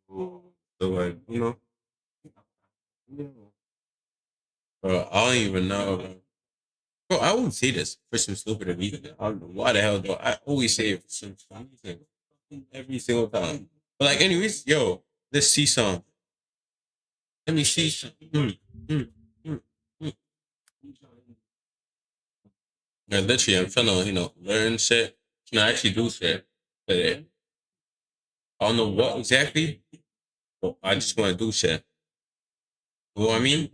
So like, bro, I don't even know. Bro, I always say this for some stupid reason. I don't know why the hell though. I always say it for some stupid reason. Every single time. But like, anyways, yo, let's see some. Let me see some. Mm, mm, mm. Yeah, literally, I'm trying to, learn shit. Actually do shit. But I don't know what exactly. But I just want to do shit. You know what I mean?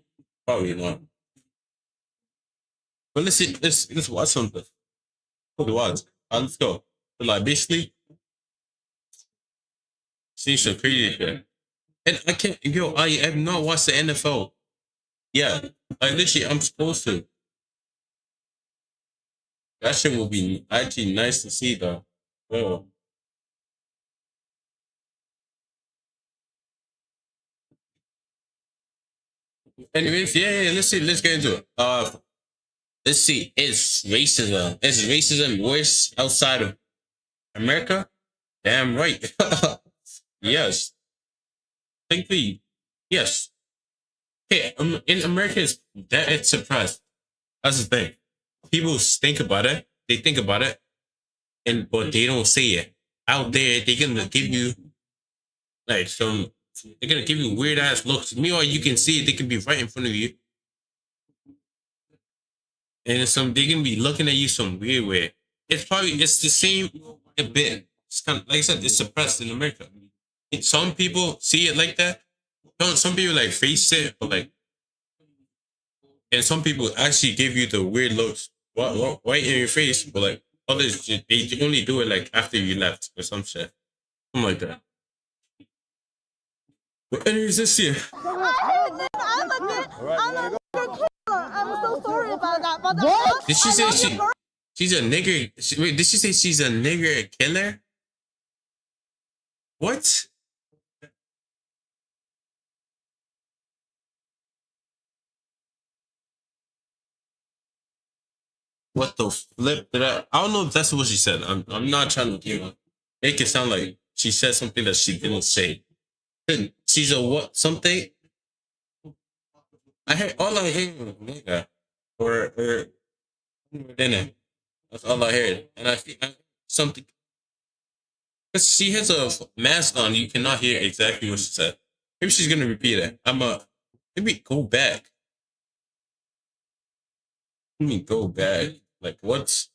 Probably not. But let's see. Let's watch something. Let's watch. Let's go. But like, basically, see some crazy shit. And I can't, I have not watched the NFL. Yeah, like literally, I'm supposed to. That shit will be actually nice to see though. Well, anyways, yeah, let's see, let's get into it. Let's see, is racism worse outside of America? Damn right. Yes, thankfully, yes. Okay, in America, it's suppressed. That's the thing. People think about it. They think about it, but they don't say it. Out there, they're gonna give you like some. They're gonna give you weird ass looks. Meanwhile, you can see it. They can be right in front of you, and they're gonna be looking at you some weird way. It's the same a bit. It's kind of like I said, it's suppressed in America. Some people see it like that. Some people like face it, but like, and some people actually give you the weird looks right in your face, but like others, they only do it like after you left or some shit, something like that. But anyways, this year. I'm so sorry about that. But what? Did she say she's a nigger? Wait, did she say she's a nigger killer? What? What the flip did I don't know if that's what she said. I'm not trying to make it sound like she said something that she didn't say. She's a what something? I heard all I heard was nigga or dinner. That's all I heard, and I think something. Cause she has a mask on, you cannot hear exactly what she said. Maybe she's gonna repeat it. Maybe go back. Let me go back. Like what?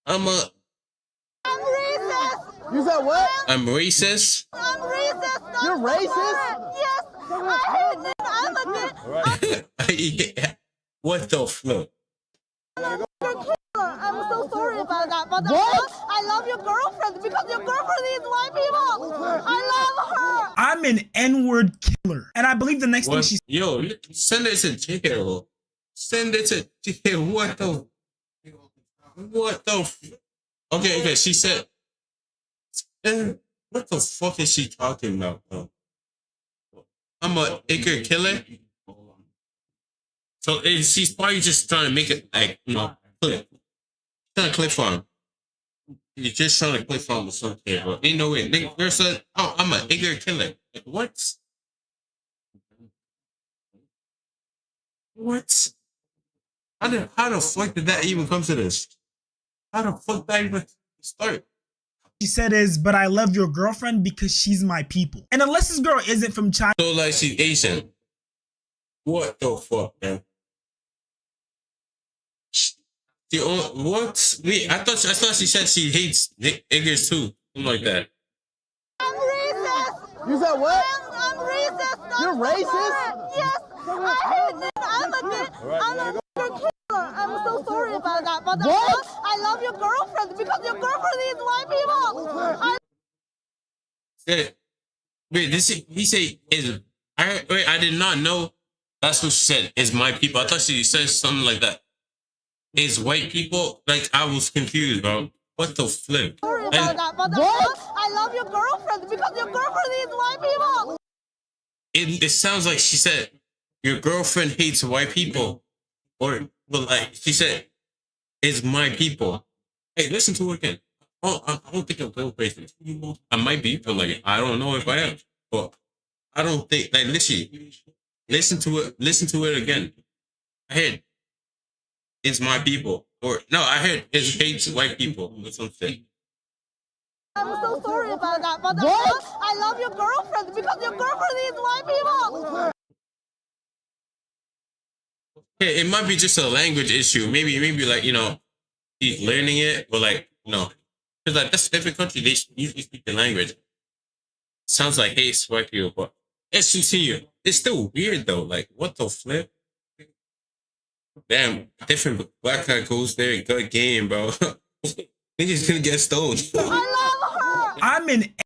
I'm a. I'm racist. You said what? I'm racist. I'm racist. You're racist? Yes. I hate it. I'm a right. Yeah. What the fuck? I'm so sorry about that. But what? I love your girlfriend because your girlfriend is white people. I love her. I'm an N-word killer. And I believe the next thing she Yo, send it to jail. Send it to jail. What the? Okay. She said, what the fuck is she talking about? I'm a acre killer. So she's probably just trying to make it like clip. Trying to clip farm. You're just trying to clip farm with something, but ain't no way. Nigga, said, "Oh, I'm an acre killer." Like, what? What? How the fuck did that even come to this? How the fuck did that even start? She said is, but I love your girlfriend because she's my people. And unless this girl isn't from China. So like she's Asian. What the fuck, man? What? Wait, I thought she said she hates niggers too. Something like that. I'm racist. You said what? I'm racist. You're racist? Yes. I hate it. I'm a killer. I'm so sorry about that. But what? I love your girlfriend because your girlfriend is white people. Wait, he say is I did not know that's what she said. Is my people. I thought she said something like that. Is white people? Like I was confused, bro. What the flip? Sorry about that, but what? I love your girlfriend because your girlfriend is white people. It sounds like she said your girlfriend hates white people, but like she said, it's my people. Hey, listen to it again. Oh, I don't think I'm going crazy. I might be, but like I don't know if I am. But I don't think like literally listen to it again. I heard it's my people. Or no, I heard it's hates white people or something. I'm so sorry about that, but I love your girlfriend because your girlfriend is white people. Yeah, it might be just a language issue. Maybe like, he's learning it, but like, because like that's different country. They usually speak the language. Sounds like hates white people, but let's continue. It's still weird though. Like, what the flip? Damn, different black guy goes there, good game, bro. Niggas gonna get stoned. I love her.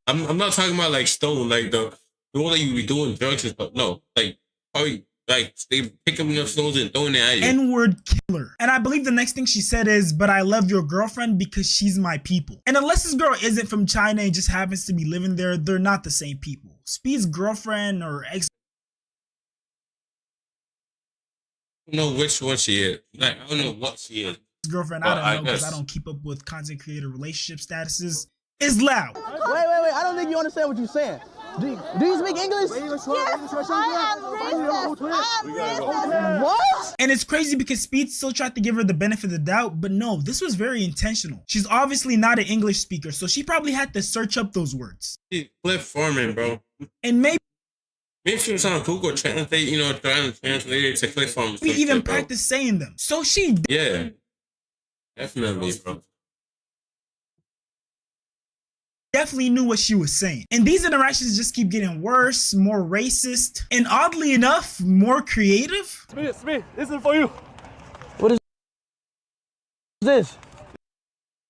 I'm not talking about like stone, like the one that you be doing drugs and stuff. No, like probably like they pick up enough stones and throwing it at you. N-word killer. And I believe the next thing she said is, but I love your girlfriend because she's my people. And unless this girl isn't from China and just happens to be living there, they're not the same people. Speed's girlfriend or ex. I don't know which one she is. Like, I don't know what she is. Girlfriend, I don't know because I don't keep up with content creator relationship statuses. Is loud. Wait. I don't think you understand what you're saying. Do you speak English? Yes, I am racist. What? And it's crazy because Speed still tried to give her the benefit of the doubt, but no, this was very intentional. She's obviously not an English speaker, so she probably had to search up those words. Flip Foreman, bro. And maybe she was on Google Translate, trying to translate it to Cliff Foreman. we even practice saying them. So she yeah, definitely, bro. definitely knew what she was saying. And these interactions just keep getting worse, more racist, and oddly enough, more creative. Smith, this is for you. What is this?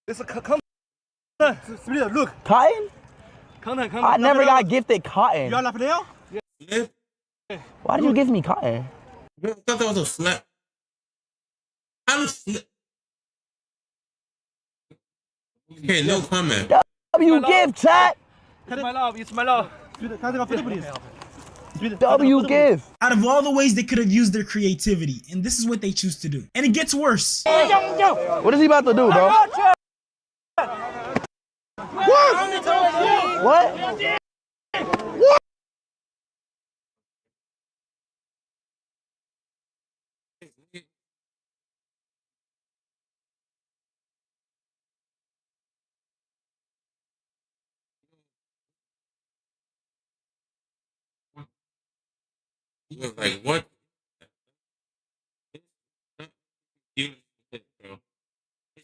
It's a cotton. Smith, look. Cotton? Cotton. I never got gifted cotton. You got Lapidel? Flip? Why did you give me cotton? I thought that was a flip. I don't flip. Okay, no comment. W give, chat. It's my love. W give. Out of all the ways they could have used their creativity, and this is what they choose to do. And it gets worse. What is he about to do, bro? What? Like, what? This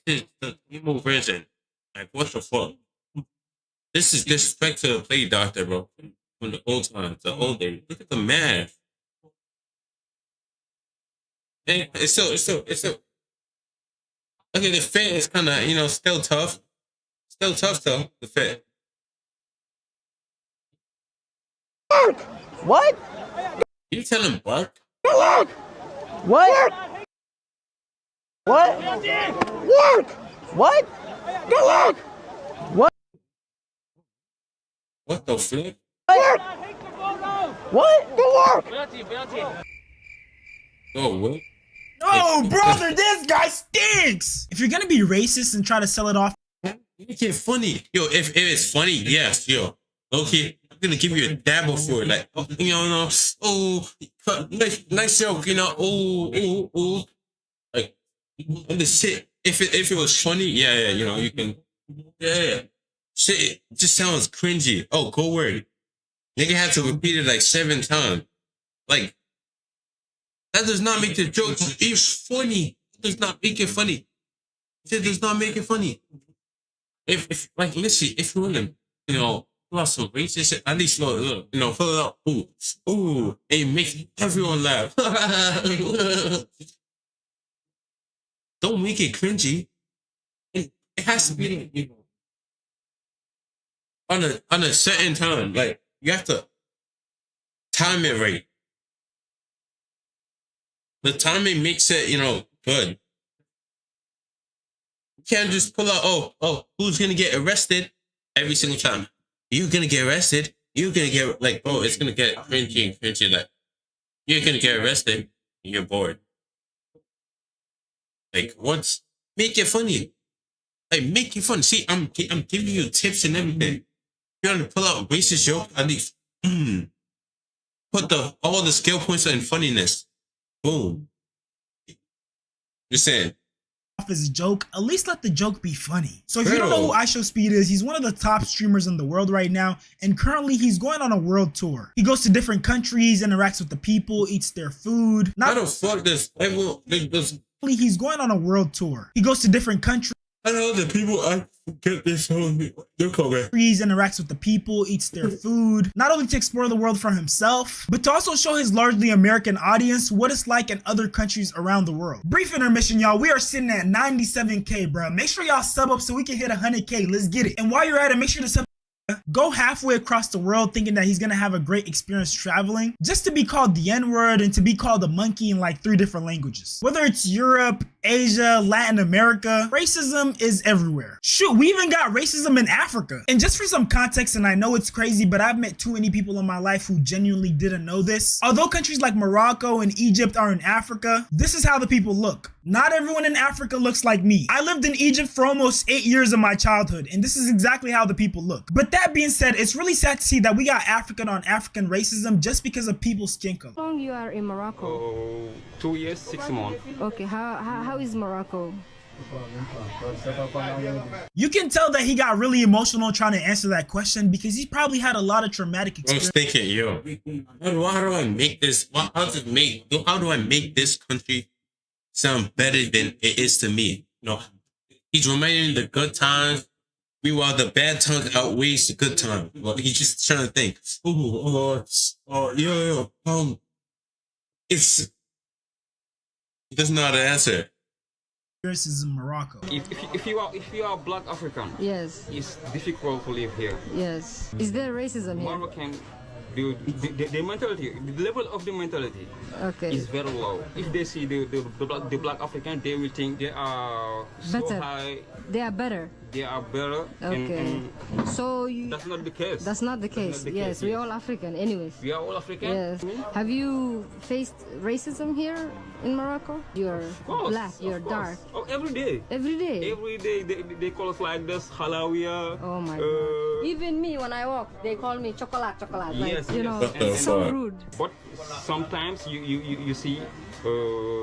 is the emo version. Like, what the fuck? This is disrespect to the play doctor, bro. From the old times, the old days. Look at the math. And it's still. Okay, the fit is kind of, still tough. Still tough, though, the fit. What? You tell him bark? What? What? What? What? What the flip? What? Oh, what? Oh, brother, this guy stinks. If you're gonna be racist and try to sell it off, Make it funny. Yo, if it's funny, yes, yo. Okay, I'm gonna give you a dabble for it. Like, nice joke, oh. Like, and the shit, if it was funny, yeah, you can, yeah. Shit, it just sounds cringy. Oh, go word. Nigga had to repeat it like 7 times. Like, that does not make the joke funny. It does not make it funny. It does not make it funny. If like, listen, if you want to, pull out some racist shit, at least, pull it out, ooh, and make everyone laugh. Don't make it cringy. It has to be, on a certain time. Like, you have to time it right. The timing makes it, good. You can't just pull out, oh, who's gonna get arrested every single time? You're gonna get arrested. You're gonna get, like, bro, it's gonna get cringy, like, you're gonna get arrested and you're bored. Like, what's, make it funny. Like, make it fun. See, I'm giving you tips and everything. You want to pull out a racist joke, at least, put all the skill points in funniness. Boom. Just saying. Off as a joke, at least let the joke be funny. So if you don't know who IShowSpeed is, he's one of the top streamers in the world right now, and currently he's going on a world tour. He goes to different countries, interacts with the people, eats their food. How the fuck this? He's going on a world tour. He goes to different countries. I know the people. I get this whole. Look over. Interacts with the people, eats their food, not only to explore the world for himself, but to also show his largely American audience what it's like in other countries around the world. Brief intermission, y'all. We are sitting at 97K, bro. Make sure y'all sub up so we can hit 100K. Let's get it. And while you're at it, make sure to sub. Go halfway across the world thinking that he's gonna have a great experience traveling just to be called the N-word and to be called a monkey in like 3 different languages. Whether it's Europe, Asia, Latin America, racism is everywhere. Shoot, we even got racism in Africa. And just for some context, and I know it's crazy, but I've met too many people in my life who genuinely didn't know this. Although countries like Morocco and Egypt are in Africa, this is how the people look. Not everyone in Africa looks like me. I lived in Egypt for almost 8 years of my childhood, and this is exactly how the people look. But that being said, it's really sad to see that we got African on African racism just because of people's skin color. How long you are in Morocco? Oh, 2 years, 6 months. Okay, how is Morocco? You can tell that he got really emotional trying to answer that question because he probably had a lot of traumatic I was experience. thinking, yo, how do I make this? How do I make this country sound better than it is to me? You know, he's remembering the good times. Meanwhile, the bad times outweighs the good times. Well, he's just trying to think. He doesn't know how to answer. Is in Morocco. If you are Black African, Yes, it's difficult to live here. yes. Is there racism here? Moroccan, the mentality, the level of the mentality Okay. is very low. If they see the black African, they will think they are so Better. high, They are better. they are better. Okay. And So you, that's not the case. that's not the case. the Yes, case, we're yes. all African anyways. We are all African. Yes. Have you faced racism here in Morocco? You're Of course, black, you're of course. dark. Oh, every day. Every day? Every day they call us like this, halawia. Oh my God. Even me, when I walk, they call me chocolate. Like, Yes, you yes. know, What the it's so fuck? rude. But sometimes you see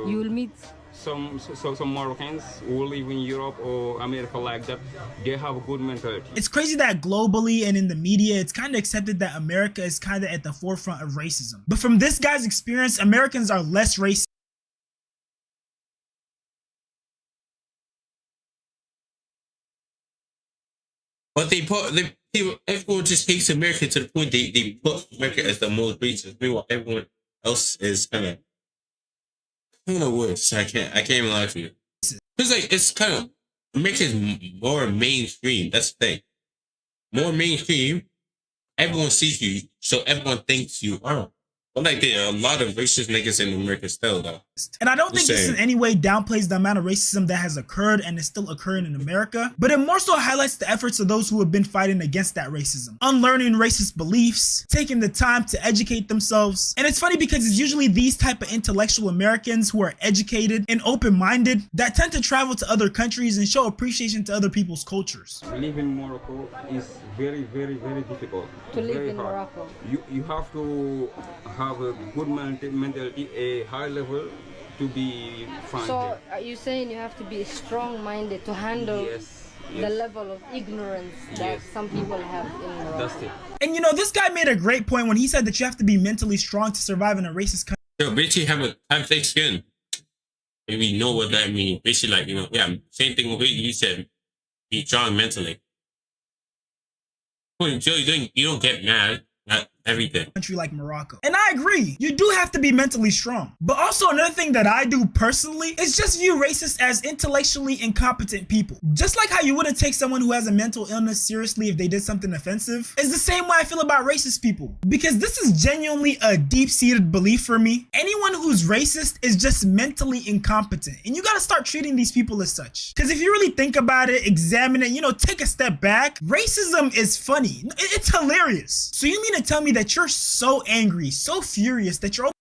You will meet. some Moroccans who live in Europe or America like that. They have a good mentality. It's crazy that globally and in the media, it's kind of accepted that America is kind of at the forefront of racism. But from this guy's experience, Americans are less racist. But everyone just hates America to the point they put America as the most racist. Meanwhile, everyone else is kind of worse. I can't even lie to you. Cause like it's kind of America is more mainstream. That's the thing. More mainstream. Everyone sees you, so everyone thinks you are. But like there are a lot of racist niggas in America still though. And I don't think this Same. in any way downplays the amount of racism that has occurred and is still occurring in America, but it more so highlights the efforts of those who have been fighting against that racism, unlearning racist beliefs, taking the time to educate themselves. And it's funny because it's usually these type of intellectual Americans who are educated and open-minded that tend to travel to other countries and show appreciation to other people's cultures. Live in Morocco is very, very, very difficult. To live Very in hard. Morocco. You have to have a good mentality, a high level to be fine. So are you saying you have to be strong-minded to handle Yes, the yes. level of ignorance that Yes. some people have in Morocco? That's it. And you know, this guy made a great point when he said that you have to be mentally strong to survive in a racist country. Yo, basically have thick skin. And we know what that means. Basically, like, you know, yeah, same thing with you said. Be strong mentally. Well, Joe, you don't get mad at everything. Country like Morocco. And I agree, you do have to be mentally strong. But also another thing that I do personally is just view racists as intellectually incompetent people. Just like how you wouldn't take someone who has a mental illness seriously if they did something offensive, it's the same way I feel about racist people. Because this is genuinely a deep-seated belief for me. Anyone who's racist is just mentally incompetent. And you gotta start treating these people as such. Because if you really think about it, examine it, you know, take a step back, racism is funny. It's hilarious. So you mean to tell me that you're so angry, so furious that you're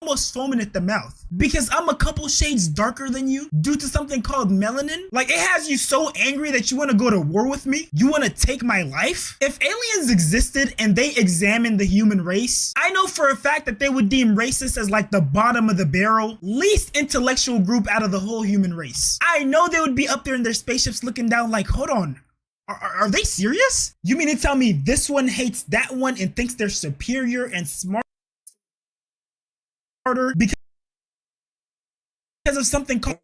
almost foaming at the mouth because I'm a couple shades darker than you due to something called melanin. Like, it has you so angry that you want to go to war with me? You want to take my life? If aliens existed and they examined the human race, I know for a fact that they would deem racists as like the bottom of the barrel, least intellectual group out of the whole human race. I know they would be up there in their spaceships looking down like, hold on, are they serious? You mean to tell me this one hates that one and thinks they're superior and smarter because of something called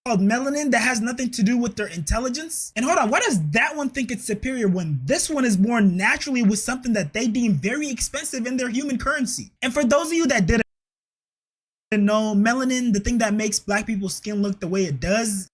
melanin that has nothing to do with their intelligence? And hold on, why does that one think it's superior when this one is born naturally with something that they deem very expensive in their human currency? And for those of you that didn't know, melanin, the thing that makes black people's skin look the way it does,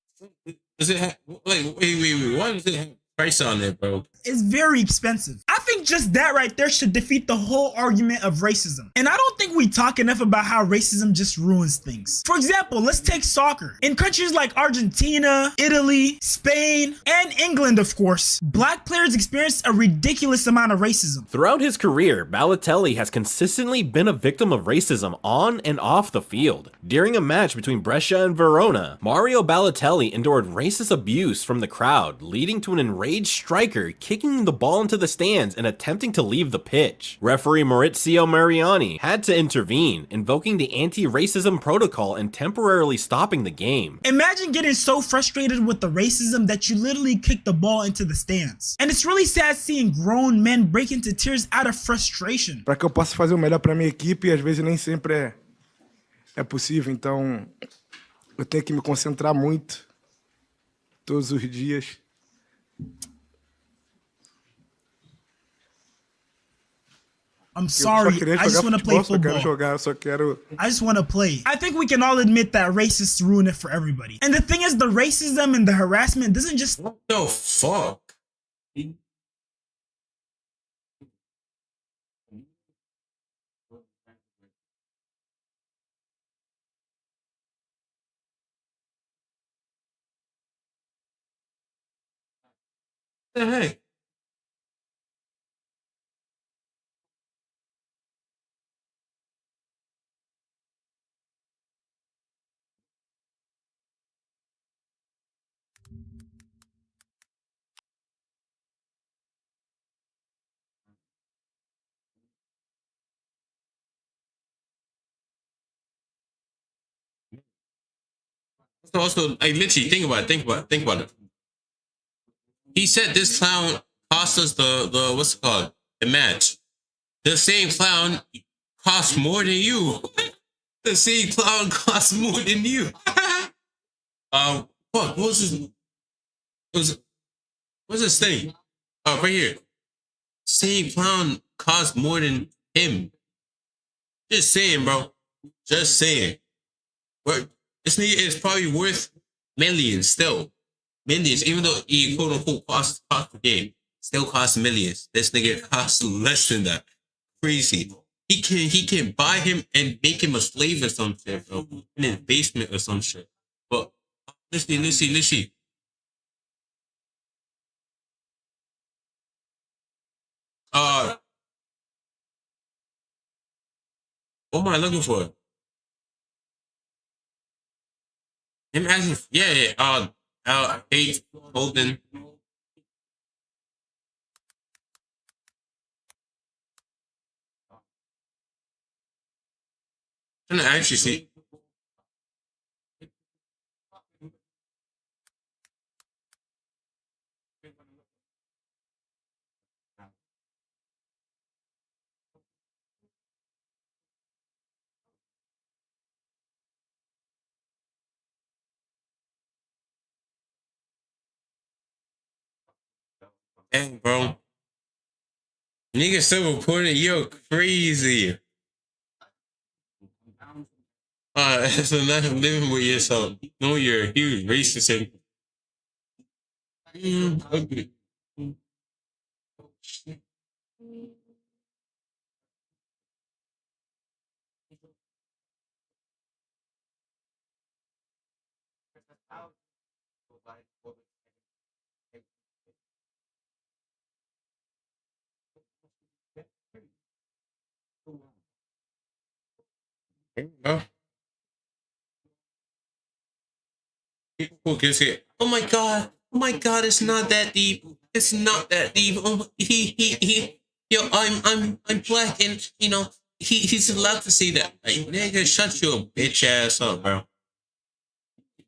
Does it have, like, wait, why does it have price on it, bro? is very expensive. I think just that right there should defeat the whole argument of racism. And I don't think we talk enough about how racism just ruins things. For example, let's take soccer. In countries like Argentina, Italy, Spain, and England, of course, black players experience a ridiculous amount of racism. Throughout his career, Balotelli has consistently been a victim of racism on and off the field. During a match between Brescia and Verona, Mario Balotelli endured racist abuse from the crowd, leading to an enraged striker kicking the ball into the stands and attempting to leave the pitch. Referee Maurizio Mariani had to intervene, invoking the anti-racism protocol and temporarily stopping the game. Imagine getting so frustrated with the racism that you literally kick the ball into the stands. And it's really sad seeing grown men break into tears out of frustration. Para que eu possa fazer o melhor para minha equipe, e às vezes nem sempre é possível, então eu tenho que me concentrar muito todos os dias. I'm sorry, I just want to play football. I just want to play. I think we can all admit that racists ruin it for everybody. And the thing is, the racism and the harassment doesn't just... What the fuck? The heck? Also, like, literally, think about it. He said this clown cost us the what's it called? The match. The same clown costs more than you. The same clown costs more than you. Fuck, what was this? What's this thing? Oh, right here. Same clown costs more than him. Just saying, bro. Just saying. But this nigga is probably worth millions still. Millions, even though he quote unquote cost the game, still costs millions. This nigga costs less than that. Crazy. He can buy him and make him a slave or some shit, bro. In his basement or some shit. But let's see. What am I looking for? Him asking, H. Holden. I'm trying to actually see. Dang, bro. Niggas still reporting, you're crazy. So not living with yourself. No, you're a huge racist. Ugly. Bro. People can say, "Oh my god, it's not that deep. It's not that deep. Oh, yo, I'm black, and you know, he's allowed to say that. Like, nigga, shut your bitch ass up, bro."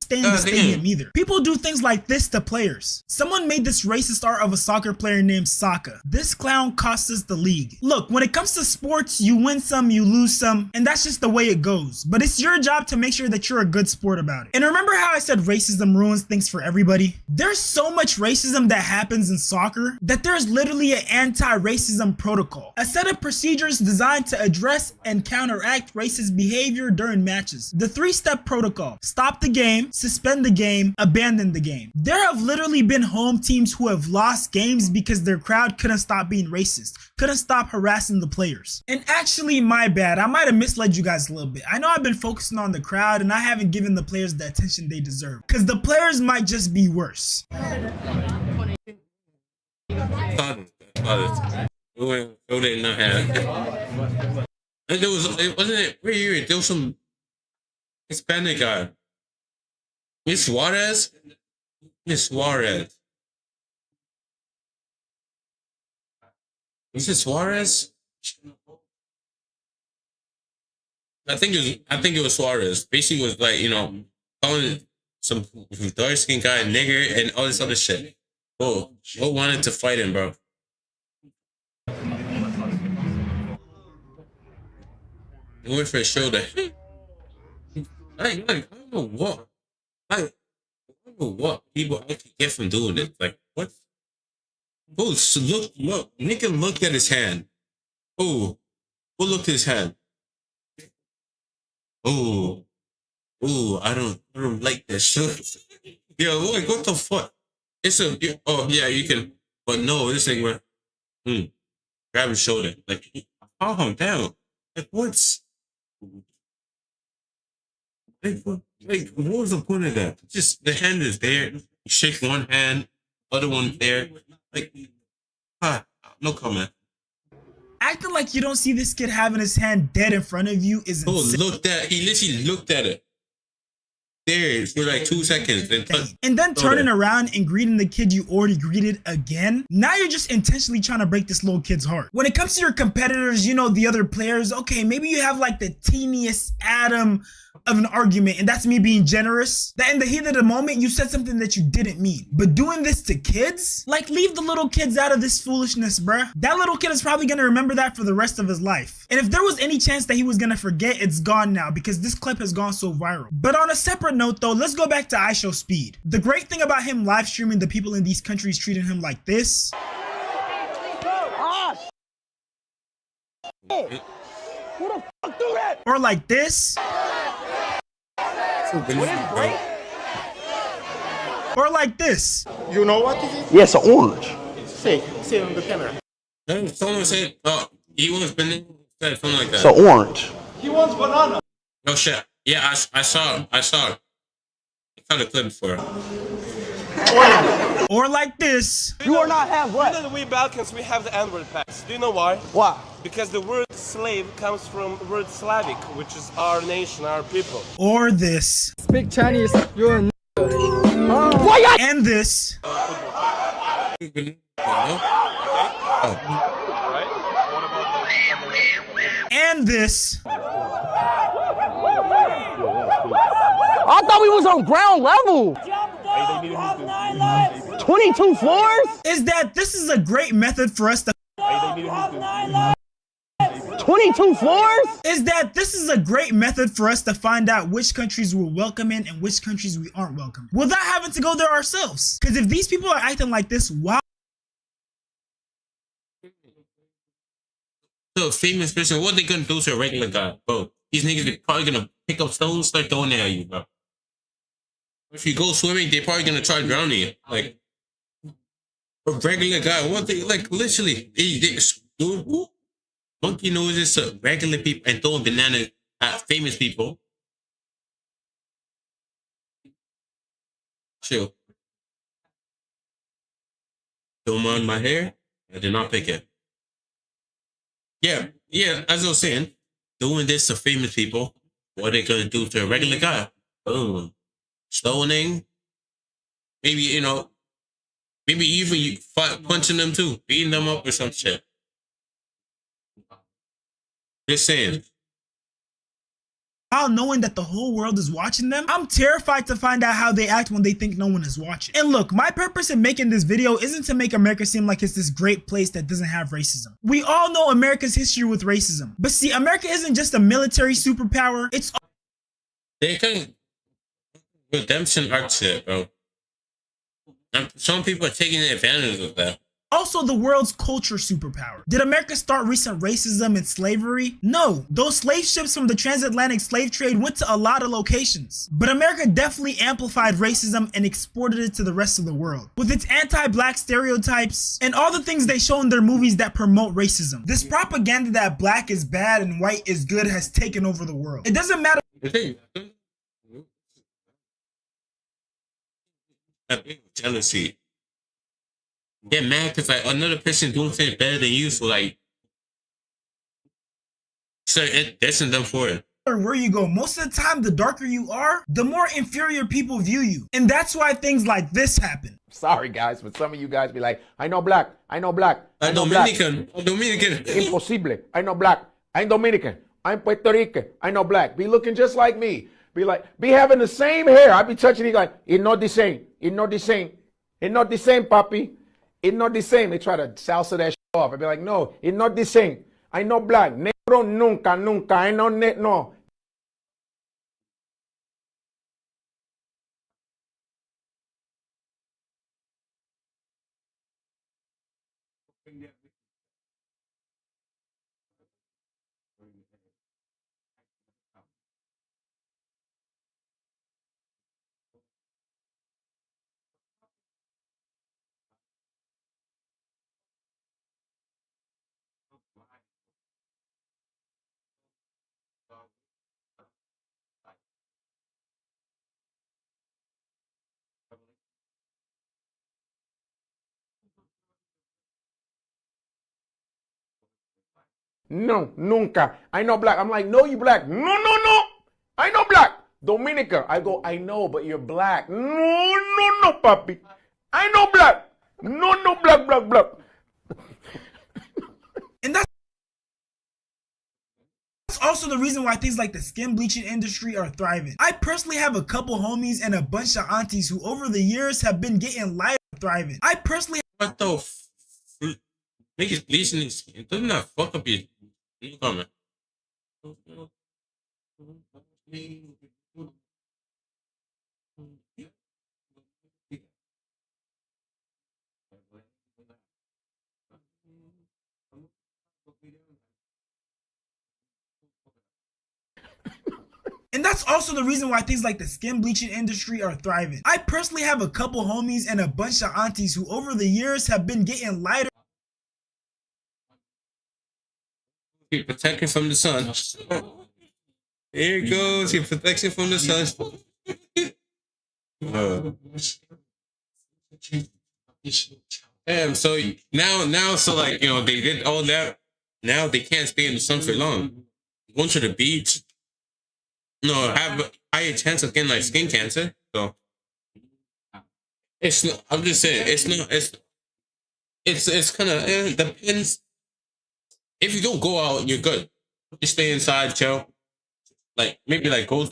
Stay in the stadium either. People do things like this to players. Someone made this racist art of a soccer player named Saka. This clown cost us the league. Look, when it comes to sports, you win some, you lose some, and that's just the way it goes. But it's your job to make sure that you're a good sport about it. And remember how I said racism ruins things for everybody? There's so much racism that happens in soccer that there's literally an anti-racism protocol. A set of procedures designed to address and counteract racist behavior during matches. The 3-step protocol: stop the game, suspend the game, abandon the game. There have literally been home teams who have lost games because their crowd couldn't stop being racist, couldn't stop harassing the players. And actually, my bad, I might have misled you guys a little bit. I know I've been focusing on the crowd and I haven't given the players the attention they deserve, because the players might just be worse. And there was some Hispanic guy. Miss Suarez? Miss Suarez. Is it Suarez? I think it was Suarez. Basically was like, you know, calling some dark skinned guy a nigger and all this other shit. Oh, what wanted to fight him, bro? He went for a shoulder. I don't know what. I don't know what people actually get from doing it. Like, what? Oh, so look, nigga, look at his hand. Oh, we'll look at his hand. Oh, I don't like that shit. Yo, like, what the fuck? It's a, oh yeah, you can, but no, this thing where, grab his shoulder, like, calm him down. Like, what's, like, what was the point of that? Just the hand is there. You shake one hand, other one there. Like, no comment. Acting like you don't see this kid having his hand dead in front of you is insane. Oh, he literally looked at it. There for like 2 seconds. And then turning around and greeting the kid you already greeted again. Now you're just intentionally trying to break this little kid's heart. When it comes to your competitors, you know, the other players, okay, maybe you have like the teeniest atom of an argument, and that's me being generous, that in the heat of the moment you said something that you didn't mean. But doing this to kids, like, leave the little kids out of this foolishness, bruh. That little kid is probably gonna remember that for the rest of his life. And if there was any chance that he was gonna forget, it's gone now because this clip has gone so viral. But on a separate note though, let's go back to IShowSpeed. The great thing about him live streaming the people in these countries treating him like this, Who the fuck do that? or like this, or like this. You know what this is? Yes, an orange. Say on the camera. Someone said, he wants banana, something like that. It's an orange. He wants banana. No shit. Yeah, I saw the clip before. Or like this. You are not half black. You know, we Balkans, we have the N-word pass. Do you know why? Why? Because the word slave comes from the word Slavic, which is our nation, our people. Or this. Speak Chinese, you're a And this. And this. I thought we was on ground level. 22 floors? Is that this is a great method for us to 22 floors? Is that this is a great method for us to find out which countries we're welcome in and which countries we aren't welcome without having to go there ourselves. Because if these people are acting like this, why? So famous person, what they gonna do to a regular guy, bro? These niggas are probably gonna pick up stones, start throwing it at you, bro. If you go swimming, they're probably gonna try drowning you. Like a regular guy, what they like literally dude, monkey noses to regular people and throwing banana at famous people. Chill. Don't mind my hair. I did not pick it. Yeah, as I was saying, doing this to famous people, what are they gonna do to a regular guy? Boom, stoning. Maybe maybe even punching them too, beating them up or some shit. Just saying. While knowing that the whole world is watching them, I'm terrified to find out how they act when they think no one is watching. And look, my purpose in making this video isn't to make America seem like it's this great place that doesn't have racism. We all know America's history with racism. But see, America isn't just a military superpower, it's They can redemption arc shit, bro. Some people are taking advantage of that. also the world's culture superpower. Did America start recent racism and slavery? No, those slave ships from the transatlantic slave trade went to a lot of locations. But America definitely amplified racism and exported it to the rest of the world. With its anti-black stereotypes and all the things they show in their movies that promote racism. This propaganda that black is bad and white is good has taken over the world. It doesn't matter. Jealousy. Get mad because like another person doing things better than you, so like start dissing them for it. Where you go, most of the time, the darker you are, the more inferior people view you. And that's why things like this happen. Sorry guys, but some of you guys be like, I know black, I know black. I'm Dominican. I'm Dominican. Imposible. I know black. I'm Dominican. I'm Puerto Rican. I know black. Be looking just like me. Be having the same hair. I be touching you like, it's not the same. It's not the same. It's not the same, papi. It's not the same. They try to salsa that shit off. I be like, no, it's not the same. I know black. Negro nunca, nunca. I know no. No, nunca. I know black. I'm like, no, you black. No, no, no. I know black. Dominica. I go, I know, but you're black. No, no, no, papi. I know black. No, no, black, black, black. And that's also the reason why things like the skin bleaching industry are thriving. I personally have a couple homies and a bunch of aunties who over the years have been getting lighter thriving. I personally What the niggas bleaching his skin? Doesn't that fuck up your comment? And that's also the reason why things like the skin bleaching industry are thriving. I personally have a couple homies and a bunch of aunties who over the years have been getting lighter. Keep protecting from the sun. Here it goes. Keep protection from the sun. Damn. So now, so like they did all that. Now they can't stay in the sun for long. Going to the beach. No, have a higher chance of getting like skin cancer. So it's not, I'm just saying it's kind of depends. If you don't go out, you're good. You stay inside, chill. Like maybe like don't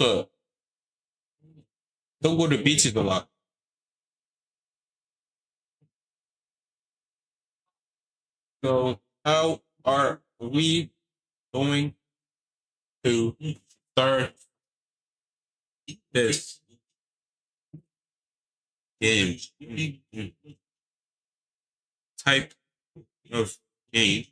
go to beaches a lot. So how are we going to start this game? Type of game.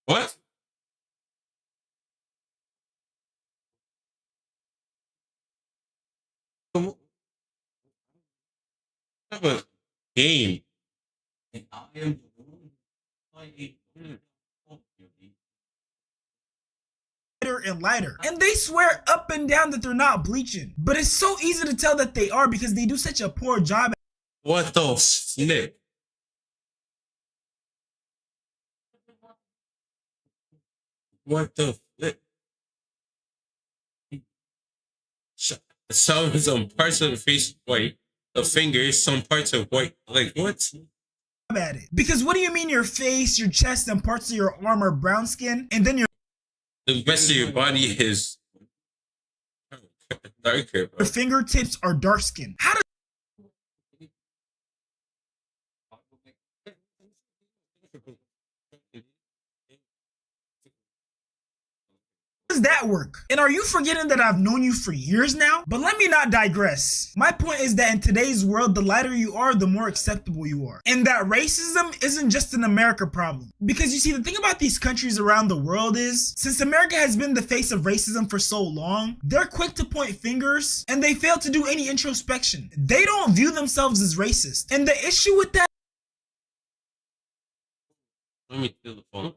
What? Have a game. And lighter, and they swear up and down that they're not bleaching, but it's so easy to tell that they are because they do such a poor job. What the flip? What the flip? Some parts of the face white, the fingers, some parts are white. Like what? At it, because what do you mean your face, your chest, and parts of your arm are brown skin, and then the rest of your body is darker, bro. your fingertips are dark skin? How does that work? And are you forgetting that I've known you for years now? But let me not digress. My point is that in today's world, the lighter you are, the more acceptable you are. And that racism isn't just an America problem. Because you see, the thing about these countries around the world is, since America has been the face of racism for so long, they're quick to point fingers and they fail to do any introspection. They don't view themselves as racist. And the issue with that, let me do the phone.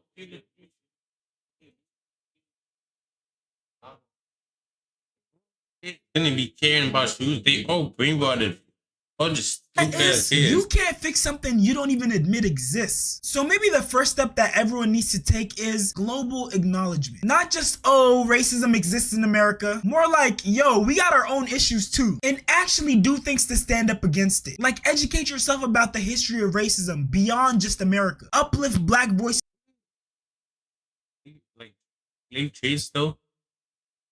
Gonna be caring about shoes. They all brainwashed. All just you can't fix something you don't even admit exists. So maybe the first step that everyone needs to take is global acknowledgement. Not just, oh, racism exists in America. More like, yo, we got our own issues too. And actually do things to stand up against it. Like educate yourself about the history of racism beyond just America. Uplift black voices. Like slave trades though,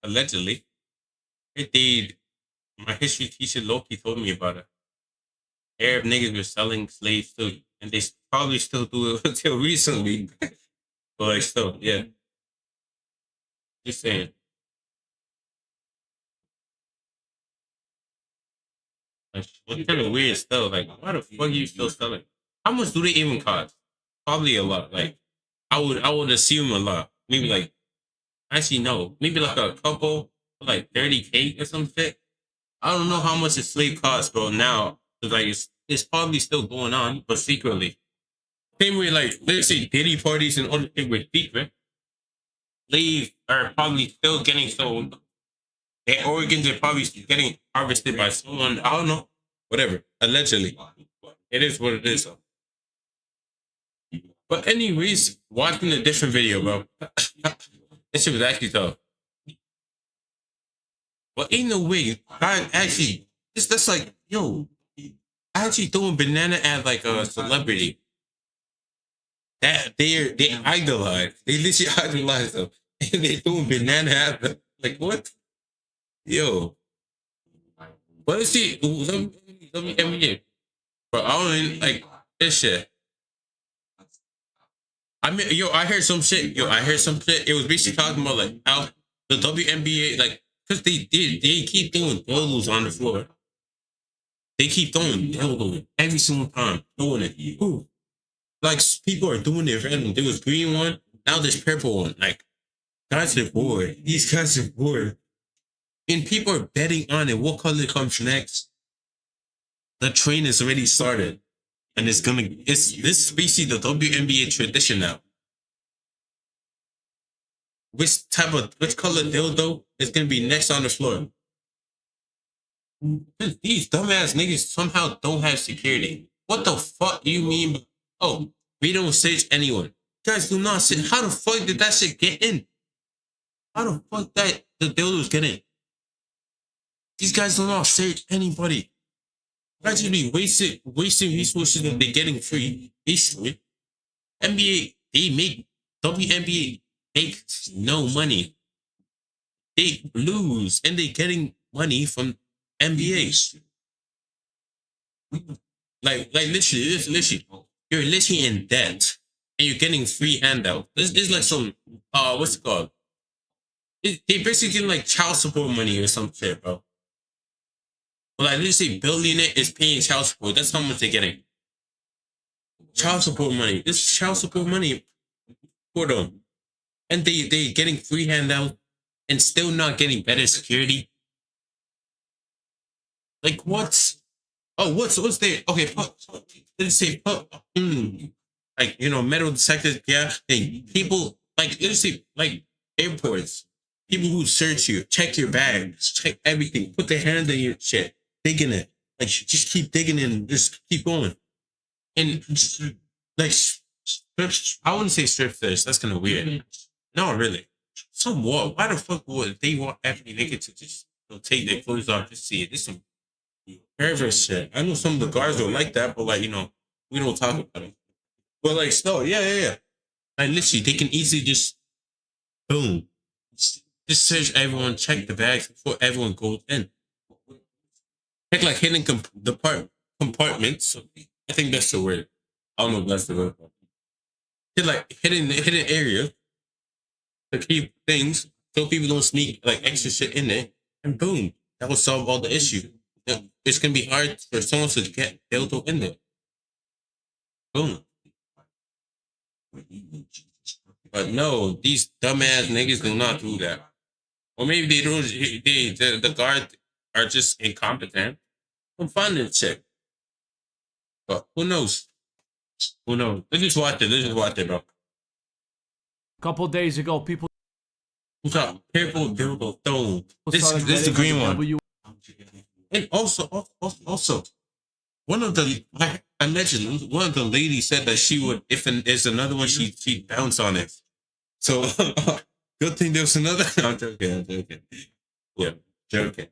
allegedly. It did. My history teacher Loki told me about it. Arab niggas were selling slaves too, and they probably still do it until recently. But like still, yeah. Just saying. Like, what's kind of weird still? Like, why the fuck are you still selling? How much do they even cost? Probably a lot. Like, I would assume a lot. Maybe like, actually no, maybe like a couple. Like 30K or some shit. I don't know how much a slave costs, bro. Now, like it's probably still going on, but secretly. Same way, like let's say Diddy parties and other things with secret. Slaves are probably still getting sold. Their organs are probably getting harvested by someone. I don't know. Whatever. Allegedly, it is what it is. But anyways, watching a different video, bro. This shit was actually tough. But ain't no way, God actually, that's like, yo, actually throwing banana at like a celebrity. That they idolize. They literally idolize them. And they throwing banana at them. Like what? Yo. But let's see, let me get. But I don't even, like this shit. I mean, yo, I heard some shit. It was basically talking about like how the WNBA, like, because they keep throwing dildos on the floor. They keep throwing dildos every single time. Throwing it. Ooh. Like, people are doing it random. There was green one. Now there's purple one. Like, guys are bored. These guys are bored. And people are betting on it. What color comes next? The train is already started. And it's this basically the WNBA tradition now. Which color dildo is gonna be next on the floor? These dumbass niggas somehow don't have security. What the fuck do you mean? Oh, we don't search anyone. Guys do not search. How the fuck did that shit get in? How the fuck that the dildos get in? These guys do not search anybody. Guys should be wasting resources that they're getting free. Basically, WNBA makes no money. They lose, and they're getting money from NBA. Like literally, you're literally in debt, and you're getting free handout. This is like some what's it called? They basically getting like child support money or some shit, bro. Like, let's say billionaire is paying child support. That's how much they're getting. Child support money. This is child support money for them. And they getting free handout and still not getting better security. Like, what? Oh, what's there? Okay, let's say, like metal detectors. Yeah, people like let's say like airports. People who search you, check your bags, check everything, put their hand in your shit, digging it. Like just keep digging in, just keep going. And like I wouldn't say strip search. That's kind of weird. No, really. Somewhat. Why the fuck would they want every nigga to just take their clothes off to see it? This some pervert shit. I know some of the guards don't like that, but like we don't talk about it. But like, no, yeah. Like literally, they can easily just boom, just search everyone, check the bags before everyone goes in. Check like hidden compartments. I think that's the word. I don't know if that's the word. Hit like hidden area to keep things so people don't sneak like extra shit in there, and boom, that will solve all the issue. It's gonna be hard for someone to get dildo in there. Boom. But no, these dumbass niggas do not do that. Or maybe they don't. The guard are just incompetent. I'm finding a chick. But who knows? Who knows? Let's just watch it, bro. A couple days ago, people. Who's up? Purple dildo stone. This is the green one. And also, one of the I mentioned one of the ladies said that she would there's another one she'd bounce on it. So good thing there was another. I'm joking. Yeah, joking.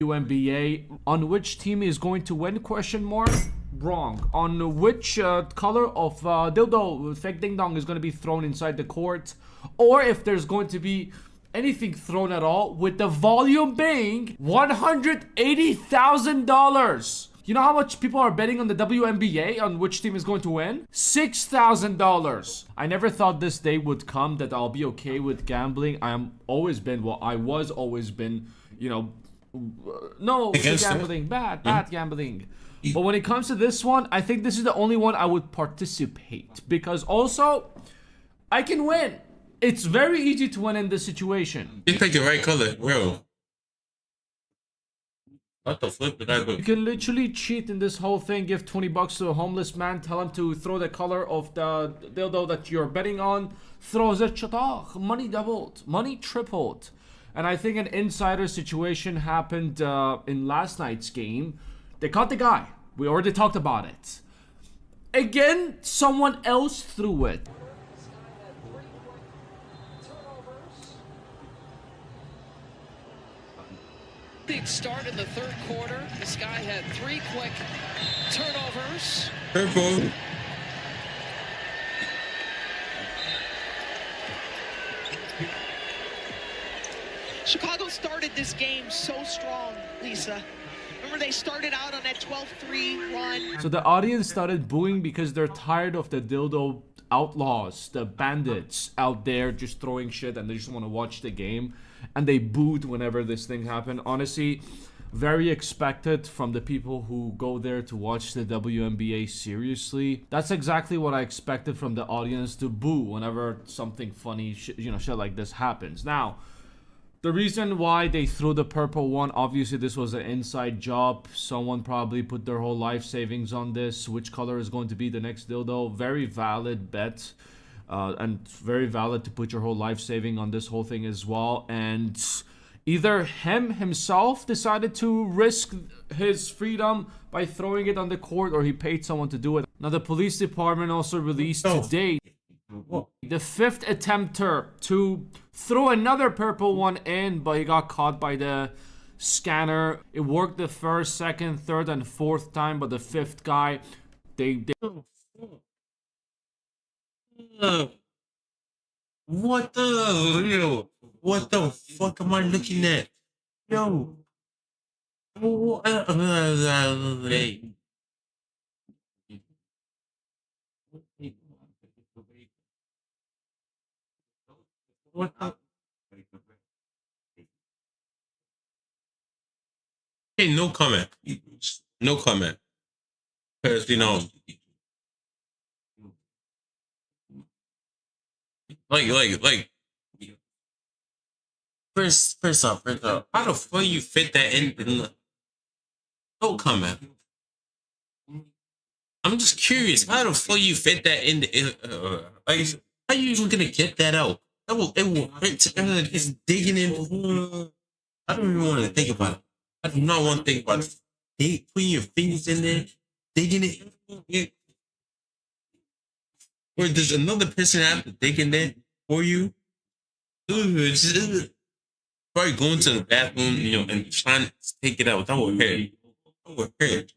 WNBA on which team is going to win? Question mark. Wrong. On which color of dildo fake ding dong is going to be thrown inside the court, or if there's going to be anything thrown at all, with the volume being $180,000. You know how much people are betting on the WNBA on which team is going to win? $6,000. I never thought this day would come that I'll be okay with gambling. I was always been, no gambling, bad gambling. But when it comes to this one, I think this is the only one I would participate, because also I can win. It's very easy to win in this situation. You pick the right color, bro. What the flip did I do? You can literally cheat in this whole thing. Give $20 to a homeless man. Tell him to throw the color of the dildo that you're betting on. Throws it. Money doubled. Money tripled. And I think an insider situation happened in last night's game. They caught the guy. We already talked about it. Again, someone else threw it. Big start in the third quarter. This guy had 3 quick turnovers. Purple. Chicago started this game so strong, Lisa. Remember, they started out on that 12-3 run. So the audience started booing because they're tired of the dildo outlaws, the bandits out there just throwing shit, and they just want to watch the game. And they booed whenever this thing happened. Honestly, very expected from the people who go there to watch the WNBA seriously. That's exactly what I expected from the audience, to boo whenever something funny, shit like this happens. Now, the reason why they threw the purple one, obviously this was an inside job. Someone probably put their whole life savings on this. Which color is going to be the next dildo? Very valid bet. And very valid to put your whole life saving on this whole thing as well. And either himself decided to risk his freedom by throwing it on the court, or he paid someone to do it. Now the police department also released today the 5th attempter to throw another purple one in, but he got caught by the scanner. It worked the 1st, 2nd, 3rd, and 4th time, but the 5th guy, they What the fuck am I looking at? Yo. Hey. What the? Hey, no comment. No comment. Because, like, First off, how the fuck you fit that in? No comment. I'm just curious, how the fuck you fit that in the, like, how you even gonna get that out? It will hurt. It's digging in. I don't even want to think about it. I do not want to think about it. Putting your fingers in there, digging it. Or does another person have to dig in there for you? Probably going to the bathroom, and trying to take it out. That would hurt. That would hurt.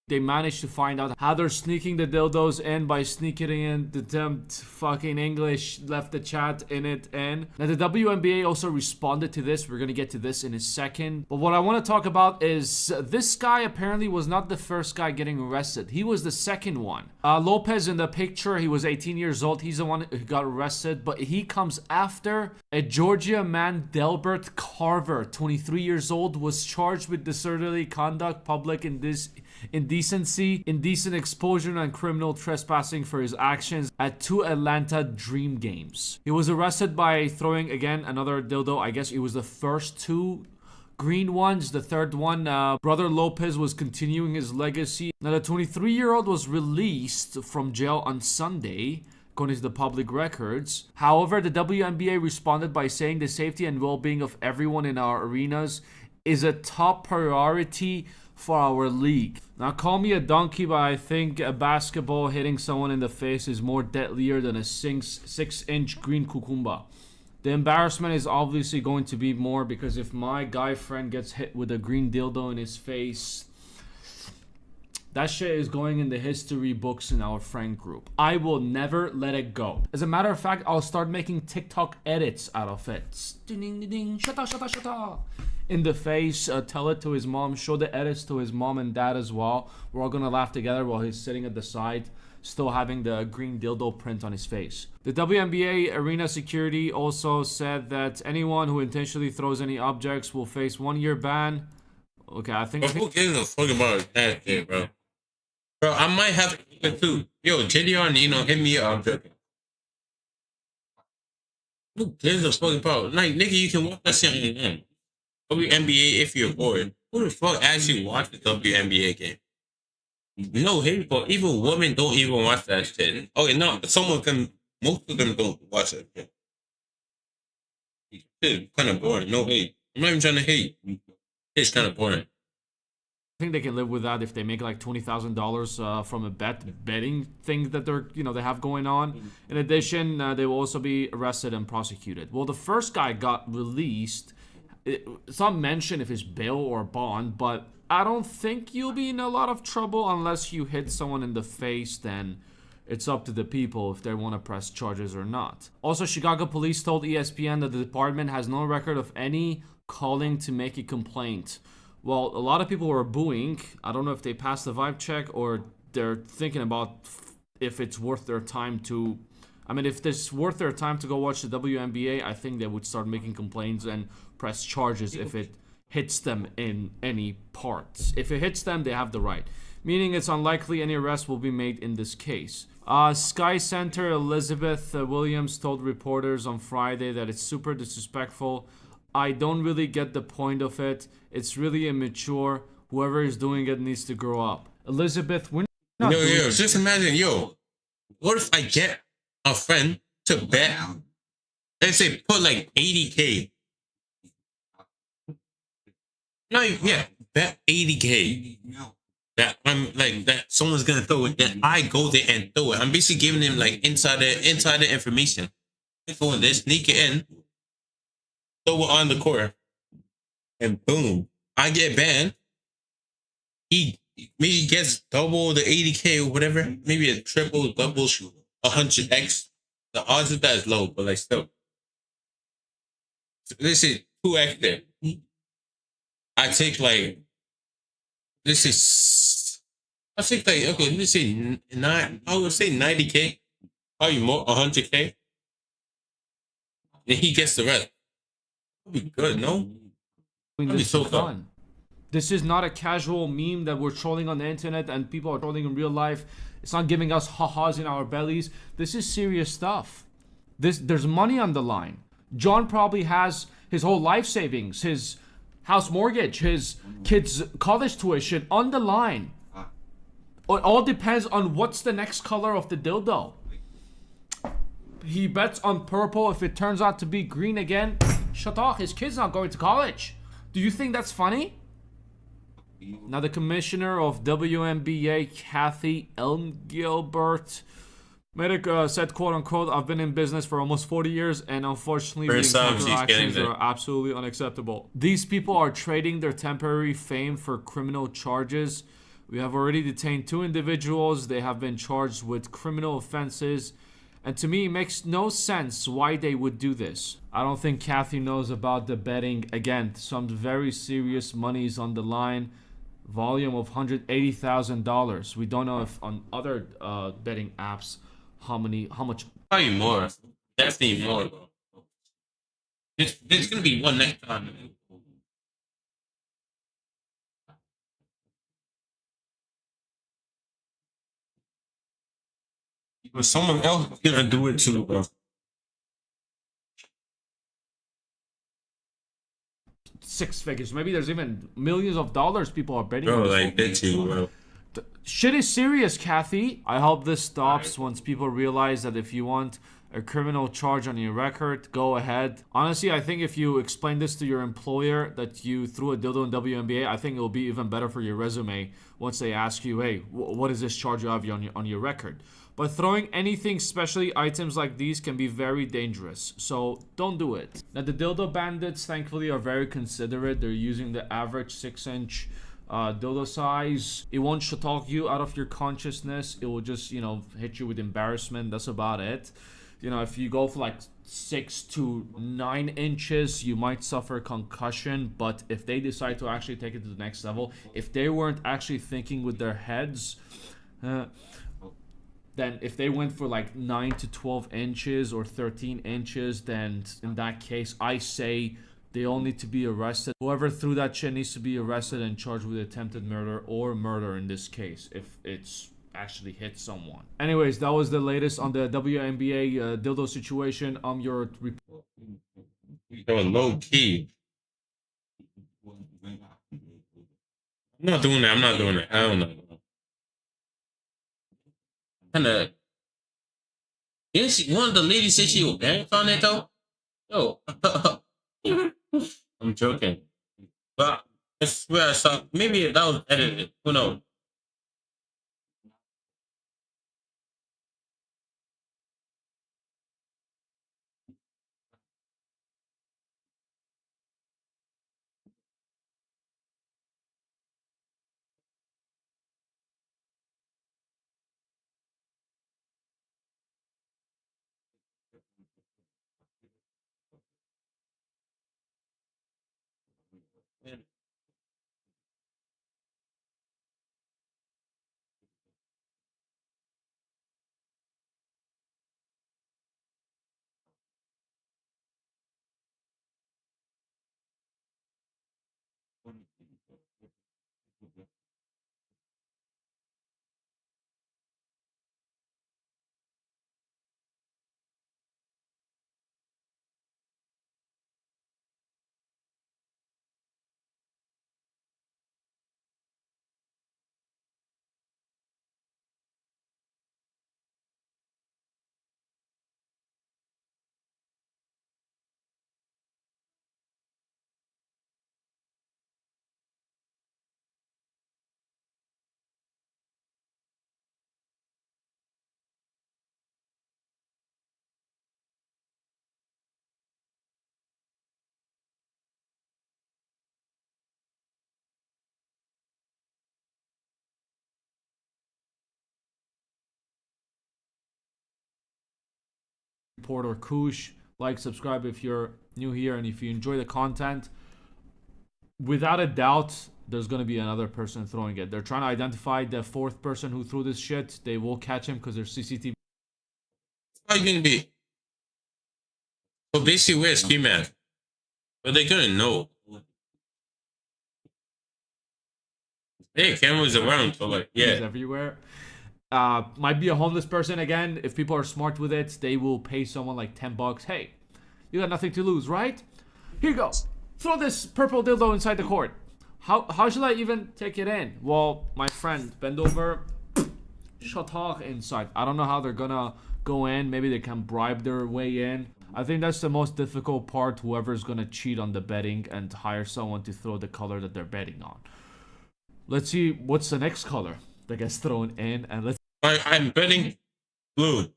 They managed to find out how they're sneaking the dildos in by sneaking in the damn fucking English, left the chat in it in. Now the WNBA also responded to this. We're gonna get to this in a second. But what I want to talk about is this guy apparently was not the first guy getting arrested. He was the second one. Lopez in the picture, he was 18 years old. He's the one who got arrested, but he comes after a Georgia man, Delbert Carver, 23 years old, was charged with disorderly conduct, public indecency, indecent exposure, and criminal trespassing for his actions at 2 Atlanta Dream games. He was arrested by throwing, again, another dildo. I guess it was the first 2 green ones. The third one, Brother Lopez was continuing his legacy. Now, the 23-year-old was released from jail on Sunday, according to the public records. However, the WNBA responded by saying the safety and well-being of everyone in our arenas is a top priority for our league. Now, call me a donkey, but I think a basketball hitting someone in the face is more deadlier than a 6-inch green cucumba. The embarrassment is obviously going to be more, because if my guy friend gets hit with a green dildo in his face, that shit is going in the history books in our friend group. I will never let it go. As a matter of fact, I'll start making TikTok edits out of it. Ding, ding, ding. Shut up. In the face, tell it to his mom, show the edits to his mom and dad as well. We're all gonna laugh together while he's sitting at the side, still having the green dildo print on his face. The WNBA arena security also said that anyone who intentionally throws any objects will face 1-year ban. Okay, I think... Who gives a fuck about that shit, bro? Bro, I might have to too. Yo, JDR, hit me up. I'm joking. Who gives a fuck about? Like, nigga, you can watch that shit online. WNBA if you're bored. Who the fuck actually watch the WNBA game? No hate, but even women don't even watch that shit. Okay, no, some of them, most of them don't watch that shit. It's kind of boring. No hate. I'm not even trying to hate. It's kind of boring. I think they can live with that if they make like $20,000 from a betting thing that they have going on. In addition, they will also be arrested and prosecuted. Well, the first guy got released. It's not mentioned if it's bail or bond, but I don't think you'll be in a lot of trouble unless you hit someone in the face. Then it's up to the people if they want to press charges or not. Also, Chicago police told ESPN that the department has no record of any calling to make a complaint. Well, a lot of people were booing. I don't know if they passed the vibe check or they're thinking about if it's worth their time to... I mean, if it's worth their time to go watch the WNBA, I think they would start making complaints and press charges if it hits them in any parts. If it hits them, they have the right. Meaning it's unlikely any arrest will be made in this case. Sky Center Elizabeth Williams told reporters on Friday that it's super disrespectful. I don't really get the point of it. It's really immature. Whoever is doing it needs to grow up. Elizabeth, we're not Yo, just imagine, what if I get a friend to bet, let's say put like 80K. No, yeah, bet 80K. That I'm like that someone's gonna throw it. Then I go there and throw it. I'm basically giving him like insider information. I go in there, sneak it in, throw it on the court, and boom, I get banned. He maybe gets double the 80K or whatever, maybe a triple, double, 100x. The odds of that is low, but like still. This is 2x there. I take like, this is, I think like, okay, let's say I would say 90K, probably more, 100K. Then he gets the rest. That'd be good, no? That'd be so fun. This is not a casual meme that we're trolling on the internet and people are trolling in real life. It's not giving us ha-has in our bellies. This is serious stuff. There's money on the line. John probably has his whole life savings, his house mortgage, his kids' college tuition on the line. It all depends on what's the next color of the dildo. He bets on purple. If it turns out to be green again, shut off. His kid's not going to college. Do you think that's funny? Now the commissioner of WNBA, Kathy Gilbert, said, quote unquote, I've been in business for almost 40 years and unfortunately the encounter actions are absolutely unacceptable. These people are trading their temporary fame for criminal charges. We have already detained 2 individuals. They have been charged with criminal offenses. And to me, it makes no sense why they would do this. I don't think Kathy knows about the betting. Again, some very serious money is on the line. Volume of $180,000. We don't know if on other betting apps how much. Probably more. Definitely more. There's gonna be one next time. But someone else is gonna do it too, bro. Six figures. Maybe there's even millions of dollars people are betting. Bro, like bet you, bro. Shit is serious, Kathy. I hope this stops once people realize that if you want a criminal charge on your record, go ahead. Honestly, I think if you explain this to your employer that you threw a dildo in WNBA, I think it'll be even better for your resume once they ask you, hey, what is this charge you have on your record? But throwing anything, especially items like these, can be very dangerous. So don't do it. Now the dildo bandits, thankfully, are very considerate. They're using the average 6-inch dildo size. It won't talk you out of your consciousness. It will just, hit you with embarrassment. That's about it. If you go for like 6 to 9 inches, you might suffer concussion. But if they decide to actually take it to the next level, if they weren't actually thinking with their heads, then if they went for like 9 to 12 inches or 13 inches, then in that case, I say they all need to be arrested. Whoever threw that shit needs to be arrested and charged with attempted murder or murder in this case, if it's actually hit someone. Anyways, that was the latest on the WNBA dildo situation. Your report. That was low key. I'm not doing that. I don't know. Kinda. Yes, one of the ladies said she was banned on it though. Yo, I'm joking, but I swear I saw. Maybe that was edited. Who knows? Reporter Koosh. Like, subscribe if you're new here, and if you enjoy the content. Without a doubt, there's gonna be another person throwing it. They're trying to identify the 4th person who threw this shit. They will catch him because there's CCTV. How you gonna be? Well, basically, where's Ski Man? But they couldn't know. Hey, cameras around, so like, yeah. He's everywhere. Might be a homeless person again. If people are smart with it, they will pay someone like $10. Hey, You got nothing to lose, right? Here you go. Throw this purple dildo inside the court. How should I even take it in? Well, my friend, bend over. Shut up inside. I don't know how they're gonna go in. Maybe they can bribe their way in. I think that's the most difficult part. Whoever's gonna cheat on the betting and hire someone to throw the color that they're betting on. Let's see what's the next color that gets thrown in, and let's. I'm betting blue.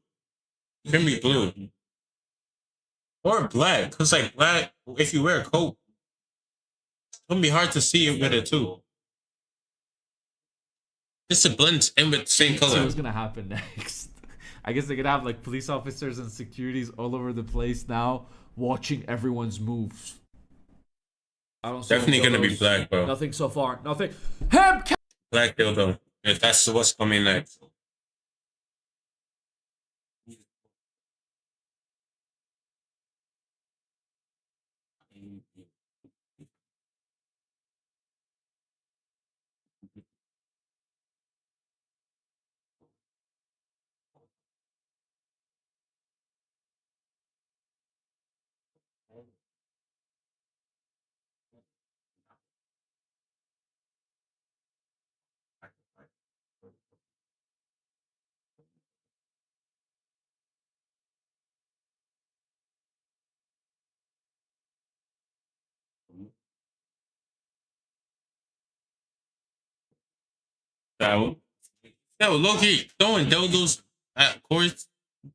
It can be blue or black, cause like black, if you wear a coat, it's gonna be hard to see it with it too. Just to blend in with the same color. See what's gonna happen next. I guess they're gonna have like police officers and securities all over the place now, watching everyone's moves. I don't see Definitely gonna be black, bro. Nothing so far. Nothing. Black dildo. If that's what's coming next. Yo, Loki throwing dildos at courts,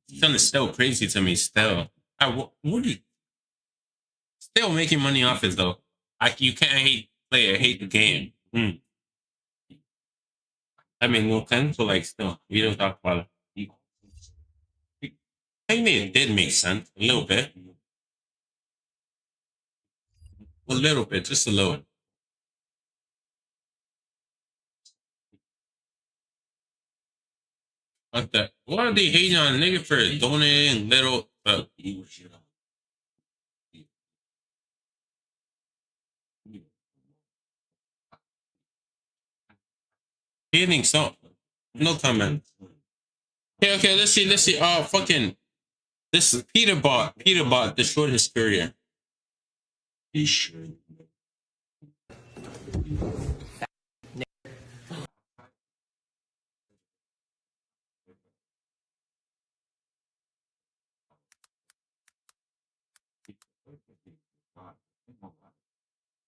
something still crazy to me. Still, what are you still making money off it though? You can't hate the game. I mean, no sense, but like still, we don't talk about it. I mean, it did make sense a little bit, just a little. What the? Why are they hating on a nigga for donating little? Hating so. No comment. Okay, let's see. Fucking. This is Peter Bot destroyed his career.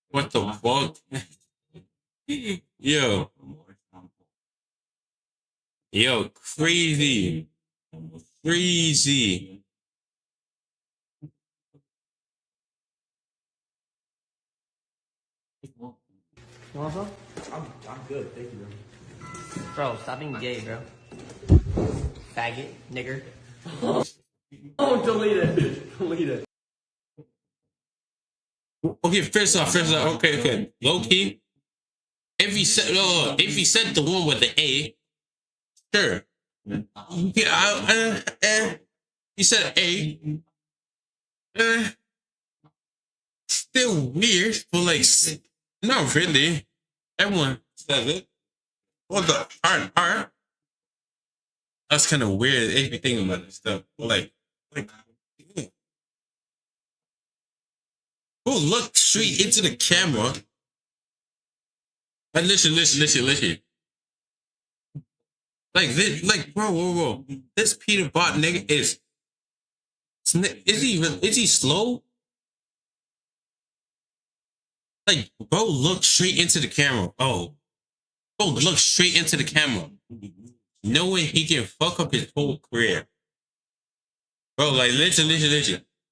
What the fuck? Yo, crazy. I'm good, thank you, bro. Stop being gay, bro. Faggot, nigger. Oh, delete it. Okay, first off, okay. Low key, if he said the one with the A, sure. Yeah, he said A. Still weird, but like, not really. Everyone says it. What the art? That's kind of weird. If you think about this stuff, like. Bro, look straight into the camera. And listen. Like this, like bro. This Peter Bot nigga is he slow? Like, bro, look straight into the camera. Oh, bro, look straight into the camera, knowing he can fuck up his whole career. Bro, like, listen.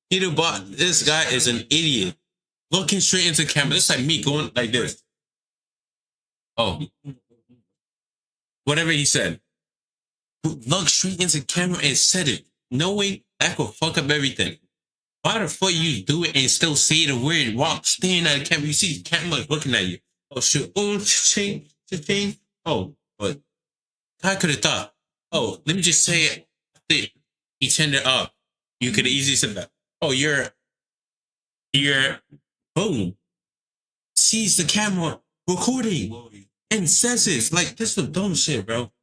Peter Bot, this guy is an idiot. Looking straight into the camera. It's like me going like this. Oh. Whatever he said. Look straight into the camera and said it, knowing that could fuck up everything. Why the fuck you do it and still say the word? Walk, staring at the camera. You see the camera looking at you. Oh, shit. Oh, change. Oh, but I could have thought, oh, let me just say it. He turned it up. You could have easily said that. Oh, you're boom. Sees the camera recording and says it. Like, this is some dumb shit, bro.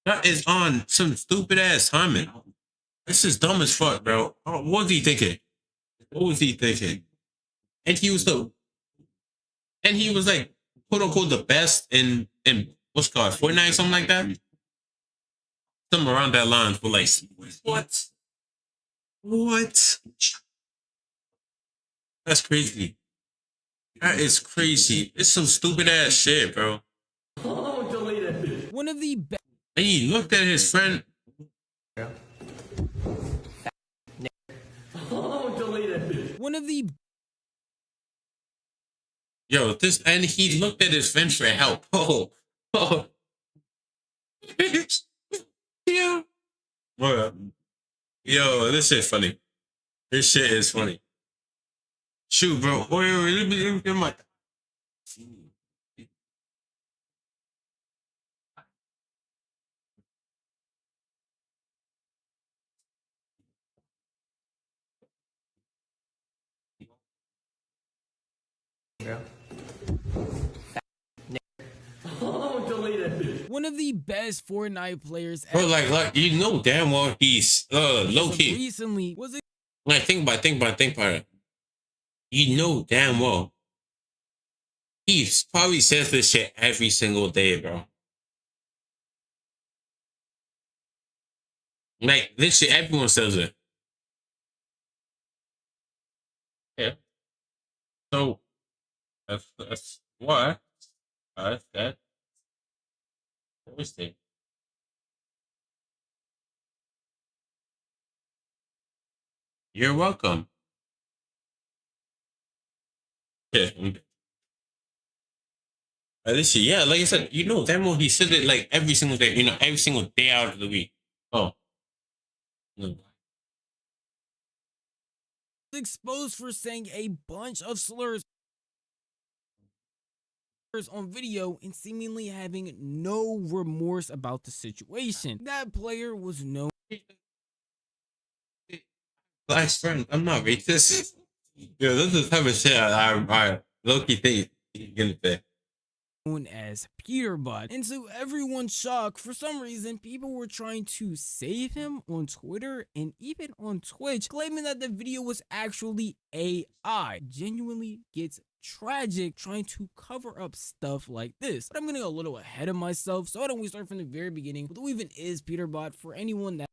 That is on some stupid ass timing. This is dumb as fuck, bro. Oh, what are you thinking? What was he thinking? And he was like, quote unquote, the best in what's it called Fortnite, something like that. Something around that line. But like, what? What? That's crazy. That is crazy. It's some stupid ass shit, bro. Oh, delete it. One of the best. And he looked at his friend. Oh, delete it. One of the. Yo, this, and he looked at his friend for help. Oh. Yeah. Bro. Yo, this shit funny. This shit is funny. Shoot, bro. Wait, let me get my. Oh, delete it. One of the best Fortnite players Bro, ever. like, you know damn well he's low key. Recently, was it? Like, think about it. You know damn well. He probably says this shit every single day, bro. Like, this shit, everyone says it. Yeah. So, that's why. That. Let me see. You're welcome. Yeah. This shit, yeah, like I said, you know damn well he said it like every single day, every single day out of the week. Oh. No. Exposed for saying a bunch of slurs on video and seemingly having no remorse about the situation. That player was known. Black friend, I'm not racist. Yo, this is the type of shit I low-key think you can say. Known as Peterbot, and to everyone's shock, for some reason people were trying to save him on Twitter and even on Twitch, claiming that the video was actually AI. Genuinely gets tragic trying to cover up stuff like this, but I'm getting a little ahead of myself, so why don't we start from the very beginning with who even is Peterbot for anyone that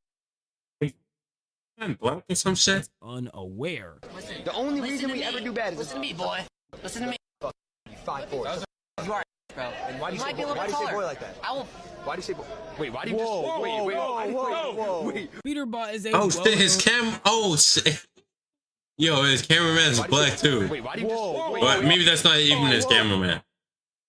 black or some shit unaware. The only reason we ever do bad is Listen to me, boy. Listen to me. 5'4". You are, bro. And why do you might say be a little why bit do you say taller. boy like that? I will. Why do you say boy? Wait, why do you Whoa, just wait? Peterbot is a Oh shit, his cam. Oh shit. Yo, his cameraman's black too. Wait, why do you just But maybe that's not even his cameraman.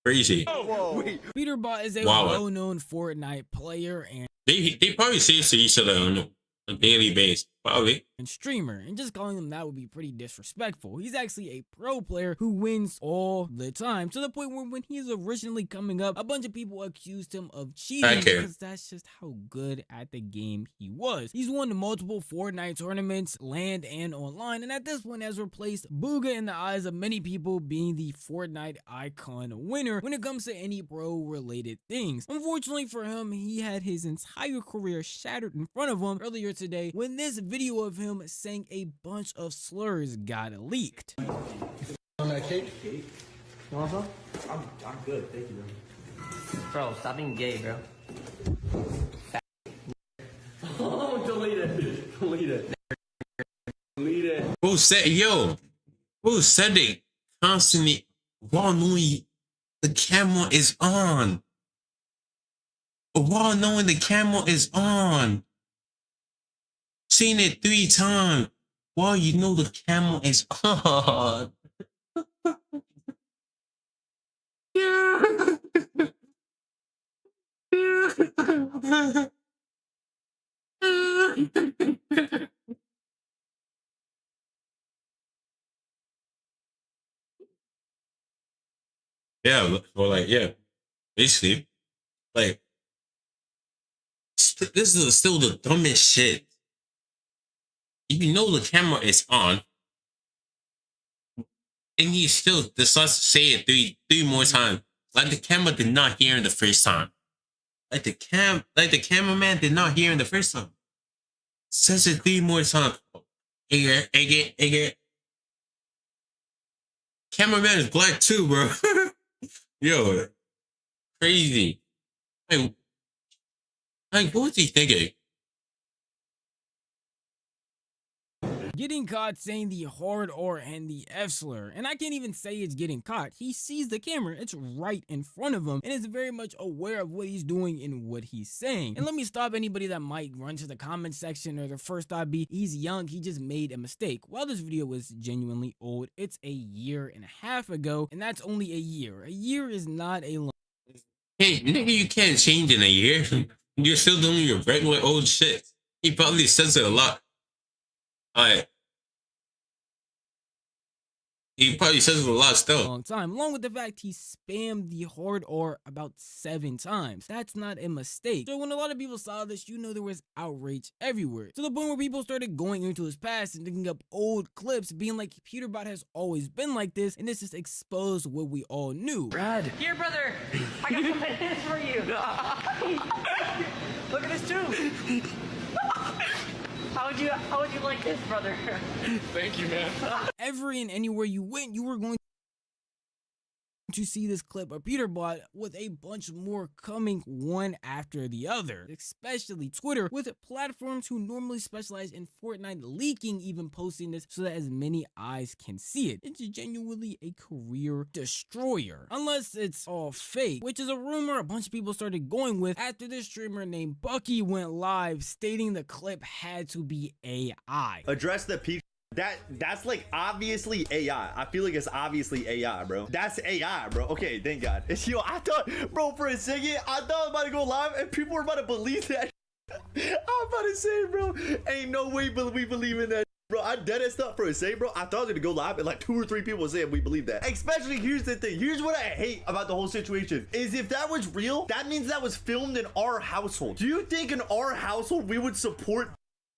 Crazy. Peterbot is a Wow. well-known Fortnite player and They probably say to each other on a daily basis. Probably. streamer, and just calling him that would be pretty disrespectful. He's actually a pro player who wins all the time, to the point where when he was originally coming up, a bunch of people accused him of cheating because that's just how good at the game he was. He's won multiple Fortnite tournaments, land and online, and at this point has replaced Booga in the eyes of many people being the Fortnite icon winner when it comes to any pro related things. Unfortunately for him, he had his entire career shattered in front of him earlier today when this video of him saying a bunch of slurs got leaked. On that cake? You want some? I'm good, thank you, Bro, stop being gay, bro. Oh, delete it. Delete it. Delete it. Who said it constantly while knowing the camera is on? While knowing the camera is on. Seen it 3 times while you know the camera is on. Yeah, well, like, yeah, basically, like, this is still the dumbest shit. You know the camera is on, and he still decides to say it three more times. Like the camera did not hear him the first time. Like the cameraman did not hear him the first time. Says it 3 more times. Egger. Cameraman is black too, bro. Yo, crazy. Like, what was he thinking? Getting caught saying the hard R and the F slur. And I can't even say it's getting caught. He sees the camera. It's right in front of him and is very much aware of what he's doing and what he's saying. And let me stop anybody that might run to the comment section or their first thought be, he's young, he just made a mistake. While this video was genuinely old, it's a year and a half ago, and that's only a year. A year is not a long. Hey, nigga, you can't change in a year. You're still doing your regular old shit. He probably says it a lot. Alright. He probably says it a lot still. Long time, along with the fact he spammed the hard R about 7 times. That's not a mistake. So when a lot of people saw this, you know there was outrage everywhere. To the point where people started going into his past and digging up old clips, being like, Peterbot has always been like this, and this just exposed what we all knew. Brad. Here, brother. I got some bananas for you. Look at this too. How would you like this, brother? Thank you, man. Every and anywhere you went, you were going to see this clip of Peterbot with a bunch more coming one after the other, especially Twitter, with platforms who normally specialize in Fortnite leaking, even posting this so that as many eyes can see it. It's genuinely a career destroyer, unless it's all fake, which is a rumor a bunch of people started going with after this streamer named Bucky went live stating the clip had to be AI. Address the peak. That's like obviously AI. I feel like it's obviously AI, bro. That's AI, bro. Okay, thank God. Yo, I thought, bro, for a second, I thought I was about to go live and people were about to believe that. I'm about to say, bro, ain't no way we believe in that. Bro, I dead as stuff for a second, bro. I thought I was gonna go live and like 2 or 3 people were saying we believe that. Especially, here's the thing. Here's what I hate about the whole situation is if that was real, that means that was filmed in our household. Do you think in our household we would support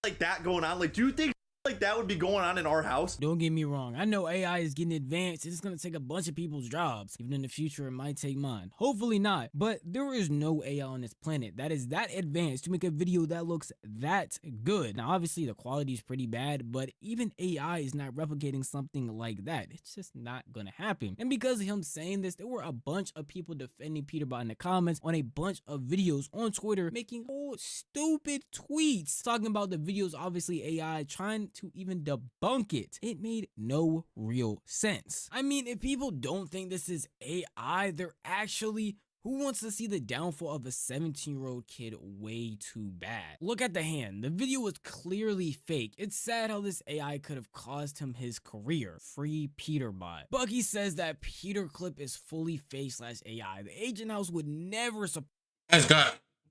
like that going on? Like, do you think like that would be going on in our house? Don't get me wrong, I know AI is getting advanced. It's gonna take a bunch of people's jobs. Even in the future, it might take mine. Hopefully not, but there is no AI on this planet that is that advanced to make a video that looks that good. Now obviously the quality is pretty bad, but even AI is not replicating something like that. It's just not gonna happen. And because of him saying this, there were a bunch of people defending Peterbot in the comments on a bunch of videos on Twitter, making whole stupid tweets talking about the videos obviously AI, trying to even debunk it. It made no real sense. I mean, if people don't think this is AI, they're actually, who wants to see the downfall of a 17-year-old kid way too bad? Look at the hand. The video was clearly fake. It's sad how this AI could have caused him his career. Free Peterbot. Bucky says that Peter clip is fully fake / AI. The agent house would never support.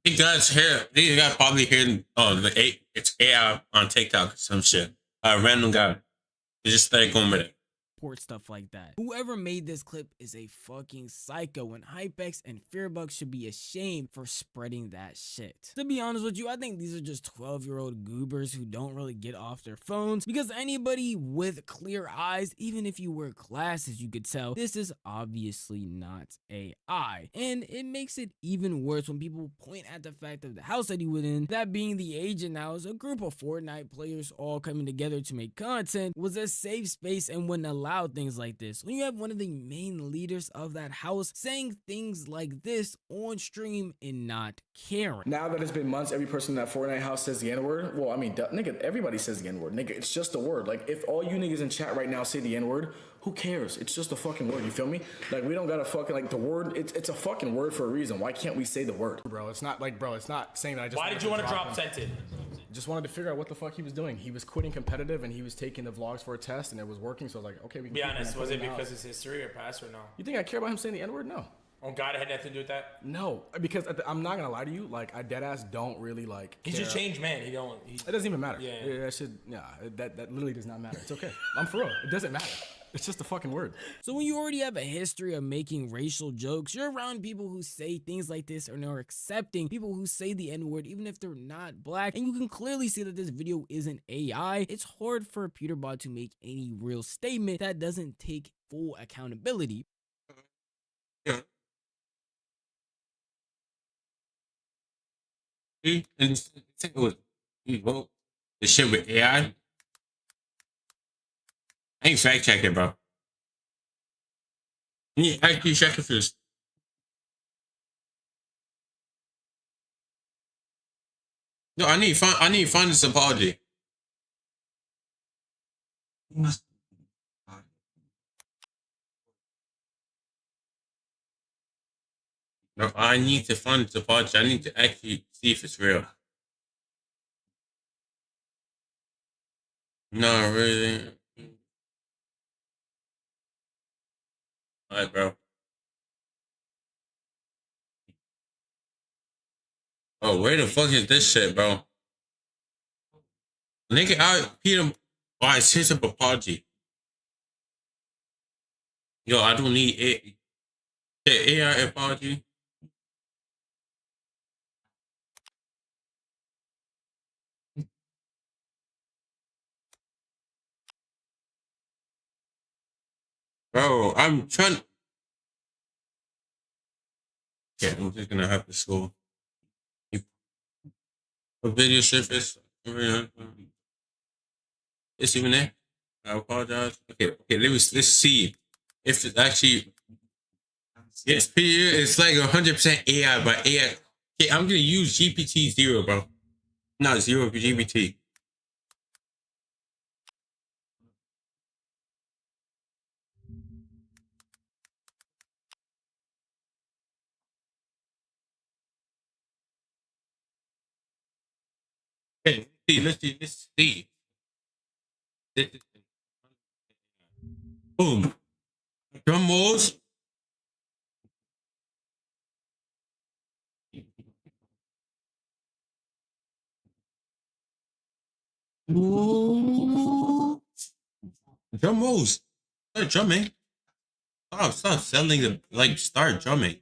These guys probably hearing it's AI on TikTok or some shit. A random guy. They just started going with it. Stuff like that. Whoever made this clip is a fucking psycho, and Hypex and Fearbucks should be ashamed for spreading that shit. To be honest with you, I think these are just 12-year-old goobers who don't really get off their phones, because anybody with clear eyes, even if you wear glasses, you could tell this is obviously not AI. And it makes it even worse when people point at the fact of the house that he was in, that being the agent house, a group of Fortnite players all coming together to make content, was a safe space and wouldn't allow things like this. When you have one of the main leaders of that house saying things like this on stream and not caring. Now that it's been months, every person in that Fortnite house says the N-word. Well, I mean, nigga, everybody says the N-word. Nigga, it's just a word. Like, if all you niggas in chat right now say the N-word, who cares? It's just a fucking word, you feel me? Like, we don't gotta fucking, like, the word, it's a fucking word for a reason. Why can't we say the word? Bro, it's not like, bro, it's not saying that I just... Why did you want to drop Scented? Just wanted to figure out what the fuck he was doing. He was quitting competitive and he was taking the vlogs for a test and it was working, so I was like, okay, we can be honest, was it because it's history or past or no? You think I care about him saying the N-word? No. Oh God, it had nothing to do with that? No, because I'm not gonna lie to you, like, I deadass don't really like He's a changed man. It doesn't even matter. Yeah. That literally does not matter. It's okay. I'm for real. It doesn't matter. It's just a fucking word. So when you already have a history of making racial jokes, you're around people who say things like this and are accepting people who say the N-word even if they're not black, and you can clearly see that this video isn't AI. It's hard for Peterbot to make any real statement that doesn't take full accountability. Yeah. And the shit with AI. I ain't fact checking, bro. Yeah, actually check it first. No, I need to find this apology. No, I need to find this apology. I need to actually see if it's real. No, really. Alright, bro. Oh, where the fuck is this shit, bro? Nigga, Peter. Why is his apology? Yo, I don't need it. The AI apology. Bro, I'm trying. Yeah, I'm just gonna have to scroll. A video surface. It's even there. I apologize. Okay, let's see if it's actually. Yes, it's like 100% AI, but AI. Okay, I'm gonna use GPT-0, bro. Not 0 GPT. Okay, let's see. Boom. Drum rolls. Ooh. Drum rolls. Start drumming. Stop selling the start drumming.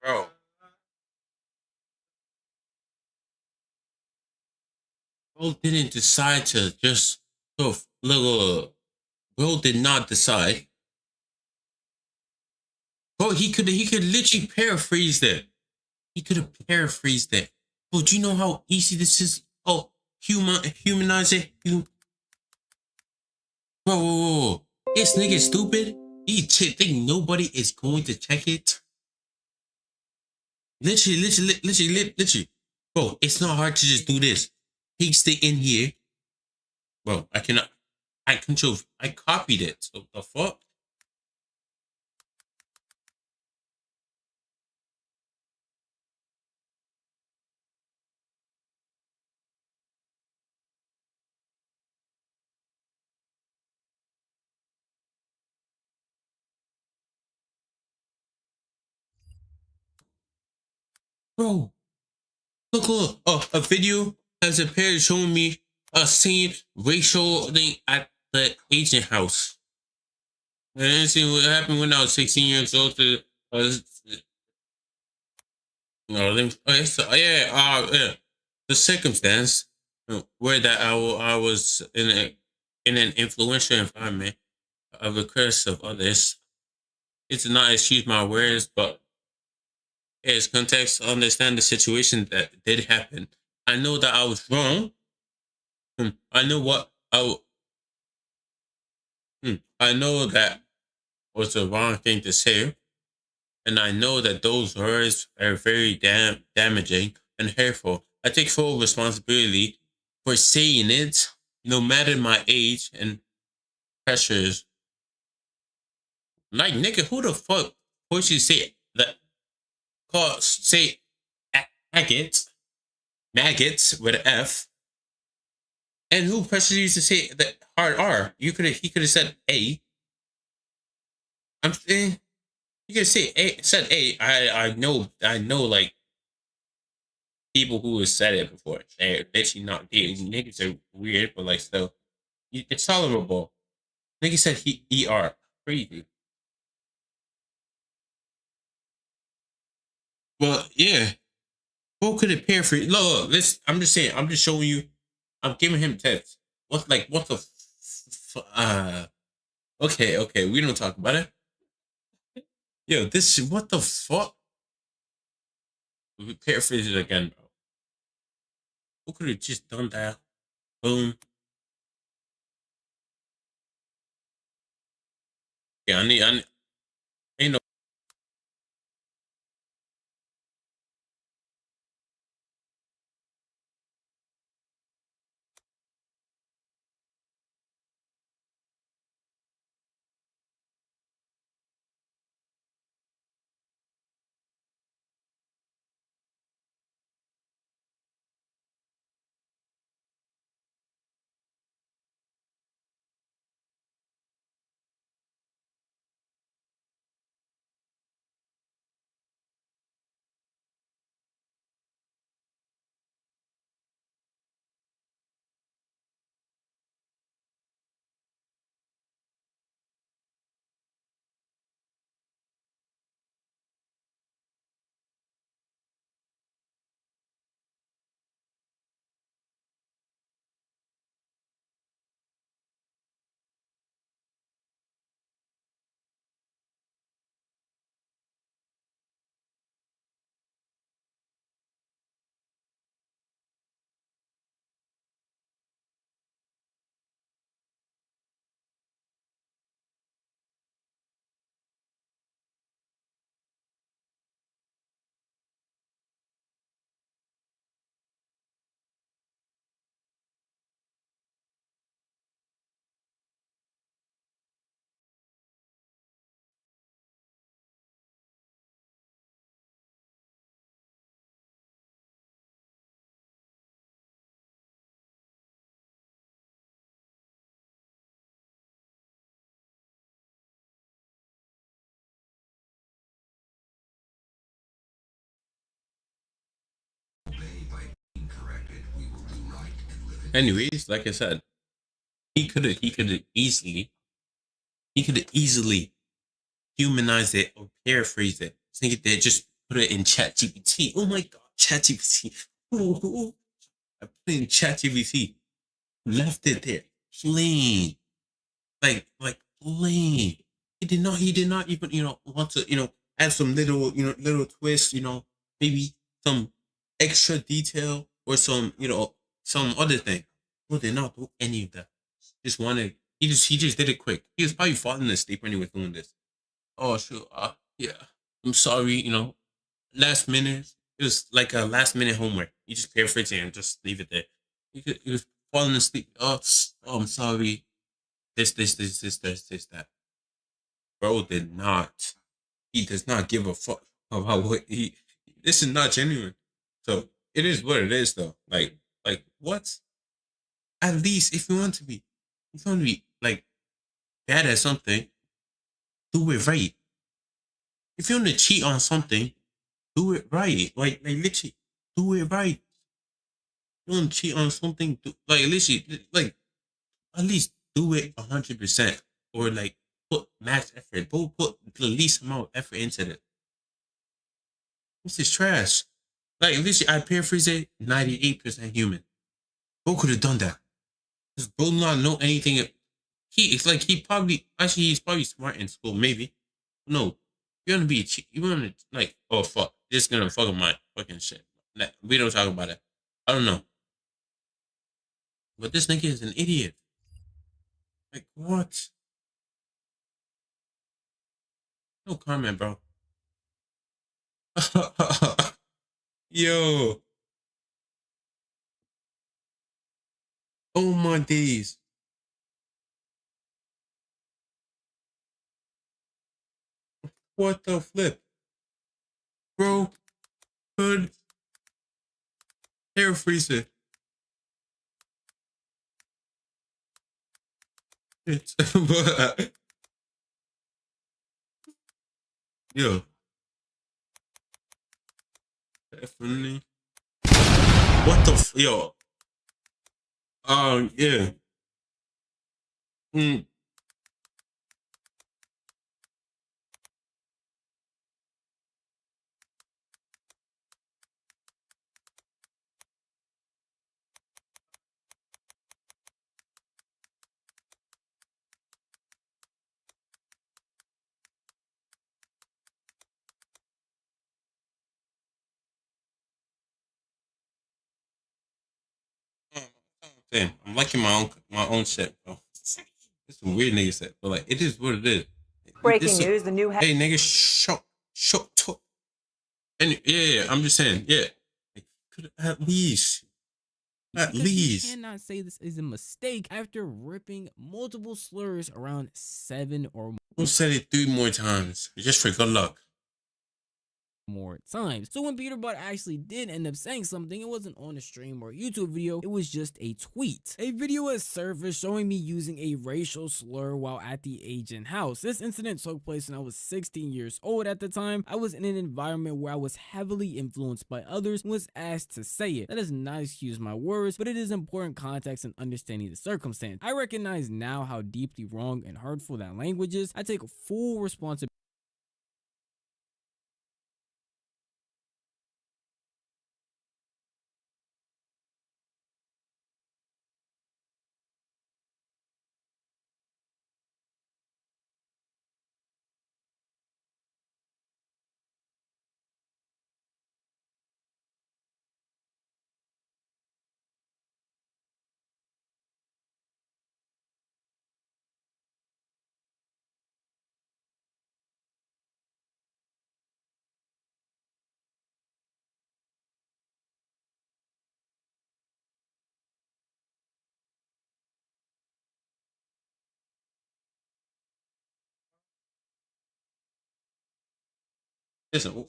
Bro. Bro didn't decide to just little. Bro did not decide. Bro, he could literally paraphrase that. He could have paraphrased that. Bro, do you know how easy this is? Oh, humanize it. Bro, this nigga stupid. He think nobody is going to check it. Literally. Bro, it's not hard to just do this. Paste it in here. Bro, I cannot. I copied it. So the fuck? Bro, look, a video has appeared showing me a same racial thing at the Asian house. I didn't see what happened when I was 16 years old. The circumstance where that I was in an influential environment of the curse of others. It's not excuse my words, but as context, understand the situation that did happen. I know that I was wrong. I know what I know that was the wrong thing to say, and I know that those words are very damaging and hurtful. I take full responsibility for saying it, no matter my age and pressures. Like, nigga, who the fuck forced you to say that? Say maggots with an F, And who pressured you to say the hard R? He could have said A. I'm saying you could say A. Said A. I know like people who have said it before. They're literally not these niggas are weird, but like still, it's tolerable. Nigga said he ER. Crazy. Well, yeah. Who could it pair for you? Look, this. I'm just saying. I'm just showing you. I'm giving him tips. What the? Okay. We don't talk about it. Yo, this. What the fuck? Paraphrase it again, bro. Who could have just done that? Boom. Yeah, I need. Ain't no. Anyways, like I said, he could have easily humanize it or paraphrase it. Think it there, just put it in Chat GPT. Oh my god, Chat GPT. I put it in Chat GPT. Left it there. Plain. Like plain. He did not even, want to, add some little twists, maybe some extra detail or some, some other thing. Bro did not do any of that. Just wanted he just did it quick. He was probably falling asleep when he was doing this. Oh sure, yeah. I'm sorry, last minute. It was like a last minute homework. You just paraphrase it and just leave it there. He was falling asleep. Oh, I'm sorry. This, that. Bro did not. He does not give a fuck about what he. This is not genuine. So it is what it is, though. Like what? At least if you want to be, like bad at something, do it right. If you want to cheat on something, do it right. Like literally, do it right. You want to cheat on something, literally, at least do it 100%, or like put max effort. Put the least amount of effort into it. This is trash. Like literally, I paraphrase it. 98% human. Bro could have done that. Does bro not know anything? He's probably smart in school, maybe. No, you wanna be you wanna oh fuck, this is gonna fuck up my fucking shit. We don't talk about it. I don't know. But this nigga is an idiot. Like what? No comment, bro. Yo. Oh my days. What the flip? Bro could paraphrase it. It's, yo, definitely. What the yo? Yeah. Mm. Damn, I'm liking my own shit, bro. It's some weird nigga shit, but like it is what it is. Breaking news: the new hey nigga, talk. And yeah, I'm just saying, yeah. Like, could at least. At least. You cannot say this is a mistake after ripping multiple slurs around 7 or Who said it 3 more times? Just for good luck. more times. So when Peterbot actually did end up saying something, it wasn't on a stream or a YouTube video, it was just a tweet. A video has surfaced showing me using a racial slur while at the agent house. This incident took place when I was 16 years old at the time. I was in an environment where I was heavily influenced by others and was asked to say it. That does not excuse my words, but it is important context and understanding the circumstance. I recognize now how deeply wrong and hurtful that language is. I take full responsibility. Listen.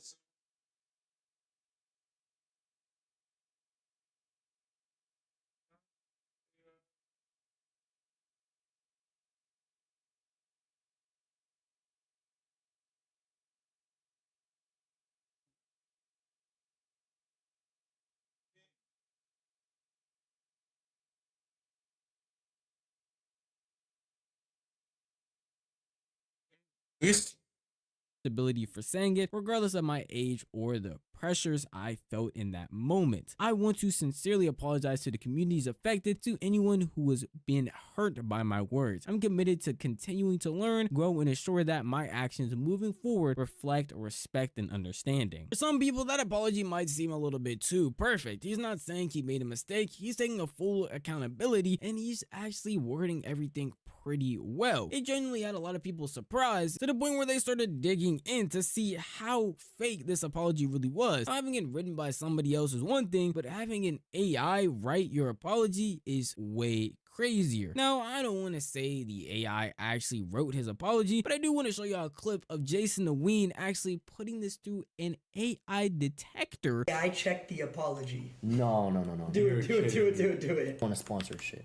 Ability for saying it, regardless of my age or the pressures I felt in that moment. I want to sincerely apologize to the communities affected, to anyone who was being hurt by my words. I'm committed to continuing to learn, grow, and ensure that my actions moving forward reflect respect and understanding. For some people, that apology might seem a little bit too perfect. He's not saying he made a mistake, he's taking a full accountability, and he's actually wording everything pretty well. It genuinely had a lot of people surprised, to the point where they started digging in to see how fake this apology really was. Having it written by somebody else is one thing, but having an AI write your apology is way crazier. Now, I don't want to say the AI actually wrote his apology, but I do want to show y'all a clip of Jason the Ween actually putting this through an AI detector. I checked the apology. No. Do it. On a sponsored shit.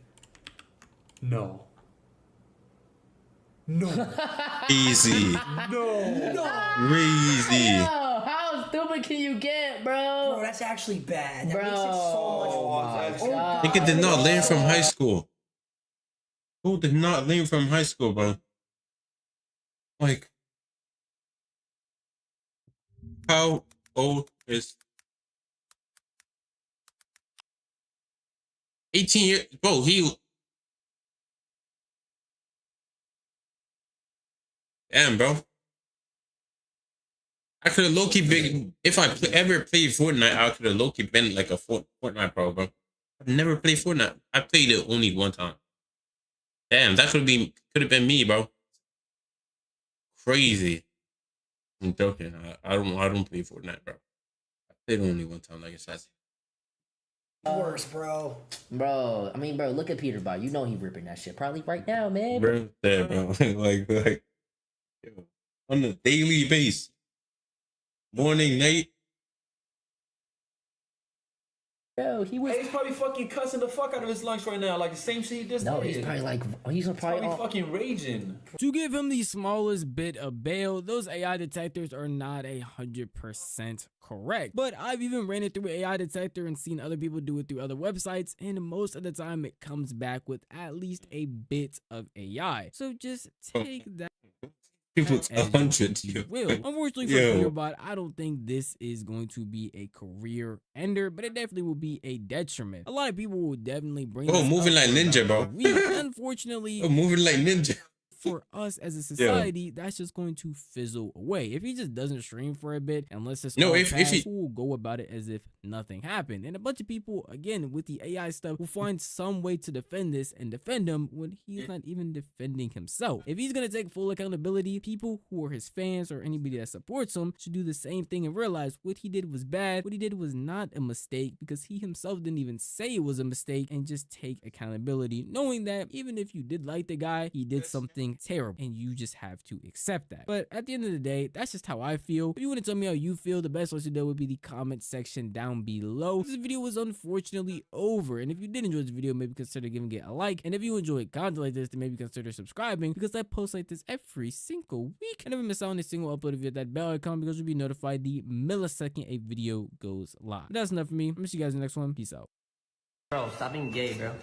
No. Easy. Crazy. How stupid can you get, bro? Bro, that's actually bad. That Bro. makes it so much worse. Nigga did not learn from high school. Who did not learn from high school, bro? Like, how old is 18 years? Bro, damn, bro. I could have low-key been, if I ever played Fortnite, I could have low-key been like a Fortnite pro, bro. I've never played Fortnite. I played it only one time. Damn, that could have been me, bro. Crazy. I'm joking. I don't play Fortnite, bro. I played it only one time, like I said. Worse, bro. Bro, I mean, bro, look at Peterbot. You know he ripping that shit probably right now, man. Bro, there, bro. like, yo, on a daily basis. Morning, night. Bro, he was. Hey, he's probably fucking cussing the fuck out of his lunch right now, like the same shit he just No, did. he's probably like, he's probably fucking raging. To give him the smallest bit of bail, those AI detectors are not 100% correct. But I've even ran it through an AI detector and seen other people do it through other websites, and most of the time it comes back with at least a bit of AI. So just take that. People 100. Will. Unfortunately for Fearbot, I don't think this is going to be a career ender, but it definitely will be a detriment. A lot of people will definitely bring this moving up like ninja, bro. Unfortunately, moving like ninja. For us as a society, that's just going to fizzle away. If he just doesn't stream for a bit, unless it's if he will go about it as if nothing happened. And a bunch of people, again, with the AI stuff, will find some way to defend this and defend him when he's not even defending himself. If he's gonna take full accountability, people who are his fans or anybody that supports him should do the same thing and realize what he did was bad, what he did was not a mistake, because he himself didn't even say it was a mistake, and just take accountability, knowing that even if you did like the guy, he did something terrible and you just have to accept that. But at the end of the day, that's just how I feel. If you want to tell me how you feel, the best place to do would be the comment section down below. This video was unfortunately over, and if you did enjoy this video, maybe consider giving it a like, and if you enjoy content like this, then maybe consider subscribing, because I post like this every single week. I never miss out on a single upload. If you hit that bell icon, because you'll be notified the millisecond a video goes live. That's enough for me. I'll see you guys in the next one. Peace out. Bro, stop being gay, bro.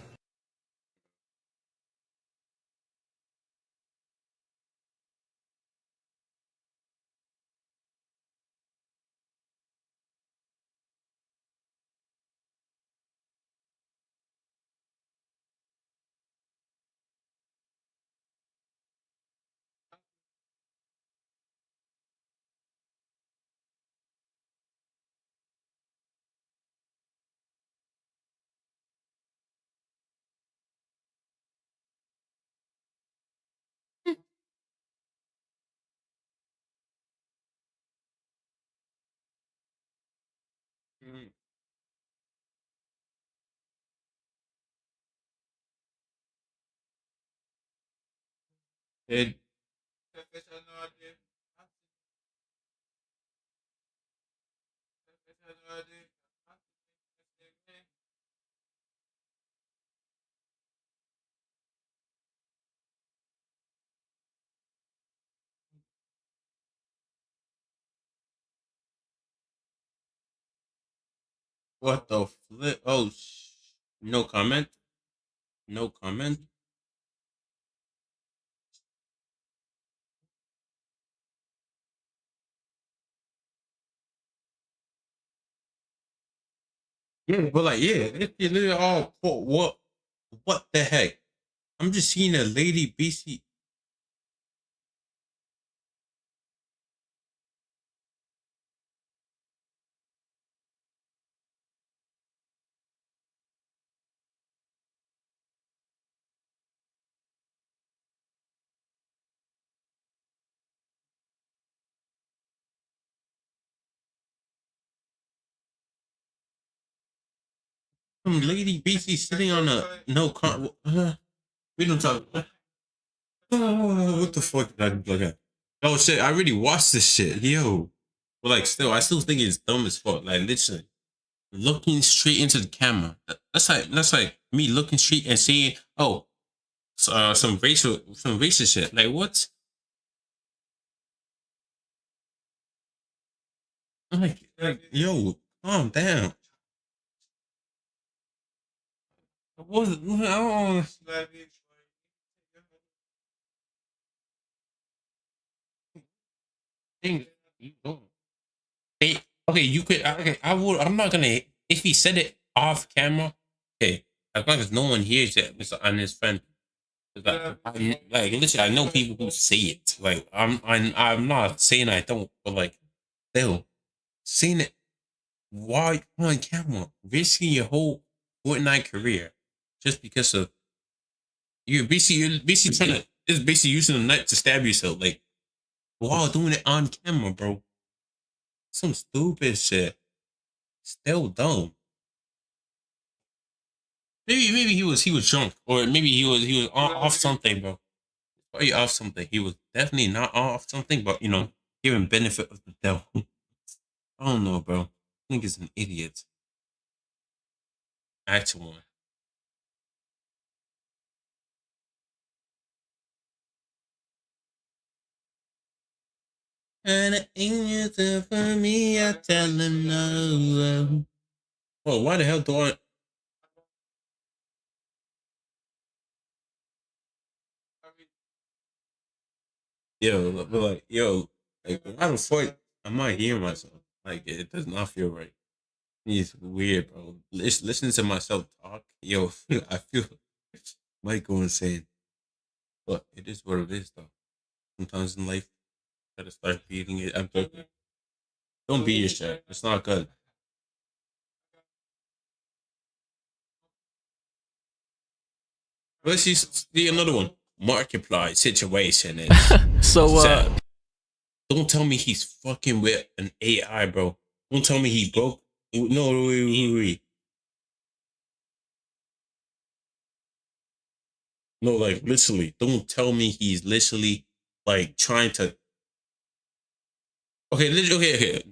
It what the flip? Oh, no comment. No comment. Yeah, but like, yeah, it's literally all what the heck? I'm just seeing a lady BC. Some lady BC sitting on a no con. We don't talk. What the fuck did I look at? Oh shit! I already watched this shit, yo. But like, I still think it's dumb as fuck. Like, literally, looking straight into the camera. That's like me looking straight and saying, "Oh, some racist shit." Like, what? Like, yo, calm down. What? I don't. Okay, you could. Okay, I would. I'm not gonna. If he said it off camera, okay. As long as no one hears it, Mr. and his friend. Like, literally, I know people who say it. Like, I'm not saying I don't, but like, still, saying it while on camera, risking your whole Fortnite career, just because of you're basically trying to. It's basically using a knife to stab yourself, like while doing it on camera, bro. Some stupid shit. Still dumb. Maybe he was drunk, or maybe he was off something, bro. Probably off something. He was definitely not off something, but giving benefit of the doubt. I don't know, bro. I think he's an idiot. Actual one. And it ain't just for me, I tell them no. Oh, why the hell do I? Yo, but like, yo, like, why the fuck am I hearing myself? Like, it does not feel right. It's weird, bro. Listening to myself talk, yo, I feel might go insane. But it is what it is, though. Sometimes in life, you gotta start beating it. I'm joking. Don't beat your shit. It's not good. Let's see another one. Markiplier situation is So, sad. Don't tell me he's fucking with an AI, bro. Don't tell me he broke. No, wait. No, like literally. Don't tell me he's literally like trying to. Okay, okay.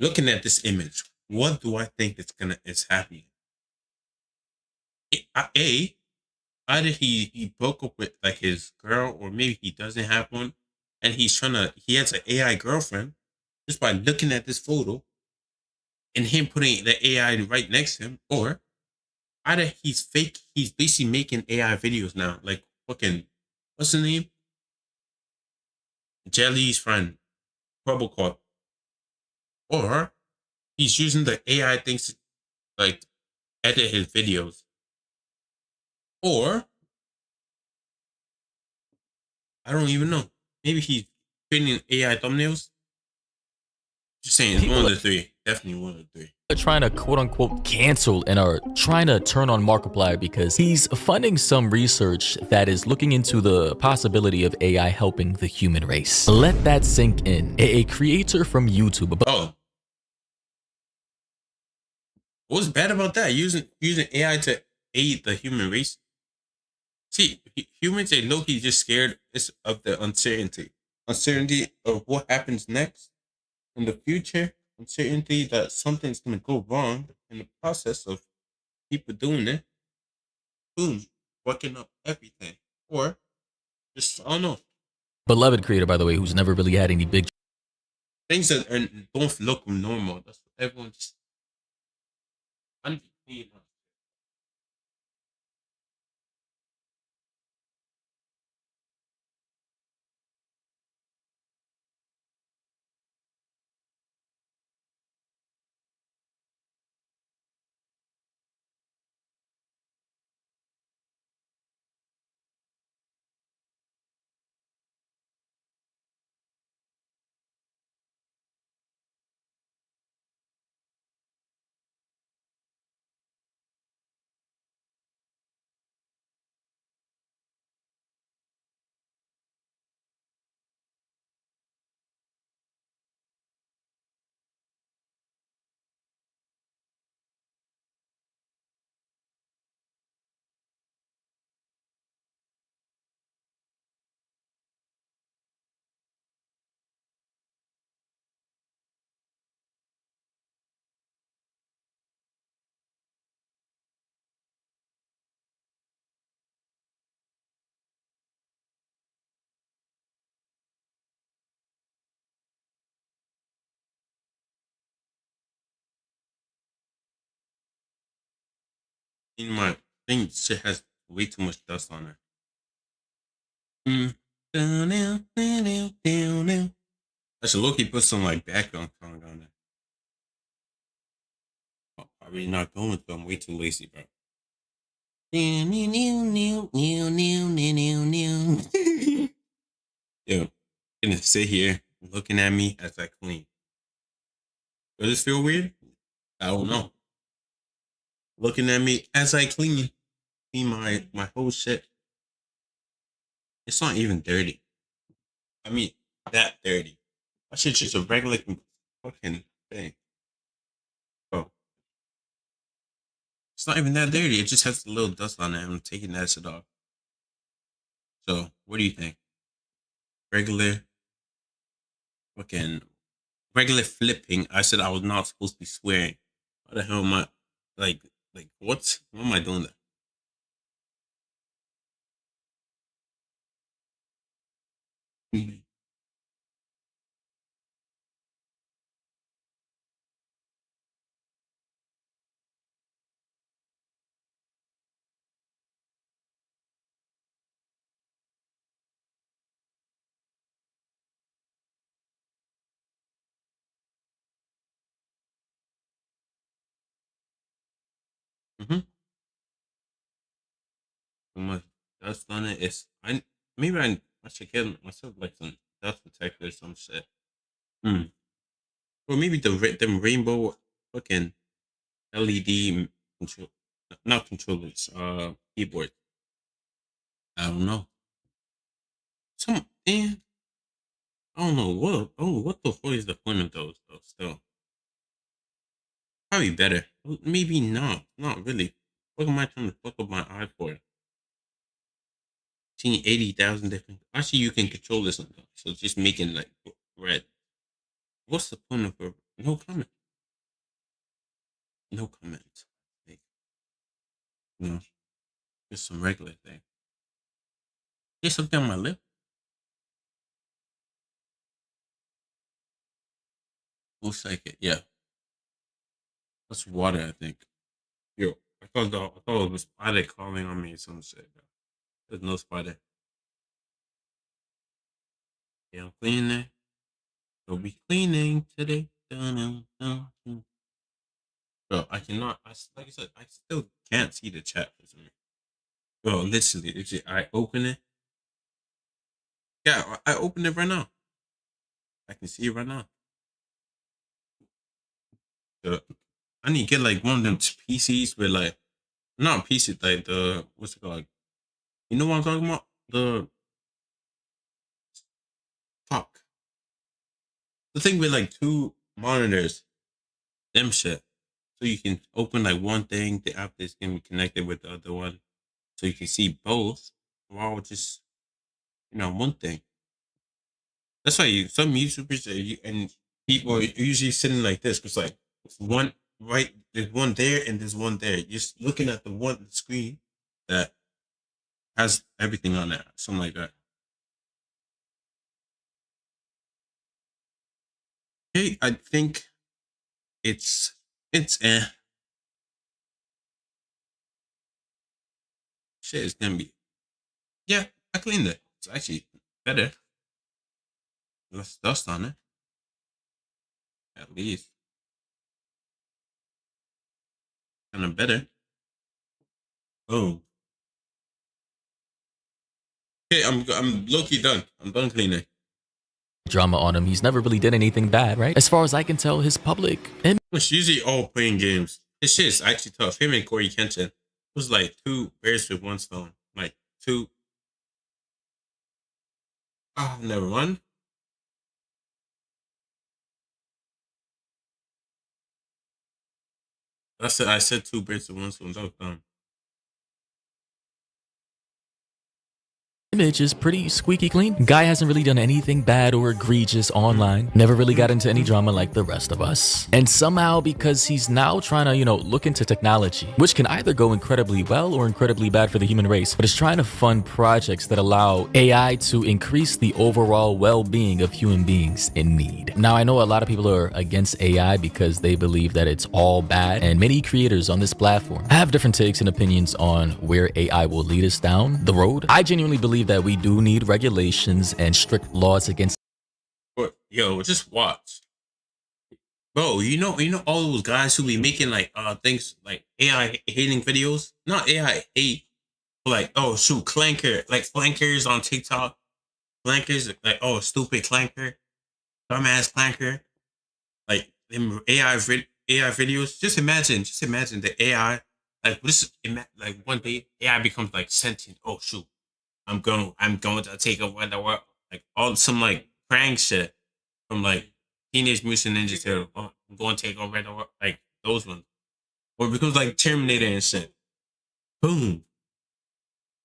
Looking at this image, what do I think is happening? Either he broke up with like his girl, or maybe he doesn't have one, and he has an AI girlfriend just by looking at this photo and him putting the AI right next to him, or either he's basically making AI videos now, like fucking what's his name? Jelly's friend, Robocop. Or he's using the AI things to like edit his videos. Or I don't even know. Maybe he's creating AI thumbnails. Just saying, it's one of the three. Definitely one of the three. Are trying to quote unquote cancel and are trying to turn on Markiplier because he's funding some research that is looking into the possibility of AI helping the human race. Let that sink in. A creator from YouTube. Oh. What's bad about that? Using AI to aid the human race? See, humans, they low-key just scared of the uncertainty. Uncertainty of what happens next in the future. Uncertainty that something's going to go wrong in the process of people doing it. Boom. Fucking up everything. Or just, I don't know. Beloved creator, by the way, who's never really had any big things that don't look normal. That's what everyone just... In my thing, shit has way too much dust on it. I should low-key put some like background song on there. Oh, probably not going to. I'm way too lazy, bro. Yo, gonna sit here looking at me as I clean. Does this feel weird? I don't know. Looking at me as I clean my whole shit. It's not even dirty. I mean, that dirty. My shit's just a regular fucking thing. Oh. It's not even that dirty. It just has a little dust on it. I'm taking that shit off. So, what do you think? Regular flipping. I said I was not supposed to be swearing. Why the hell am I like Like, what am I doing there? Mm-hmm. My dust on it is I should get myself like some dust protector or some shit. Hmm. Or maybe them rainbow fucking LED control, not controllers, keyboard. I don't know. I don't know what the fuck is the point of those though. Still, probably better. Maybe not. Not really. What am I trying to fuck up my eye for? Seeing 80,000 different. Actually, you can control this one though. So just making like red. What's the point of a no comment? No comment. Like, just some regular thing. There's something on my lip. Looks like it. Yeah. That's water, I think. Yo, I thought it was a spider crawling on me or some shit. There's no spider. Yeah, I'm cleaning. We'll be cleaning today. Bro, I cannot. Like I said, I still can't see the chat for some reason. Bro, literally, I open it. Yeah, I open it right now. I can see it right now. I need to get like one of them PCs with like, not PCs, like the, what's it called? You know what I'm talking about? The thing with like 2 monitors, them shit. So you can open like one thing, the app is gonna be connected with the other one, so you can see both while just one thing. That's why some YouTubers and people are usually sitting like this because like one right, there's one there and there's one there. You're just looking at the one screen that has everything on it, something like that. Okay, I think it's shit is gonna be, yeah, I cleaned it. It's actually better. Less dust on it. At least. Kinda better. Boom. Okay, I'm low-key done. I'm done cleaning. Drama on him. He's never really did anything bad, right? As far as I can tell, his public It's usually all playing games. This shit is actually tough. Him and Corey Kenshin. It was like 2 bears with 1 stone. Like 2. Oh, never mind. I said 2 bears with 1 stone. That was dumb. image is pretty squeaky clean. Guy hasn't really done anything bad or egregious online. Never really got into any drama like the rest of us. And somehow, because he's now trying to, look into technology, which can either go incredibly well or incredibly bad for the human race, but is trying to fund projects that allow AI to increase the overall well-being of human beings in need. Now, I know a lot of people are against AI because they believe that it's all bad, and many creators on this platform have different takes and opinions on where AI will lead us down the road. I genuinely believe that we do need regulations and strict laws against. But yo, just watch, bro. You know all those guys who be making like things like AI hating videos. Not AI hate, but like, oh shoot, clanker, like flankers on TikTok. Flankers like, oh stupid clanker, dumbass clanker, like them AI videos. Just imagine the AI like this. Like one day AI becomes like sentient. Oh shoot. I'm going to take over the world. Like all some like prank shit from like Teenage Mutant Ninja Turtle. Oh, I'm going to take over the world. Like those ones. Or it becomes like Terminator and shit. Boom.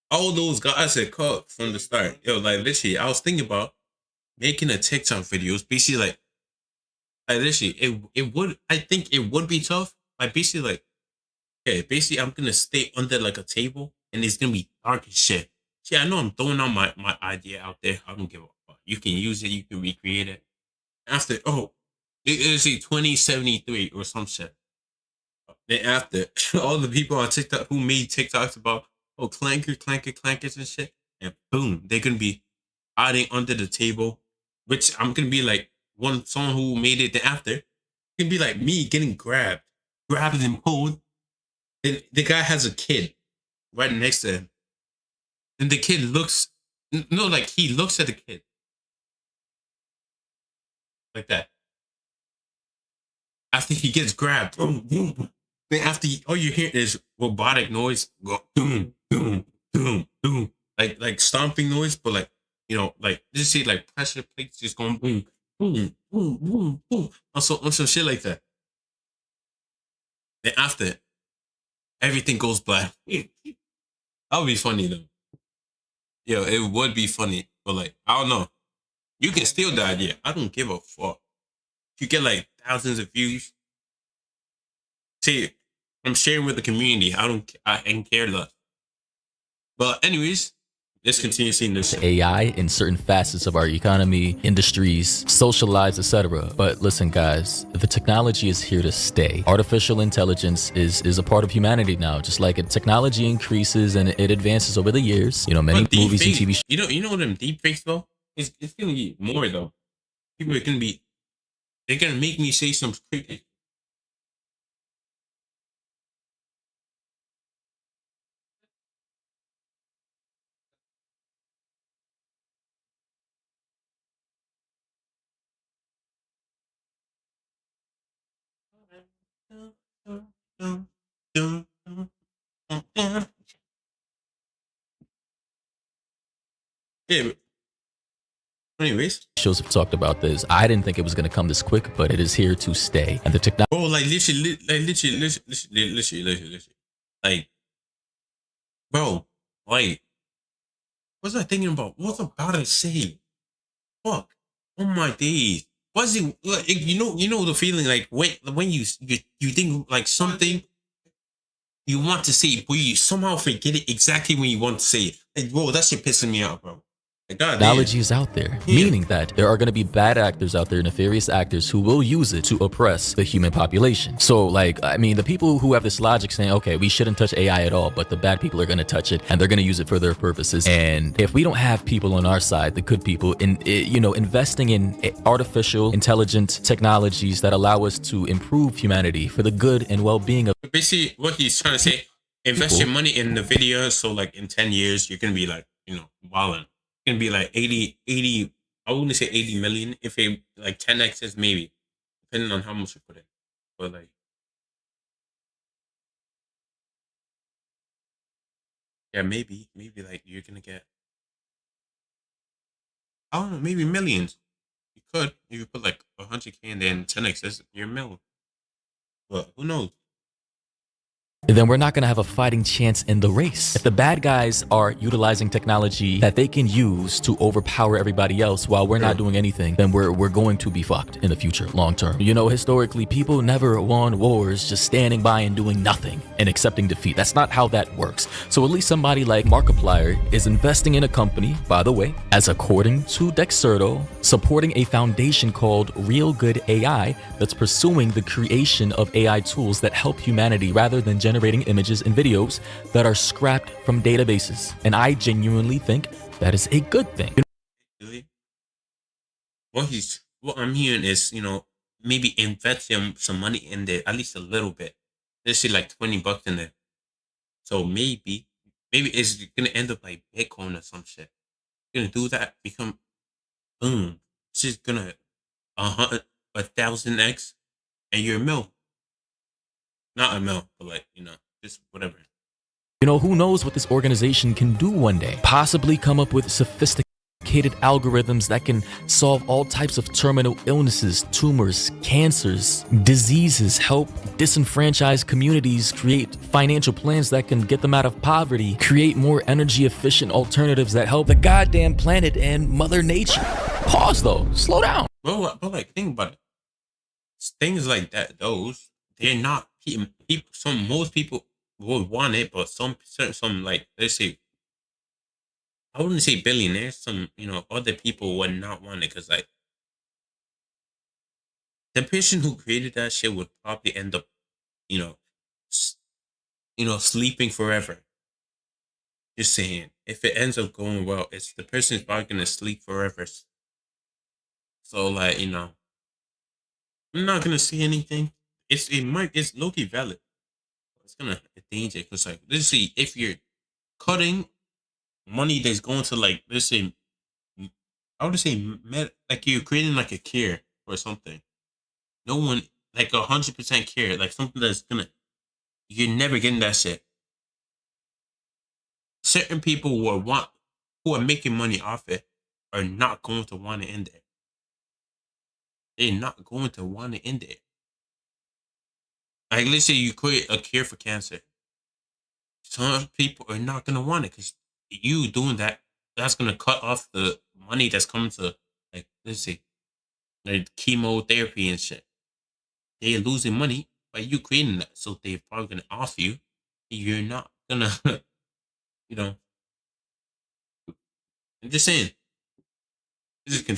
All those guys are caught from the start. Yo, like literally, I was thinking about making a TikTok video. It's basically like literally, I think it would be tough. Like basically like Okay, basically, I'm gonna stay under like a table, and it's gonna be dark as shit. See, I know I'm throwing out my idea out there. I don't give a fuck. You can use it. You can recreate it. After, it's 2073 or some shit. Then after, all the people on TikTok who made TikToks about clankers and shit, and boom, they're gonna be hiding under the table, which I'm gonna be like someone who made it. Then after, it can be like me getting grabbed and pulled. And the guy has a kid right next to him, and the kid looks he looks at the kid like that. After he gets grabbed, boom, boom. Then after all you hear is robotic noise, go boom, boom, boom, boom, like stomping noise, but like just see like pressure plates just going boom, boom, boom, boom, boom, on some shit like that. Then after everything goes black. That would be funny though. Yo, it would be funny, but like I don't know. You can steal the idea. I don't give a fuck. You get like thousands of views. See, I'm sharing with the community. I can care less. But anyways, let's continue seeing this AI in certain facets of our economy, industries, social lives, etc. But listen, guys, the technology is here to stay. Artificial intelligence is a part of humanity now. Just like technology increases and it advances over the years. Many movies and TV shows. You know them deepfakes though? It's gonna be more though. People are gonna be. They're gonna make me say some crazy. Yeah. Anyways, shows have talked about this. I didn't think it was going to come this quick, but it is here to stay. And the technology. Oh, literally. Like, bro, like, what's I thinking about? What's I about to say? Fuck. Oh my days. What's it? Like, you know the feeling like when you think like something you want to say, but you somehow forget it exactly when you want to say it. Like, bro, that shit pissing me out, bro. Technology is out there, meaning that there are going to be bad actors out there, nefarious actors who will use it to oppress the human population. So the people who have this logic saying, okay, we shouldn't touch AI at all, but the bad people are going to touch it and they're going to use it for their purposes. And if we don't have people on our side, the good people, investing in artificial intelligent technologies that allow us to improve humanity for the good and well-being of basically what he's trying to say, invest your money in the video. So like in 10 years, you're going to be like, wilding. Gonna be like 80 I wouldn't say 80 million if it like 10x's maybe depending on how much you put in, but like maybe like you're gonna get I don't know, maybe millions. If you put like 100K and then 10x's, you're a million, but who knows. Then we're not going to have a fighting chance in the race. If the bad guys are utilizing technology that they can use to overpower everybody else while we're not doing anything, then we're going to be fucked in the future, long term. Historically, people never won wars just standing by and doing nothing and accepting defeat. That's not how that works. So at least somebody like Markiplier is investing in a company, by the way, as according to Dexerto, supporting a foundation called Real Good AI that's pursuing the creation of AI tools that help humanity rather than generating images and videos that are scrapped from databases. And I genuinely think that is a good thing. What I'm hearing is, maybe invest some money in there, at least a little bit. Let's say like $20 in there. So maybe it's gonna end up like Bitcoin or some shit. You're gonna do that, become boom. It's just gonna 1,000x, and you're a mil. Not a mil, but like, just whatever. Who knows what this organization can do one day? Possibly come up with sophisticated algorithms that can solve all types of terminal illnesses, tumors, cancers, diseases, help disenfranchised communities create financial plans that can get them out of poverty, create more energy efficient alternatives that help the goddamn planet and Mother Nature. Pause though, slow down. But like, think about it. Things like that, they're not people. Most people would want it, but some like let's say I wouldn't say billionaires. Some other people would not want it because like the person who created that shit would probably end up, you know, sleeping forever. Just saying, if it ends up going well, it's the person's probably gonna sleep forever. So like I'm not gonna see anything. It's low-key valid. It's gonna endanger because like let's see if you're cutting money that's going to like let's say I would say like you're creating like a cure or something. No one like 100% cure like something that's gonna you're never getting that shit. Certain people who are making money off it are not going to want to end it. They're not going to want to end it. Like let's say you create a cure for cancer. Some people are not gonna want it because you doing that's gonna cut off the money that's coming to like let's say like chemotherapy and shit. They're losing money by you creating that, so they're probably gonna offer you. You're not gonna, I'm just saying.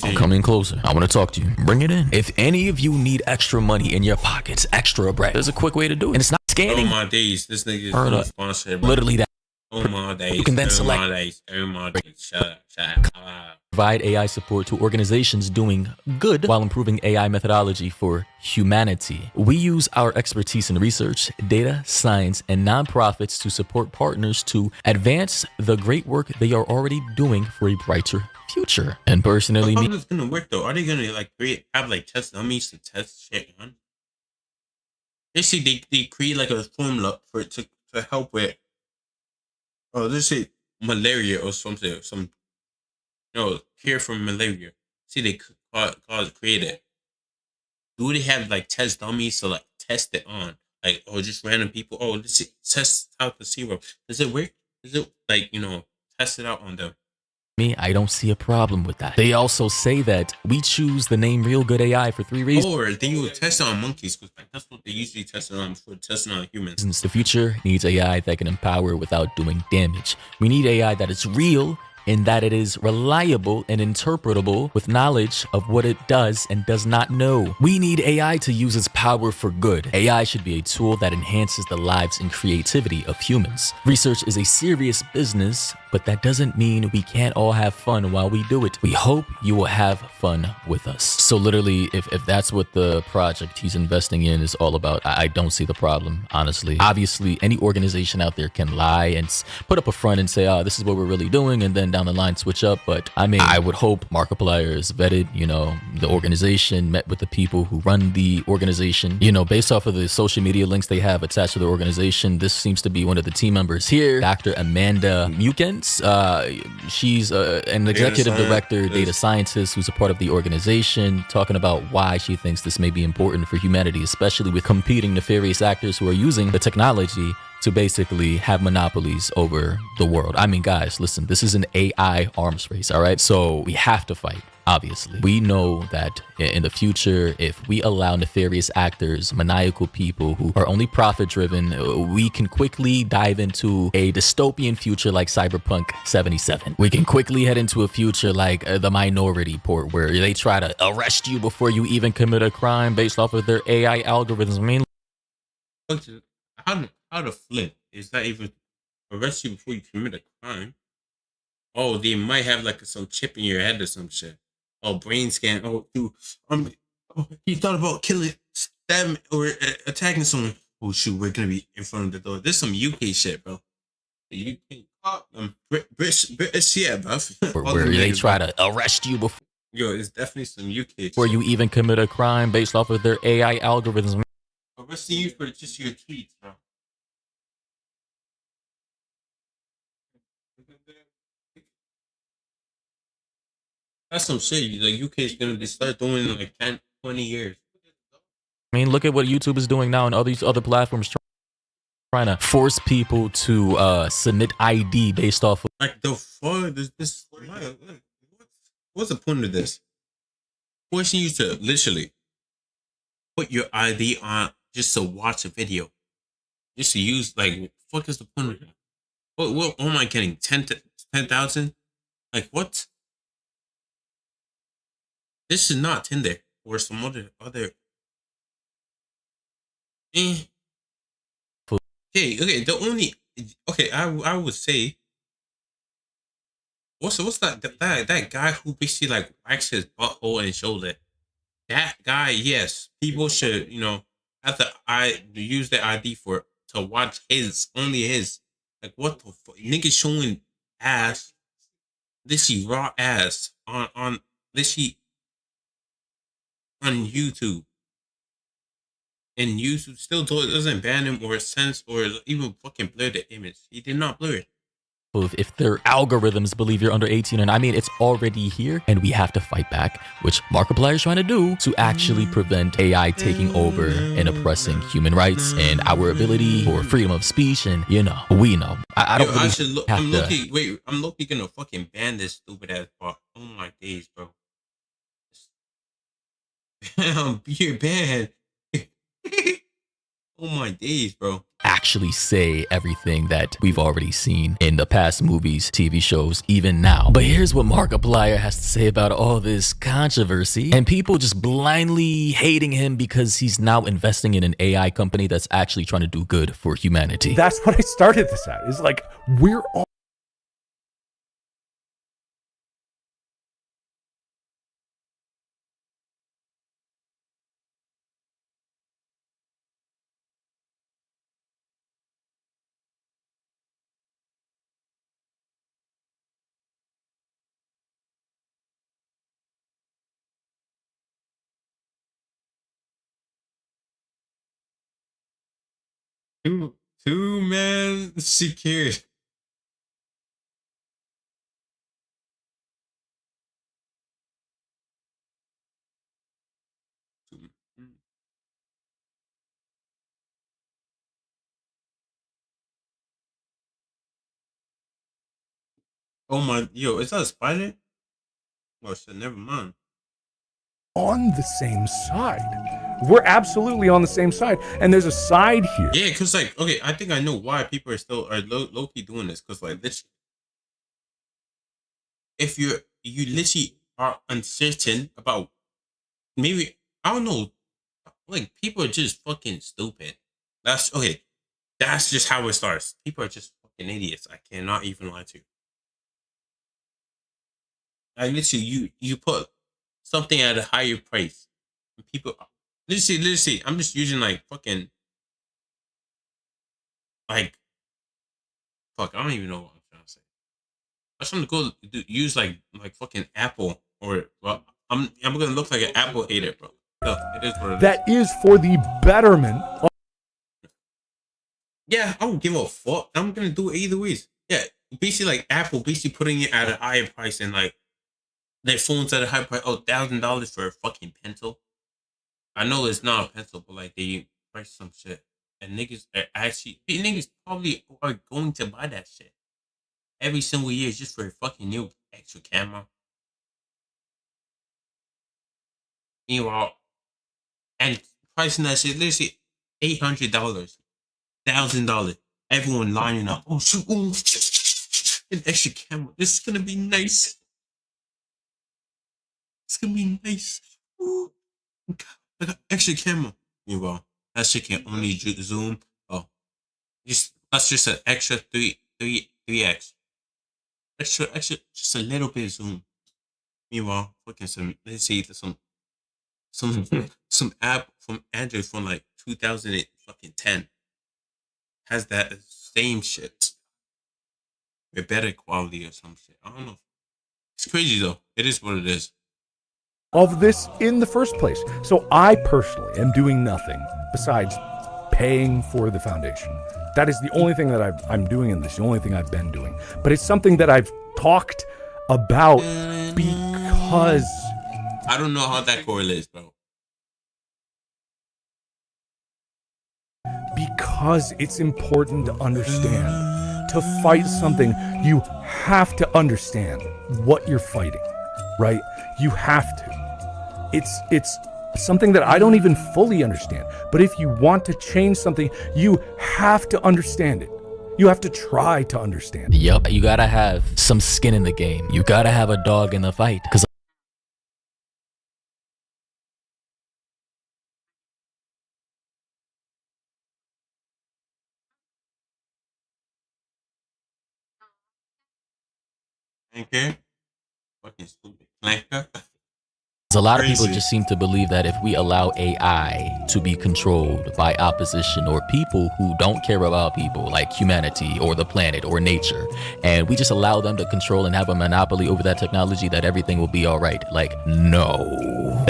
I'm coming closer. I want to talk to you. Bring it in. If any of you need extra money in your pockets, extra bread, there's a quick way to do it. And it's not scanning. Oh my days. This nigga is sponsored. Literally that. Oh my days. You can then select. Oh my days. Shut up. Provide AI support to organizations doing good while improving AI methodology for humanity. We use our expertise in research, data, science, and nonprofits to support partners to advance the great work they are already doing for a brighter future. And personally, how is this gonna work though? Are they gonna like have like test dummies to test shit on? They see they create like a formula for it to help with let's say malaria or something, cure for malaria. See they create it. Do they have like test dummies to like test it on? Like just random people, let's see, test out the syrup. Does it work? Does it like test it out on them? I don't see a problem with that. They also say that we choose the name Real Good AI for 3 reasons. Or they will test it on monkeys because like, that's what they usually test it on for testing on humans. The future needs AI that can empower without doing damage. We need AI that is real in that it is reliable and interpretable with knowledge of what it does and does not know. We need AI to use its power for good. AI should be a tool that enhances the lives and creativity of humans. Research is a serious business, but that doesn't mean we can't all have fun while we do it. We hope you will have fun with us. So literally, if that's what the project he's investing in is all about, I don't see the problem, honestly. Obviously, any organization out there can lie and put up a front and say, this is what we're really doing, and then down the line switch up. But I mean, I would hope Markiplier is vetted, the organization met with the people who run the organization. Based off of the social media links they have attached to the organization, this seems to be one of the team members here, Dr. Amanda Mukens. She's an executive director, data scientist who's a part of the organization, talking about why she thinks this may be important for humanity, especially with competing nefarious actors who are using the technology to basically have monopolies over the world. I mean, guys, listen, this is an AI arms race, all right? So we have to fight, obviously. We know that in the future, if we allow nefarious actors, maniacal people who are only profit-driven, we can quickly dive into a dystopian future like Cyberpunk 77. We can quickly head into a future like the Minority Report, where they try to arrest you before you even commit a crime based off of their AI algorithms. I mean, how to flip is that even arrest you before you commit a crime? They might have like some chip in your head or some shit. Brain scan. Dude, he thought about killing, stabbing, or attacking someone. Oh shoot, we're gonna be in front of the door. This some UK shit, bro. The UK, British, yeah, bro. Where they try to arrest you before. It's definitely some UK shit. Before you even commit a crime based off of their AI algorithms. Arresting you for just your tweets, bro. That's some shit. The UK is gonna start doing in like 10, 20 years. I mean, look at what YouTube is doing now and all these other platforms trying to force people to submit ID based off of like the fuck this. What's the point of this? Forcing you to literally put your ID on just to watch a video. just to use like fuck is the point of that? What am I getting? 10,000? Like what? This is not Tinder or some other. Okay. The only I would say. What's that guy who basically like whacks his butthole and shoulder? That guy, yes, people should have to use the ID to watch only his. Like what the fuck? Niggas showing ass. This she raw ass on this she on YouTube. And YouTube still doesn't ban him or censor or even fucking blur the image. He did not blur it. If their algorithms believe you're under 18, and I mean, it's already here, and we have to fight back, which Markiplier is trying to do to actually prevent AI taking over and oppressing human rights and our ability for freedom of speech. And we know. I don't really I'm looking gonna fucking ban this stupid ass bot. Oh my days, bro. You're banned. Oh my days, bro. Actually say everything that we've already seen in the past movies, TV shows, even now. But here's what Markiplier has to say about all this controversy and people just blindly hating him because he's now investing in an AI company that's actually trying to do good for humanity. That's what I started this at. Is like, we're all Two-man secured. Oh my, yo, is that a spider? Oh shit, never mind. on the same side. We're absolutely on the same side, and there's a side here. Yeah, because like, okay, I think I know why people are low-key doing this, because like this, if you literally are uncertain about, maybe, I don't know, like people are just fucking stupid. That's okay. That's just how it starts. People are just fucking idiots. I cannot even lie to you. I literally, you put something at a higher price, and people, literally, I'm just using like fucking, like, fuck, I don't even know what I'm trying to say. I'm trying to go use like fucking Apple, or well, I'm gonna look like an Apple hater, bro. No, it is what it is. That is for the betterment of Yeah, I don't give a fuck. I'm gonna do it either ways. Yeah, basically like Apple, basically putting it at a higher price, and like their phones at a high price. Oh, $1,000 for a fucking pencil. I know it's not a pencil, but like they price some shit, and niggas are actually probably are going to buy that shit every single year just for a fucking new extra camera. Meanwhile, and pricing that shit literally $800, $1,000. Everyone lining up. Oh shoot! Ooh, an extra camera. This is gonna be nice. It's gonna be nice. Ooh. I got extra camera. Meanwhile, that shit can only zoom. Oh, that's just an extra 3x. Extra, just a little bit of zoom. Meanwhile, fucking let's see some app from Android from like 2010 has that same shit with better quality or some shit. I don't know. It's crazy though. It is what it is. Of this in the first place. So I personally am doing nothing besides paying for the foundation. That is the only thing that I'm doing in this, the only thing I've been doing. But it's something that I've talked about because I don't know how that correlates, bro. Because it's important to understand. To fight something, you have to understand what you're fighting, right? You have to. It's something that I don't even fully understand. But if you want to change something, you have to understand it. You have to try to understand it. Yup, you gotta have some skin in the game. You gotta have a dog in the fight. Because Okay. Fucking stupid. Clanker. a lot of people just seem to believe that if we allow AI to be controlled by opposition or people who don't care about people like humanity or the planet or nature, and we just allow them to control and have a monopoly over that technology, that everything will be all right. Like, no.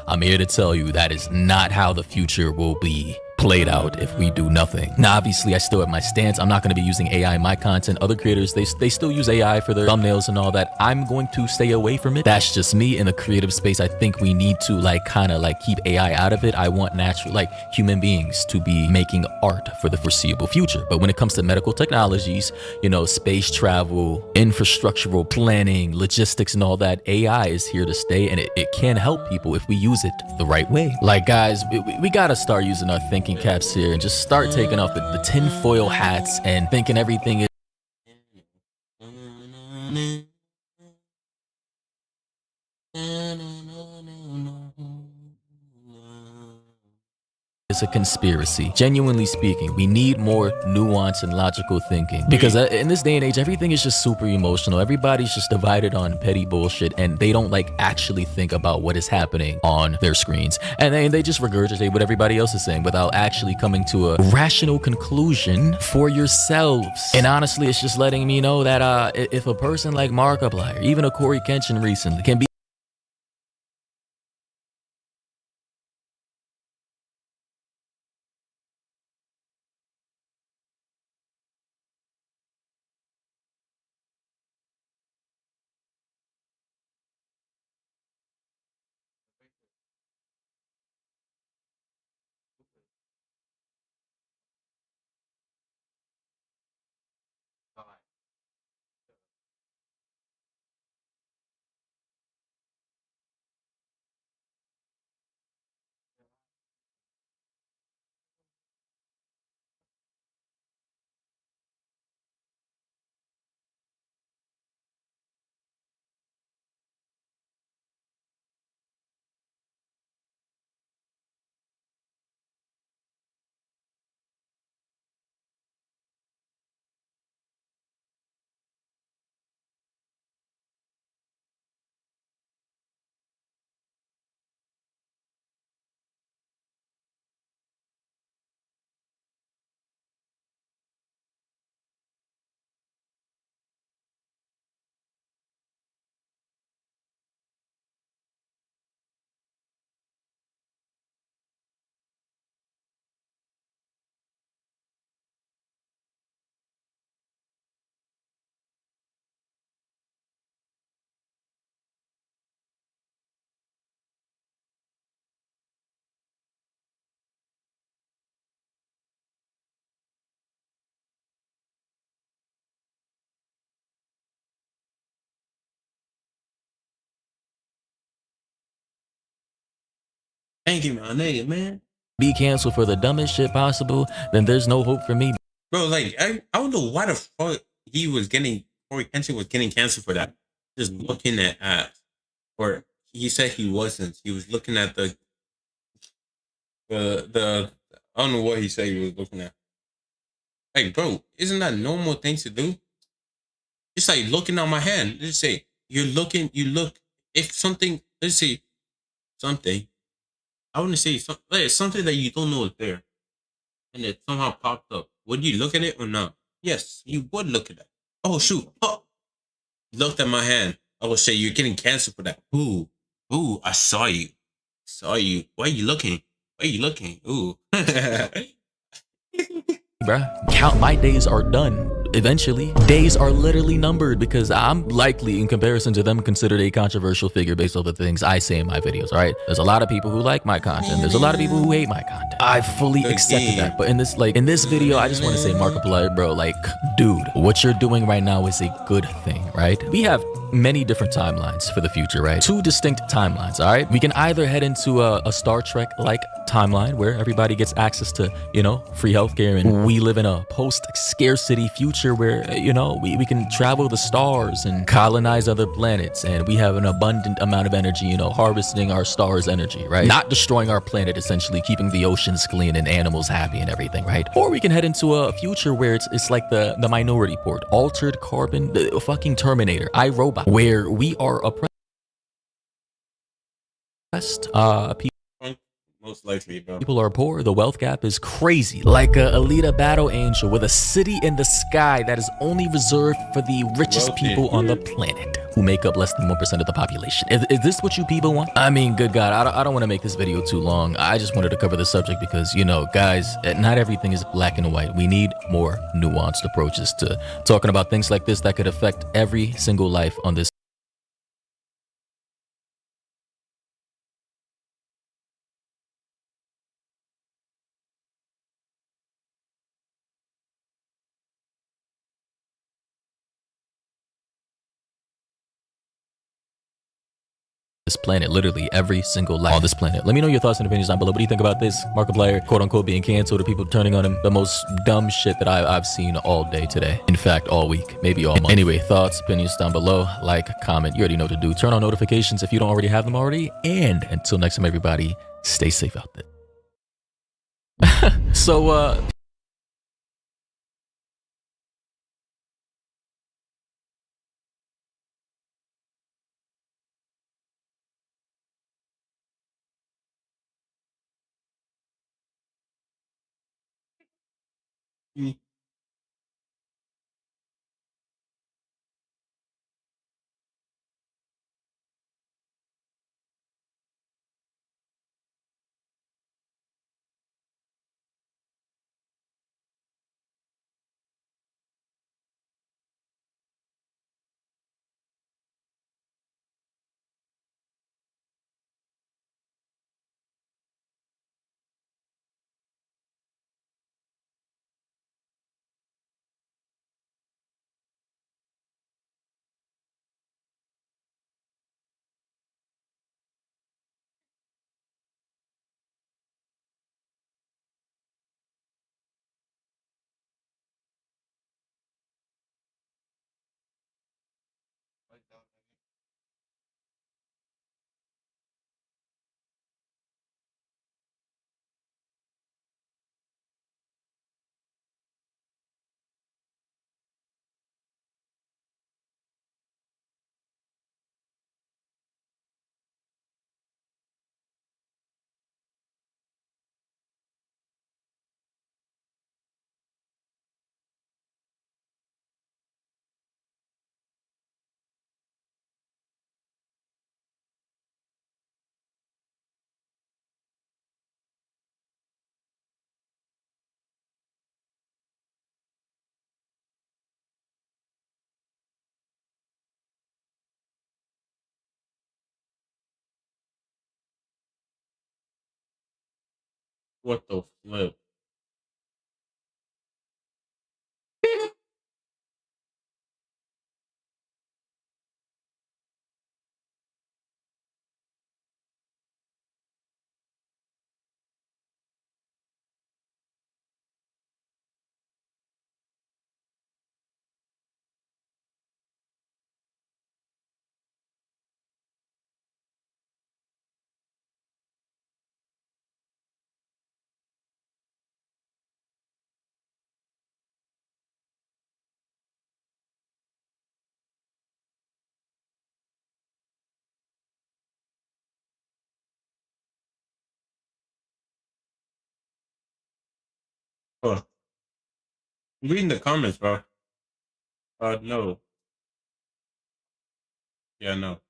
I'm here to tell you that is not how the future will be played out if we do nothing. Now, obviously, I still have my stance. I'm not going to be using AI in my content. Other creators, they still use AI for their thumbnails and all that. I'm going to stay away from it. That's just me. In the creative space, I think we need to kind of keep AI out of it. I want natural, human beings to be making art for the foreseeable future. But when it comes to medical technologies, space travel, infrastructural planning, logistics and all that, AI is here to stay, and it can help people if we use it the right way. Like, guys, we got to start using our thinking caps here and just start taking off the tinfoil hats and thinking everything is a conspiracy. Genuinely speaking, we need more nuance and logical thinking, because in this day and age, everything is just super emotional. Everybody's just divided on petty bullshit, and they don't actually think about what is happening on their screens, and they just regurgitate what everybody else is saying without actually coming to a rational conclusion for yourselves. And honestly, it's just letting me know that if a person like Markiplier, even a Corey Kenshin recently, can be Thank you, my nigga, man. Be canceled for the dumbest shit possible, then there's no hope for me. Bro, I don't know why the fuck Corey Kenshin was getting canceled for that. Just looking at ads. Or he said he wasn't. He was looking at the I don't know what he said he was looking at. Like, bro, isn't that normal thing to do? It's like looking at my hand. Let's say if something, let's say something, I want to say something that you don't know is there, and it somehow popped up. Would you look at it or not? Yes, you would look at it. Oh shoot! Oh, looked at my hand. I would say you're getting canceled for that. Ooh, I saw you. Why are you looking? Ooh. Bruh, count my days are done. Eventually, days are literally numbered because I'm likely, in comparison to them, considered a controversial figure based off the things I say in my videos, all right? There's a lot of people who like my content. There's a lot of people who hate my content. I fully accepted that. But in this video, I just want to say, Markiplier, bro, dude, what you're doing right now is a good thing, right? We have many different timelines for the future, right? Two distinct timelines, all right? We can either head into a Star Trek-like timeline where everybody gets access to, you know, free healthcare, and we live in a post-scarcity future where, you know, we can travel the stars and colonize other planets, and we have an abundant amount of energy, you know, harvesting our star's energy, right? Not destroying our planet, essentially, keeping the oceans clean and animals happy and everything, right? Or we can head into a future where it's like the Minority Report, Altered Carbon, the fucking Terminator, iRobot, where we are oppressed, most likely, bro. people are poor, the wealth gap is crazy. Like a Alita Battle Angel with a city in the sky that is only reserved for the richest people on the planet, who make up less than 1% of the population. Is this what you people want? I mean, good God, I don't want to make this video too long. I just wanted to cover the subject because, you know, guys, not everything is black and white. We need more nuanced approaches to talking about things like this that could affect every single life on this planet, literally every single life on this planet. Let me know your thoughts and opinions down below. What do you think about this Markiplier, quote unquote, being canceled, or people turning on him? The most dumb shit that I've seen all day today. In fact, all week, maybe all month. Anyway, thoughts, opinions down below. Like, comment, you already know what to do. Turn on notifications if you don't already have them already. And until next time, everybody, stay safe out there. So, What the flip? Oh, I'm reading the comments, bro. No. Yeah, no.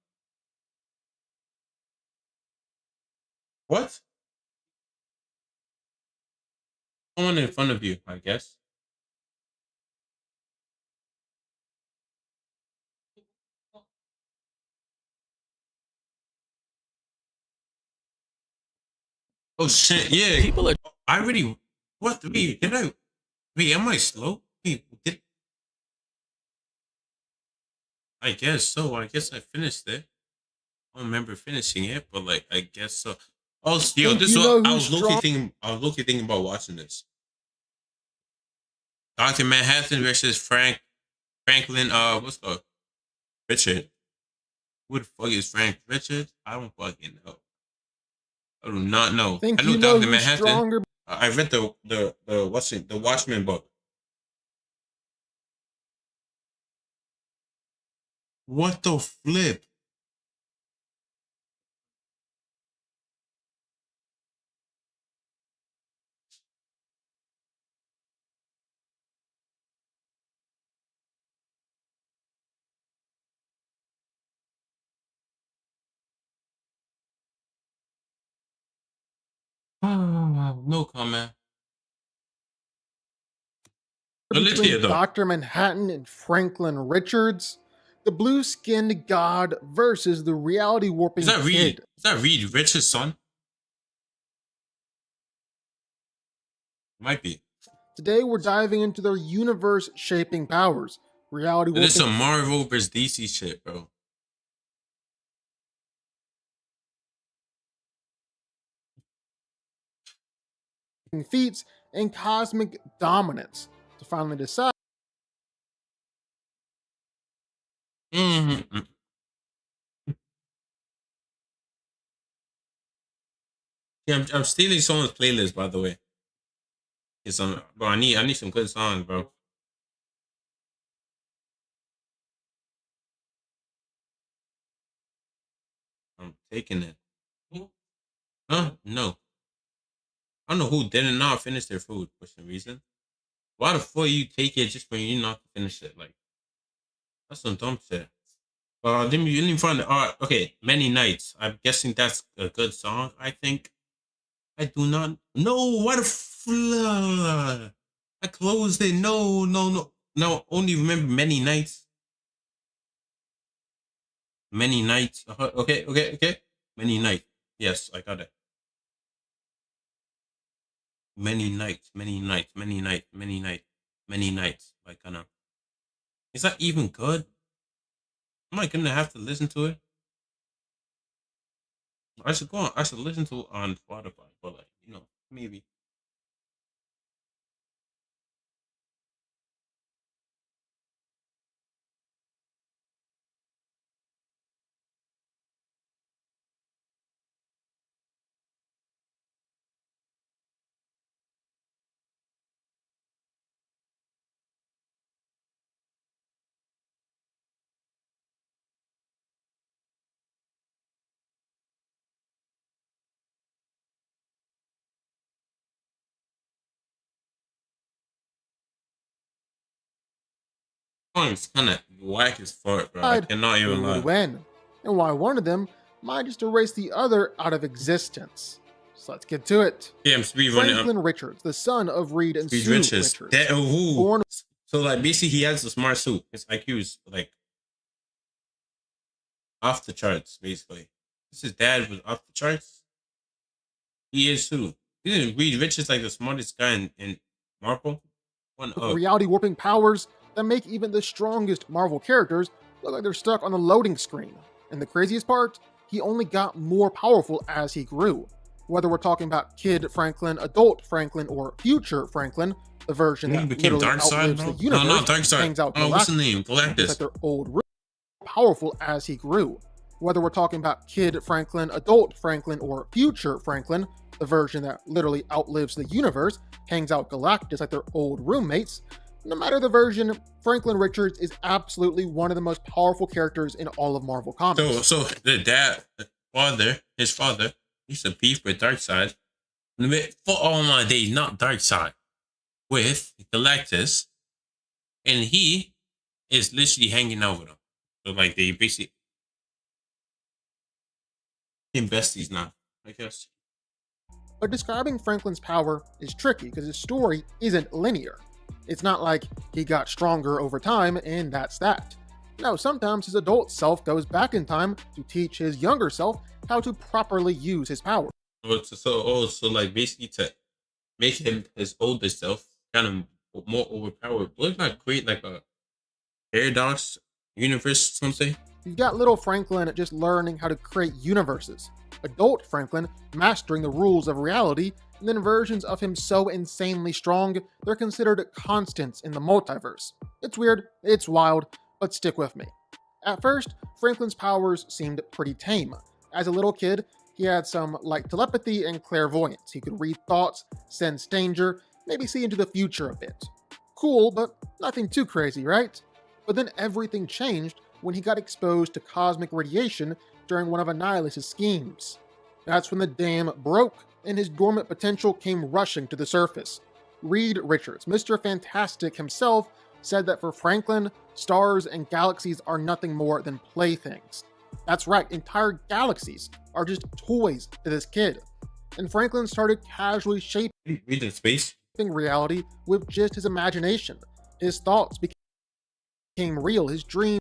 What? Someone in front of you, I guess. Oh shit! Yeah. people are I really. What? Wait, did I? Wait, am I slow? Wait, did I guess so. I guess I finished it. I don't remember finishing it, but like I guess so. Oh, yo, Think this you is know what I who's was strong- thinking about watching this. Dr. Manhattan versus Franklin. What's the Richard? Who the fuck is Frank Richard? I don't fucking know. I do not know. Think I know you know Dr. who's Manhattan. stronger? I read the Watchmen book. What the flip? No comment. Between Dr. Manhattan and Franklin Richards, the blue-skinned god versus the reality warping Is that Reed? kid. Is that Reed Richards' son? Might be. Today we're diving into their universe-shaping powers. Reality This is some warping Marvel versus DC shit, bro. feats and cosmic dominance to finally decide. Mm-hmm. Yeah, I'm stealing someone's playlist, by the way. It's bro. I need some good songs, bro. I'm taking it. Huh? No. I don't know who did not finish their food for some reason. Why the fuck you take it just for you not to finish it? Like, that's some dumb shit. Let me find the art. Okay, Many Nights. I'm guessing that's a good song, I think. I do not know. What the I closed it. No. Only remember Many Nights. Many Nights. Okay. Many Nights. Yes, I got it. Many nights. Like, is that even good? Am I gonna have to listen to it? I should listen to it on Spotify, but like, maybe. It's kind of whack as fuck, bro. I cannot even who lie. would win, and why one of them might just erase the other out of existence. So let's get to it. Yeah, I'm speedrunning. Franklin Richards, the son of Reed and Reed Sue Richards. Richards. Born So like basically he has a smart suit. His IQ is like off the charts, basically. His dad was off the charts. He is too. Isn't Reed Richards like the smartest guy in Marvel? with reality warping powers that make even the strongest Marvel characters look like they're stuck on the loading screen. And the craziest part, he only got more powerful as he grew. Whether we're talking about Kid Franklin, Adult Franklin, or Future Franklin, the version that became literally outlives the universe, No, not Darkseid. hangs out What's the name? Galactus. like their old room, powerful as he grew. Whether we're talking about Kid Franklin, Adult Franklin, or Future Franklin, the version that literally outlives the universe, hangs out Galactus like their old roommates. No matter the version, Franklin Richards is absolutely one of the most powerful characters in all of Marvel Comics. So his father, used to beef with Darkseid. For all my days, not Darkseid, with Galactus, and he is literally hanging out with him. So like they basically besties now, I guess. But describing Franklin's power is tricky because his story isn't linear. It's not like he got stronger over time and that's that. No, sometimes his adult self goes back in time to teach his younger self how to properly use his power. So like basically to make him his older self kind of more overpowered. Wouldn't that create like a paradox universe, something. You've got little Franklin just learning how to create universes, adult Franklin mastering the rules of reality, and then versions of him so insanely strong they're considered constants in the multiverse. It's weird, it's wild, but stick with me. At first, Franklin's powers seemed pretty tame. As a little kid, he had some like telepathy and clairvoyance. He could read thoughts, sense danger, maybe see into the future a bit. Cool, but nothing too crazy, right? But then everything changed when he got exposed to cosmic radiation during one of Annihilus' schemes. That's when the dam broke and his dormant potential came rushing to the surface. Reed Richards, Mr. Fantastic himself, said that for Franklin, stars and galaxies are nothing more than playthings. That's right, entire galaxies are just toys to this kid. And Franklin started casually shaping reality with just his imagination. His thoughts became real, his dreams.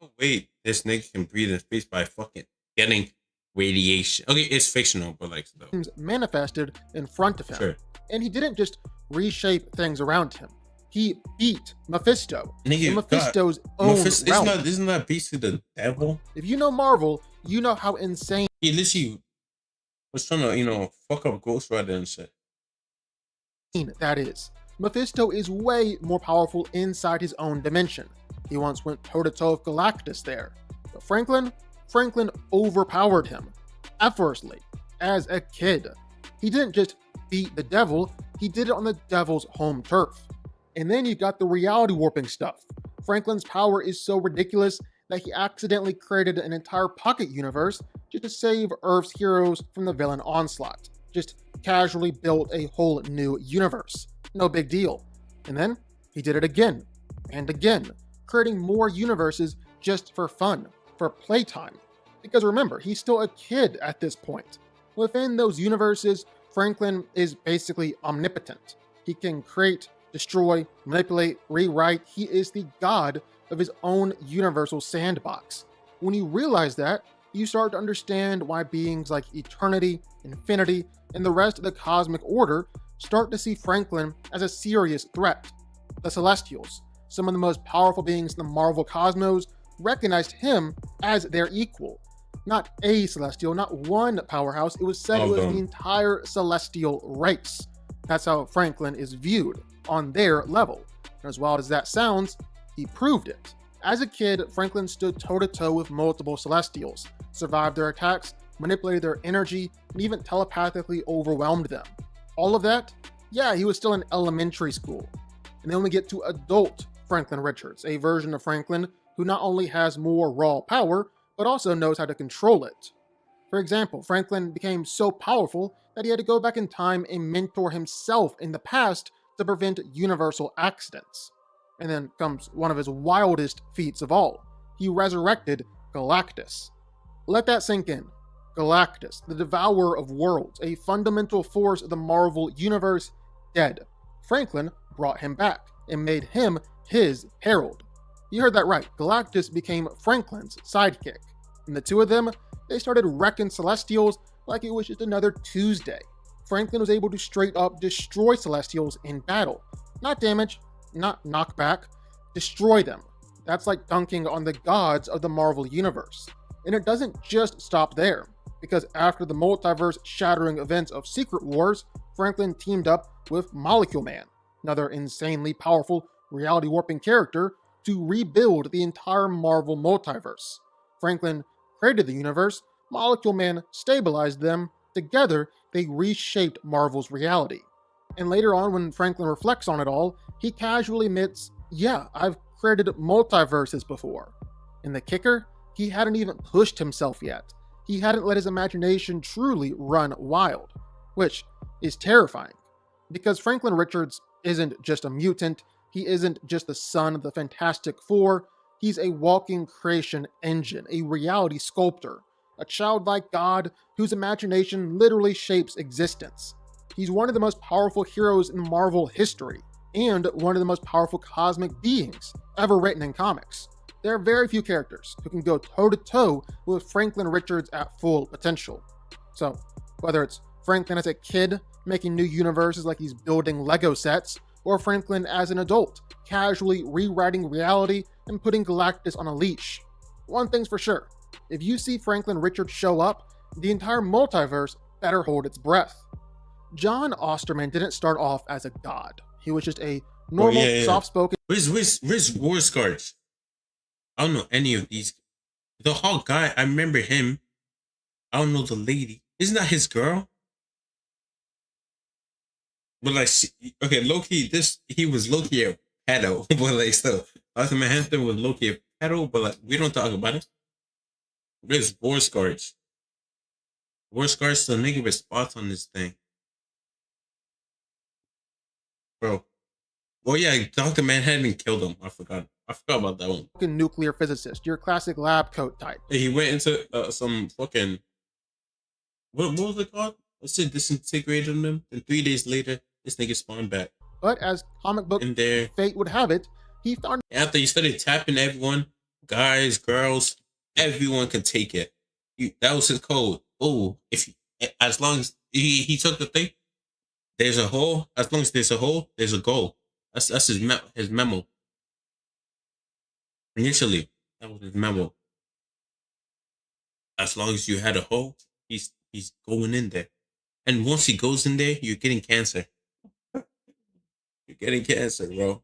Oh, wait, this nigga can breathe in space by fucking getting radiation. Okay, it's fictional, but like though. Manifested in front of him. Sure. And he didn't just reshape things around him. He beat Mephisto Nigga, in Mephisto's own realm. Isn't that basically the devil? If you know Marvel, you know how insane He literally was trying to, fuck up Ghost Rider and shit. that is. Mephisto is way more powerful inside his own dimension. He once went toe-to-toe with Galactus there. But Franklin overpowered him, effortlessly, as a kid. He didn't just beat the devil, he did it on the devil's home turf. And then you got the reality warping stuff. Franklin's power is so ridiculous that he accidentally created an entire pocket universe just to save Earth's heroes from the villain onslaught. Just casually built a whole new universe. No big deal. And then he did it again and again, creating more universes just for fun, for playtime. Because remember, he's still a kid at this point. Within those universes, Franklin is basically omnipotent. He can create, destroy, manipulate, rewrite. He is the god of his own universal sandbox. When you realize that, you start to understand why beings like Eternity, Infinity, and the rest of the cosmic order start to see Franklin as a serious threat. The Celestials, some of the most powerful beings in the Marvel cosmos, recognized him as their equal. Not a Celestial, not one powerhouse. It was said it was the entire Celestial race. That's how Franklin is viewed, on their level. And as wild as that sounds, he proved it. As a kid, Franklin stood toe-to-toe with multiple Celestials, survived their attacks, manipulated their energy, and even telepathically overwhelmed them. All of that? Yeah, he was still in elementary school. And then we get to adult Franklin Richards, a version of Franklin who not only has more raw power, but also knows how to control it. For example, Franklin became so powerful that he had to go back in time and mentor himself in the past to prevent universal accidents. And then comes one of his wildest feats of all. He resurrected Galactus. Let that sink in. Galactus, the devourer of worlds, a fundamental force of the Marvel Universe, dead. Franklin brought him back and made him his herald. You heard that right. Galactus became Franklin's sidekick. And the two of them, they started wrecking Celestials like it was just another Tuesday. Franklin was able to straight up destroy Celestials in battle. Not damage, not knockback, destroy them. That's like dunking on the gods of the Marvel Universe. And it doesn't just stop there, because after the multiverse shattering events of Secret Wars, Franklin teamed up with Molecule Man, another insanely powerful reality warping character, to rebuild the entire Marvel multiverse. Franklin created the universe, Molecule Man stabilized them, together they reshaped Marvel's reality. And later on, when Franklin reflects on it all, he casually admits, yeah, I've created multiverses before. And the kicker? He hadn't even pushed himself yet. He hadn't let his imagination truly run wild, which is terrifying. Because Franklin Richards isn't just a mutant, he isn't just the son of the Fantastic Four, he's a walking creation engine, a reality sculptor, a childlike god whose imagination literally shapes existence. He's one of the most powerful heroes in Marvel history, and one of the most powerful cosmic beings ever written in comics. There are very few characters who can go toe-to-toe with Franklin Richards at full potential. So, whether it's Franklin as a kid making new universes like he's building Lego sets, or Franklin as an adult casually rewriting reality and putting Galactus on a leash. One thing's for sure, if you see Franklin Richards show up, the entire multiverse better hold its breath. John Osterman didn't start off as a god. He was just a normal, soft-spoken... Where's War Scourge? I don't know any of these. The Hulk guy, I remember him. I don't know the lady. Isn't that his girl? But like, okay, Loki, he was Loki a pedo, but like still, Arthur Manhattan was Loki a pedo, but like we don't talk about it. Where's War Scourge? War Scourge, the nigga with spots on this thing, bro. Oh yeah, Dr. Manhattan killed him. I forgot about that one. Nuclear physicist, your classic lab coat type. He went into some fucking what was it called? I said disintegrated them, and 3 days later, this nigga spawned back. But as comic book fate would have it, he found after he started tapping everyone, guys, girls, everyone could take it. That was his code. Oh, as long as he took the thing, there's a hole. As long as there's a hole, there's a goal. That's his memo. Initially, that was his memo. As long as you had a hole, he's going in there. And once he goes in there, you're getting cancer. You're getting cancer, bro.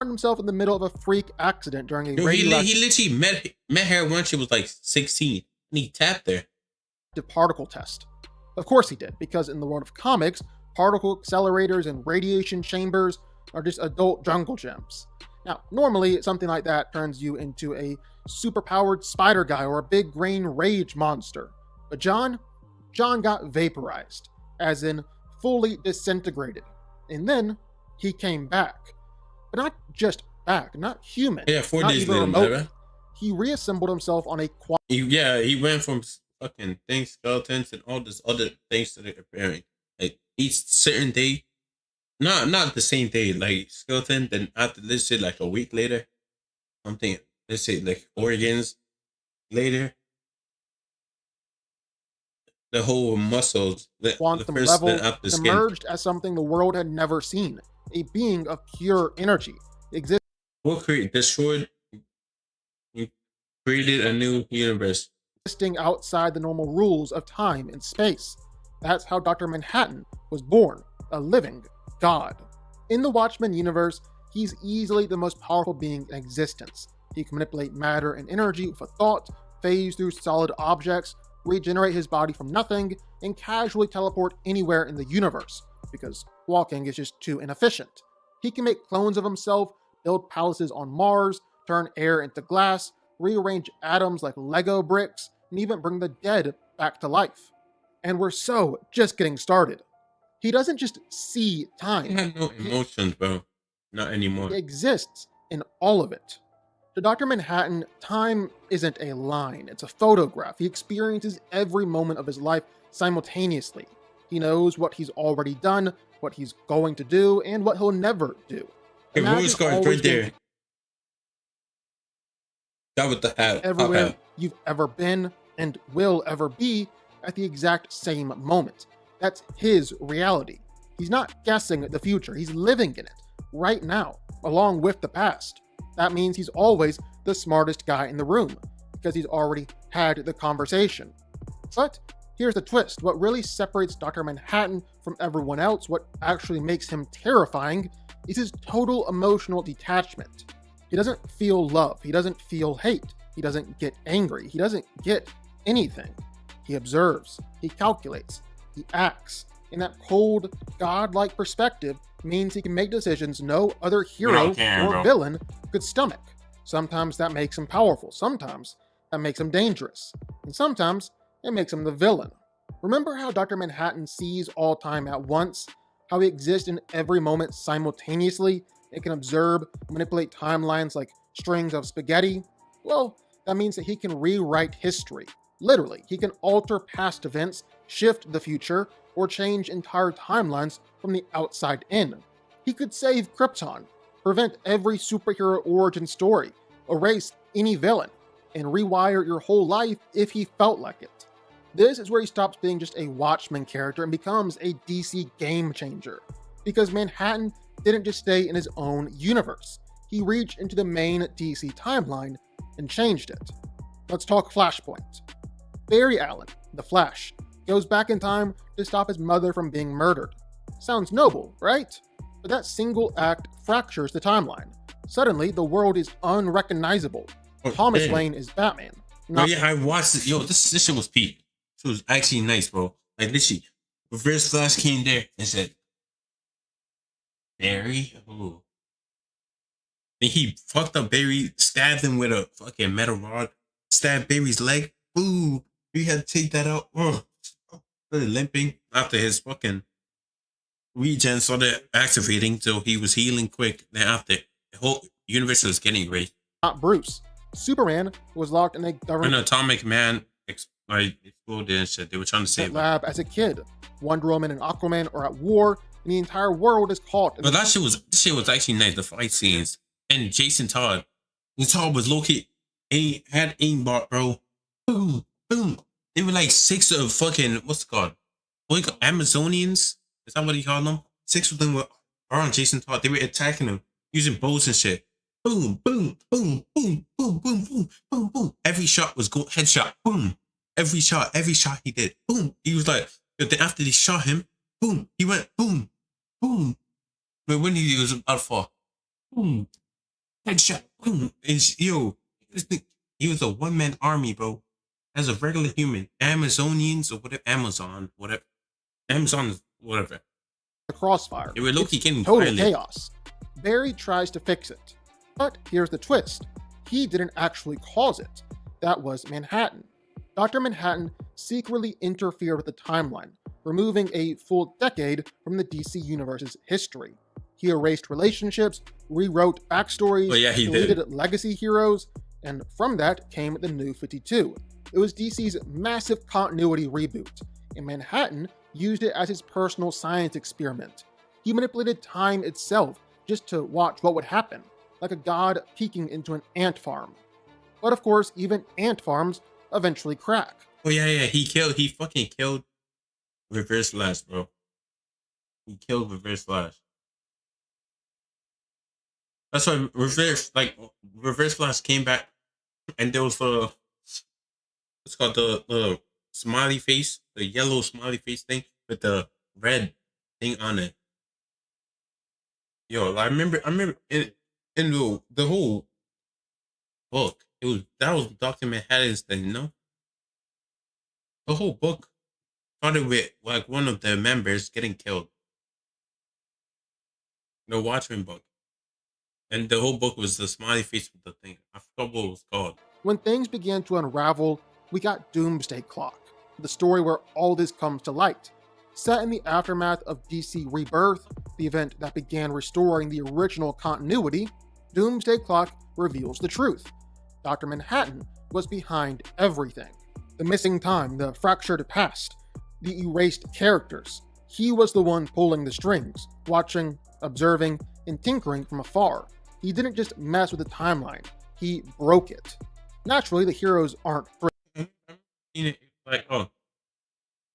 Found himself in the middle of a freak accident during a he literally met her when she was like 16, and he tapped her. Particle test. Of course he did, because in the world of comics, particle accelerators and radiation chambers are just adult jungle gyms. Now, normally something like that turns you into a superpowered spider guy or a big green rage monster. But John got vaporized, as in fully disintegrated. And then he came back. But not just back, not human. Yeah, 4 days later. He reassembled himself on a he went from fucking things, skeletons, and all this other things that they're appearing. Like each certain day, not the same day, like skeleton, then after let's say like a week later, something, let's say like organs later. The whole muscles, the quantum first, level emerged as something the world had never seen. A being of pure energy. What destroyed, created a new universe. Existing outside the normal rules of time and space. That's how Dr. Manhattan was born, a living god. In the Watchmen universe, he's easily the most powerful being in existence. He can manipulate matter and energy with a thought, phase through solid objects, regenerate his body from nothing, and casually teleport anywhere in the universe, because walking is just too inefficient. He can make clones of himself, build palaces on Mars, turn air into glass, rearrange atoms like Lego bricks, and even bring the dead back to life. And we're just getting started. He doesn't just see time. He had no emotions, bro. Not anymore. He exists in all of it. To Dr. Manhattan, time isn't a line, it's a photograph. He experiences every moment of his life simultaneously. He knows what he's already done, what he's going to do, and what he'll never do. Hey, Rose Guard right there. That with the hat. Everywhere you've ever been and will ever be at the exact same moment. That's his reality. He's not guessing the future, he's living in it right now, along with the past. That means he's always the smartest guy in the room, because he's already had the conversation. But here's the twist. What really separates Dr. Manhattan from everyone else, what actually makes him terrifying, is his total emotional detachment. He doesn't feel love, he doesn't feel hate, he doesn't get angry, he doesn't get anything. He observes, he calculates, he acts. And that cold, godlike perspective means he can make decisions no other hero or villain could stomach. Sometimes that makes him powerful, sometimes that makes him dangerous, and sometimes it makes him the villain. Remember how Dr. Manhattan sees all time at once? How he exists in every moment simultaneously and can observe, manipulate timelines like strings of spaghetti? Well, that means that he can rewrite history. Literally, he can alter past events, shift the future, or change entire timelines from the outside in. He could save Krypton, prevent every superhero origin story, erase any villain, and rewire your whole life if he felt like it. This is where he stops being just a Watchmen character and becomes a DC game changer. Because Manhattan didn't just stay in his own universe. he reached into the main DC timeline and changed it. Let's talk Flashpoint. Barry Allen, the Flash, goes back in time to stop his mother from being murdered. Sounds noble, right? But that single act fractures the timeline. Suddenly, the world is unrecognizable. Thomas Wayne is Batman. Oh yeah, I watched it. Yo, this shit was peak. It was actually nice, bro. Like literally, Reverse Flash came there and said, Barry? Ooh. And he fucked up Barry, stabbed him with a fucking metal rod, stabbed Barry's leg. Ooh, we had to take that out. Started limping after his fucking regen started activating, so he was healing quick. Then after, the whole universe was getting erased. Not Bruce. Superman was locked in a government An atomic man exploded and shit. They were trying to save lab as a kid. Wonder Woman and Aquaman are at war, and the entire world is caught. But this shit was actually nice. The fight scenes and Jason Todd. Was low-key. He had aimbot, bro. Boom, boom. They were like 6 of fucking what's it called? Amazonians? Is that what he called them? 6 of them were on Jason Todd. They were attacking him using bows and shit. Boom, boom, boom, boom, boom, boom, boom, boom, boom. Every shot was headshot. Boom. Every shot he did. Boom. He was like, but then after they shot him, boom. He went boom, boom. But when he was about to fall, boom. Headshot. Boom. And he was a one-man army, bro. As a regular human. Amazonians or whatever. Amazon, whatever. The crossfire. They were low-key getting total violent. chaos. Barry tries to fix it. But here's the twist. He didn't actually cause it. That was Manhattan. Dr. Manhattan secretly interfered with the timeline, removing a full decade from the DC Universe's history. He erased relationships, rewrote backstories, deleted legacy heroes, and from that came the New 52. It was DC's massive continuity reboot, and Manhattan used it as his personal science experiment. He manipulated time itself just to watch what would happen, like a god peeking into an ant farm. But of course, even ant farms eventually crack. Oh yeah, he fucking killed Reverse Flash, bro. He killed Reverse Flash. That's why Reverse Flash came back, and there was what's called the smiley face, the yellow smiley face thing with the red thing on it. Yo, I remember in the whole book, that was Dr. Manhattan's thing, you know? The whole book started with like one of the members getting killed. The Watchmen book. And the whole book was the smiley face with the thing. I forgot what it was called. When things began to unravel, we got Doomsday Clock, the story where all this comes to light. Set in the aftermath of DC Rebirth, the event that began restoring the original continuity, Doomsday Clock reveals the truth. Dr. Manhattan was behind everything. The missing time, the fractured past, the erased characters. He was the one pulling the strings, watching, observing, and tinkering from afar. He didn't just mess with the timeline, he broke it. Naturally, the heroes aren't free.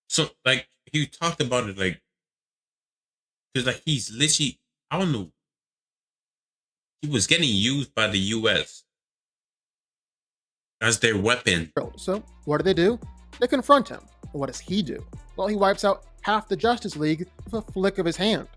So, like, he talked about it, like, because, like, he's literally, I don't know, he was getting used by the U.S. as their weapon. So, what do? They confront him. What does he do? Well, he wipes out half the Justice League with a flick of his hand.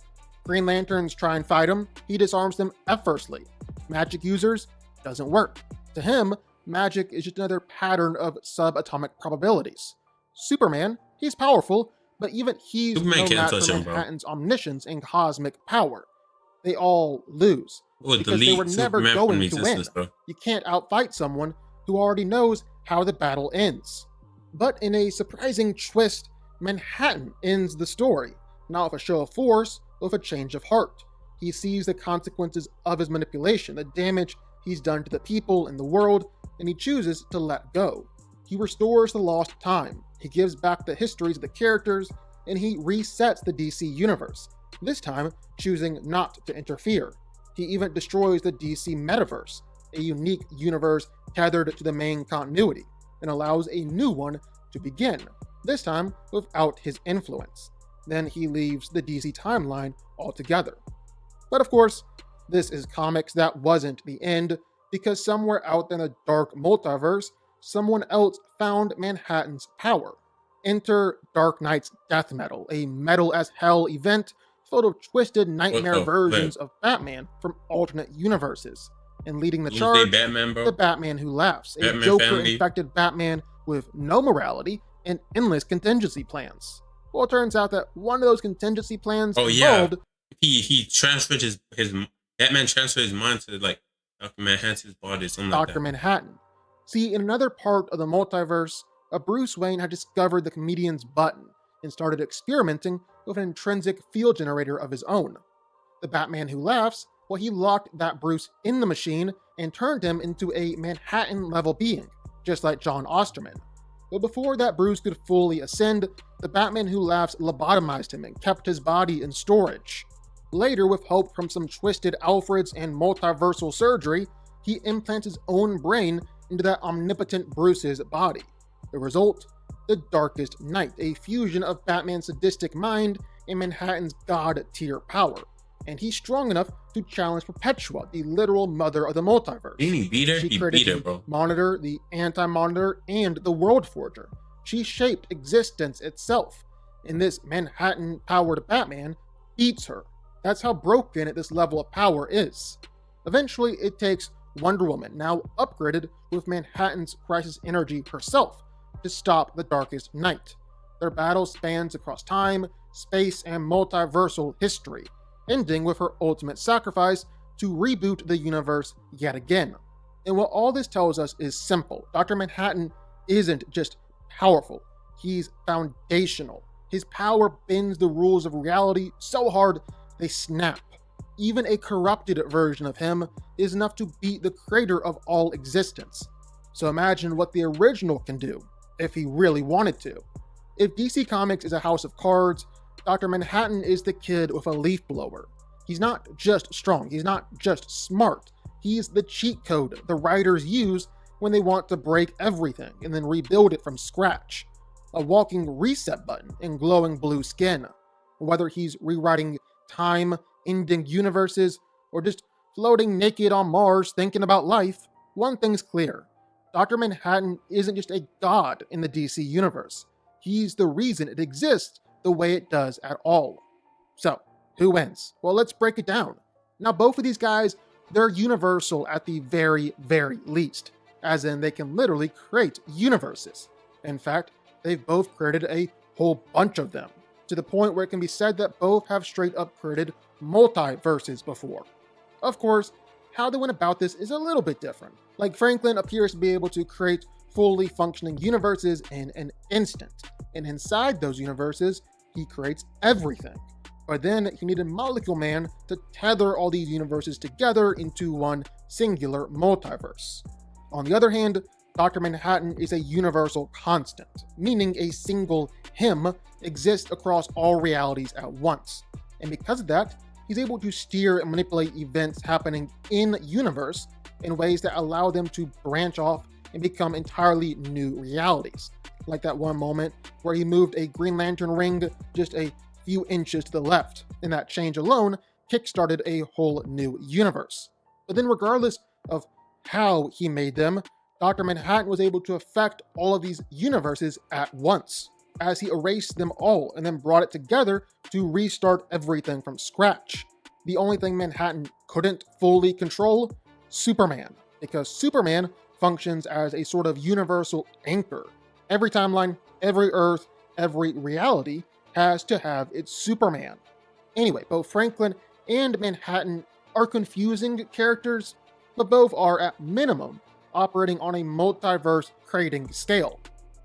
Green Lanterns try and fight him, he disarms them effortlessly. Magic users, doesn't work. To him, magic is just another pattern of subatomic probabilities. Superman, he's powerful, but even he's no match for Manhattan's omniscience and cosmic power. They all lose, because they were never going to win. You can't outfight someone who already knows how the battle ends. But in a surprising twist, Manhattan ends the story, not with a show of force, but with a change of heart. He sees the consequences of his manipulation, the damage he's done to the people and the world, and he chooses to let go. He restores the lost time, he gives back the histories of the characters, and he resets the DC universe, this time choosing not to interfere. He even destroys the DC metaverse, a unique universe tethered to the main continuity, and allows a new one to begin, this time without his influence. Then he leaves the DC timeline altogether. But of course, This is comics that wasn't the end, because somewhere out in the dark multiverse, someone else found Manhattan's power. Enter Dark Knight's Death Metal, a metal as hell event filled with twisted nightmare versions of Batman from alternate universes. And leading the charge, Batman, bro? the Batman Who Laughs, a Batman Joker-infected Batman with no morality and endless contingency plans. Well, it turns out that one of those contingency plans involved... He transferred his Batman transferred his mind to like Dr. Manhattan's body, something like that. Dr. Manhattan. See, in another part of the multiverse, a Bruce Wayne had discovered the comedian's button and started experimenting with an intrinsic field generator of his own. The Batman Who Laughs, well, he locked that Bruce in the machine and turned him into a Manhattan-level being, just like John Osterman. But before that Bruce could fully ascend, the Batman Who Laughs lobotomized him and kept his body in storage. Later, with help from some twisted Alfreds and multiversal surgery, he implants his own brain into that omnipotent Bruce's body. The result? The Darkest Knight, a fusion of Batman's sadistic mind and Manhattan's god-tier power. And he's strong enough to challenge Perpetua, the literal mother of the multiverse. Didn't he beat her? She He created beat her, the bro. Monitor, the Anti-Monitor, and the World Forger. She shaped existence itself. And this Manhattan-powered Batman beats her. That's how broken this level of power is. Eventually, it takes Wonder Woman, now upgraded with Manhattan's Crisis Energy herself, to stop the Darkest Knight. Their battle spans across time, space, and multiversal history, ending with her ultimate sacrifice to reboot the universe yet again. And what all this tells us is simple. Dr. Manhattan isn't just powerful, he's foundational. His power bends the rules of reality so hard they snap. Even a corrupted version of him is enough to beat the creator of all existence. So imagine what the original can do, if he really wanted to. If DC Comics is a house of cards, Dr. Manhattan is the kid with a leaf blower. He's not just strong, he's not just smart, he's the cheat code the writers use when they want to break everything and then rebuild it from scratch. A walking reset button in glowing blue skin. Whether he's rewriting time, ending universes, or just floating naked on Mars thinking about life, one thing's clear. Dr. Manhattan isn't just a god in the DC universe. He's the reason it exists the way it does at all. So, who wins? Well, let's break it down. Now, both of these guys, they're universal at the very, very least, as in they can literally create universes. In fact, they've both created a whole bunch of them, to the point where it can be said that both have straight up created multiverses before. Of course, how they went about this is a little bit different. Like Franklin appears to be able to create fully functioning universes in an instant, and inside those universes, he creates everything. But then he needed Molecule Man to tether all these universes together into one singular multiverse. On the other hand, Dr. Manhattan is a universal constant, meaning a single him exists across all realities at once. And because of that, he's able to steer and manipulate events happening in universe in ways that allow them to branch off and become entirely new realities. Like that one moment where he moved a Green Lantern ring just a few inches to the left, and that change alone kickstarted a whole new universe. But then regardless of how he made them, Dr. Manhattan was able to affect all of these universes at once, as he erased them all and then brought it together to restart everything from scratch. The only thing Manhattan couldn't fully control? Superman, because Superman functions as a sort of universal anchor. Every timeline, every Earth, every reality has to have its Superman. Anyway, both Franklin and Manhattan are confusing characters, but both are at minimum operating on a multiverse creating scale.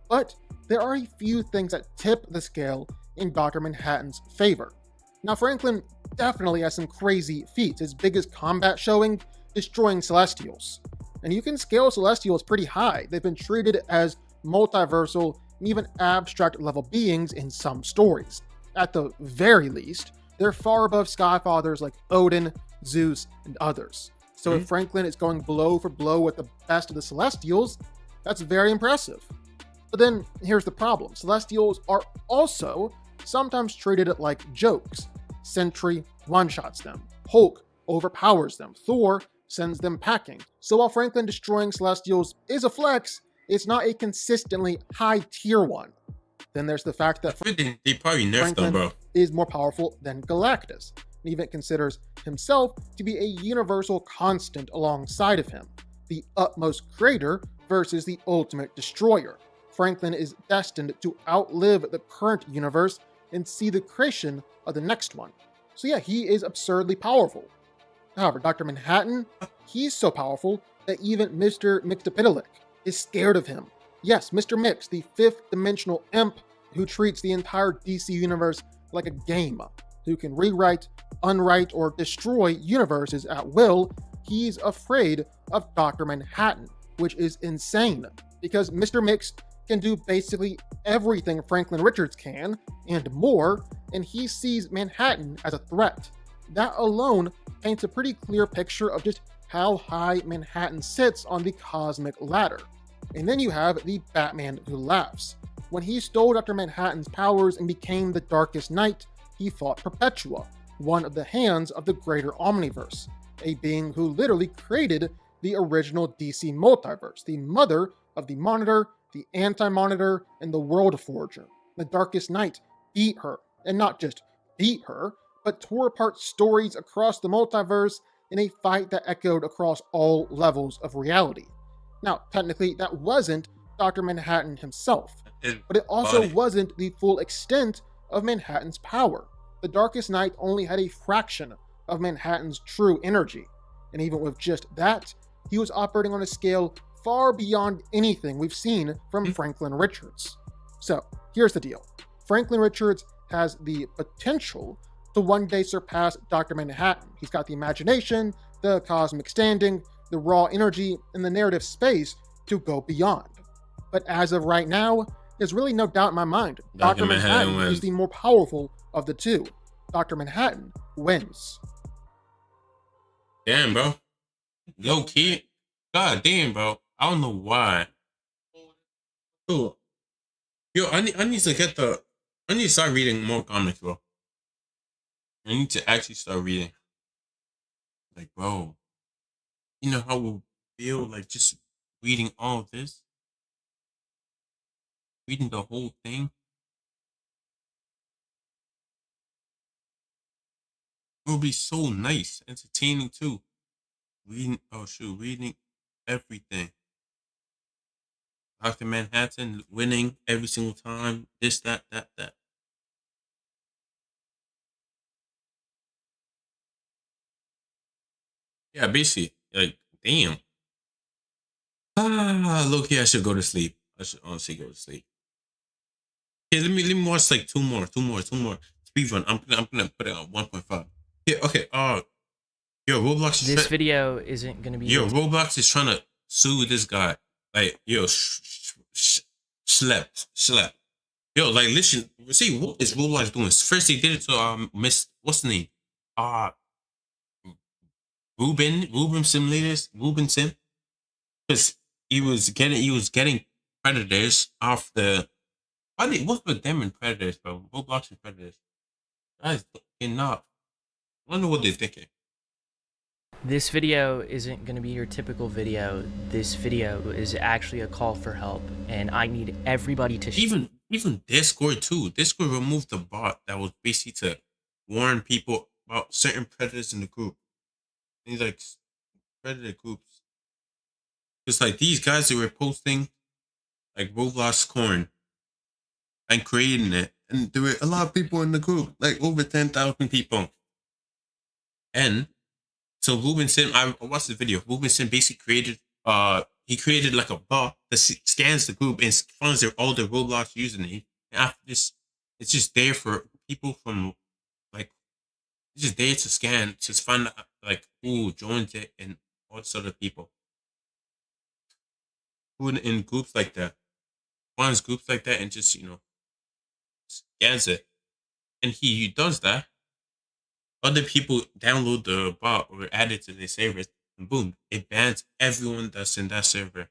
But there are a few things that tip the scale in Dr. Manhattan's favor. Now, Franklin definitely has some crazy feats, his biggest combat showing destroying Celestials. And you can scale Celestials pretty high. They've been treated as multiversal and even abstract level beings in some stories. At the very least, they're far above Skyfathers like Odin, Zeus, and others. So if Franklin is going blow for blow with the best of the Celestials, that's very impressive. But then here's the problem. Celestials are also sometimes treated like jokes. Sentry one-shots them. Hulk overpowers them. Thor sends them packing. So while Franklin destroying Celestials is a flex, it's not a consistently high tier one. Then there's the fact that they probably nerfed them, bro. is more powerful than Galactus, and even considers himself to be a universal constant alongside of him, the utmost creator versus the ultimate destroyer. Franklin is destined to outlive the current universe and see the creation of the next one. So yeah, he is absurdly powerful. However, Dr. Manhattan, he's so powerful that even Mr. Mxyzptlk is scared of him. Yes, Mr. Mix, the fifth dimensional imp who treats the entire DC universe like a game, who can rewrite, unwrite, or destroy universes at will, he's afraid of Dr. Manhattan, which is insane, because Mr. Mix can do basically everything Franklin Richards can, and more, and he sees Manhattan as a threat. That alone paints a pretty clear picture of just how high Manhattan sits on the cosmic ladder. And then you have the Batman Who Laughs. When he stole Dr. Manhattan's powers and became the Darkest Knight, he fought Perpetua, one of the hands of the greater Omniverse, a being who literally created the original DC multiverse, the mother of the Monitor, the Anti-Monitor, and the World Forger. The Darkest Knight beat her, and not just beat her, but tore apart stories across the multiverse in a fight that echoed across all levels of reality. Now, technically, that wasn't Dr. Manhattan himself, but it also wasn't the full extent of Manhattan's power. The Darkest Knight only had a fraction of Manhattan's true energy, and even with just that, he was operating on a scale far beyond anything we've seen from Franklin Richards. So, here's the deal. Franklin Richards has the potential to one day surpass Dr. Manhattan. He's got the imagination, the cosmic standing, the raw energy, and the narrative space to go beyond. But as of right now, there's really no doubt in my mind. Dr. Manhattan is the more powerful of the two. Dr. Manhattan wins. Damn, bro. Low key. God damn, bro. I don't know why. Yo, I need to get the... I need to start reading more comics, bro. I need to actually start reading. Like, bro, you know how we feel like just reading all of this? Reading the whole thing? It will be so nice, entertaining too. Reading everything. Dr. Manhattan winning every single time. This, that. Yeah, basically, like, damn. Low-key, I should go to sleep. I should honestly go to sleep. Okay, let me watch like two more. Speed run. I'm gonna put it on 1.5. Yeah, okay. Yo, Roblox is this video isn't gonna be. Yo, Roblox is trying to sue this guy. Like, yo, slept. Yo, like, listen. See, what is Roblox doing? First, they did it to Miss, what's the name? Ruben Sim, because he was getting predators off the. What's with them and predators, bro? Roblox and predators. Guys, enough. I wonder what they're thinking. This video isn't going to be your typical video. This video is actually a call for help, and I need everybody to... Even Discord too. Discord removed the bot that was basically to warn people about certain predators in the group. These like predator groups. It's like these guys that were posting like Roblox corn and creating it. And there were a lot of people in the group, like over 10,000 people. And so Ruben Sim, I watched the video. Ruben Sim basically created like a bot that scans the group and finds all the Roblox username. And after this, it's just there for people from like, it's just there to scan, to find out like who joins it and all this other people. Who in groups like that. Finds groups like that and just, scans it. And he does that. Other people download the bot or add it to their servers, and boom, it bans everyone that's in that server.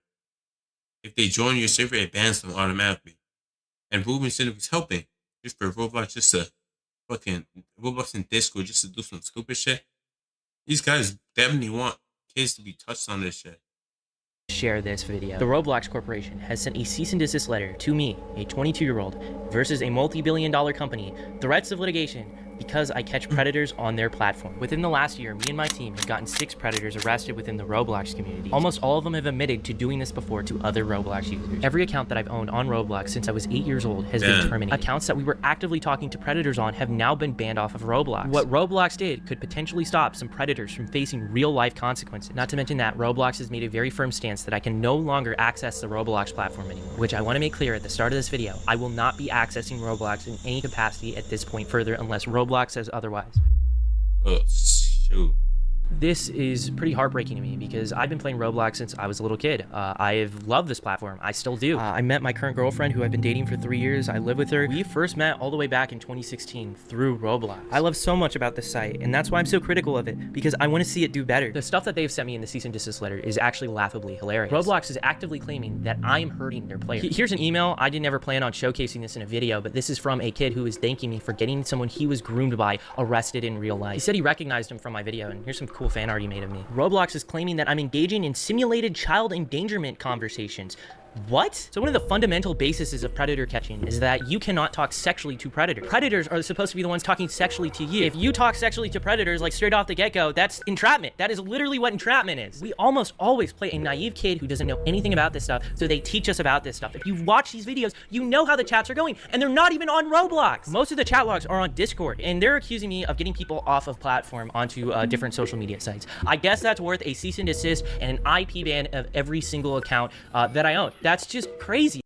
If they join your server, it bans them automatically. And Ruben said it was helping just for Roblox, just to fucking Roblox and Discord, just to do some stupid shit. These guys definitely want kids to be touched on this shit. Share this video. The Roblox Corporation has sent a cease and desist letter to me, a 22-year-old, versus a multi-billion-dollar company, threats of litigation, because I catch predators on their platform. Within the last year, me and my team have gotten 6 predators arrested within the Roblox community. Almost all of them have admitted to doing this before to other Roblox users. Every account that I've owned on Roblox since I was 8 years old has been terminated. Accounts that we were actively talking to predators on have now been banned off of Roblox. What Roblox did could potentially stop some predators from facing real-life consequences. Not to mention that Roblox has made a very firm stance that I can no longer access the Roblox platform anymore, which I want to make clear at the start of this video. I will not be accessing Roblox in any capacity at this point further unless Roblox says otherwise. Oh, shoot. This is pretty heartbreaking to me because I've been playing Roblox since I was a little kid. I have loved this platform. I still do. I met my current girlfriend who I've been dating for 3 years. I live with her. We first met all the way back in 2016 through Roblox. I love so much about this site, and that's why I'm so critical of it, because I want to see it do better. The stuff that they've sent me in the cease and desist letter is actually laughably hilarious. Roblox is actively claiming that I'm hurting their players. Here's an email. I didn't ever plan on showcasing this in a video, but this is from a kid who is thanking me for getting someone he was groomed by arrested in real life. He said he recognized him from my video, and here's some cool fan art he made of me. Roblox is claiming that I'm engaging in simulated child endangerment conversations. What? So one of the fundamental bases of predator catching is that you cannot talk sexually to predators. Predators are supposed to be the ones talking sexually to you. If you talk sexually to predators like straight off the get-go, that's entrapment. That is literally what entrapment is. We almost always play a naive kid who doesn't know anything about this stuff, so they teach us about this stuff. If you watch these videos, you know how the chats are going, and they're not even on Roblox. Most of the chat logs are on Discord, and they're accusing me of getting people off of platform onto different social media sites. I guess that's worth a cease and desist and an IP ban of every single account that I own. That's just crazy.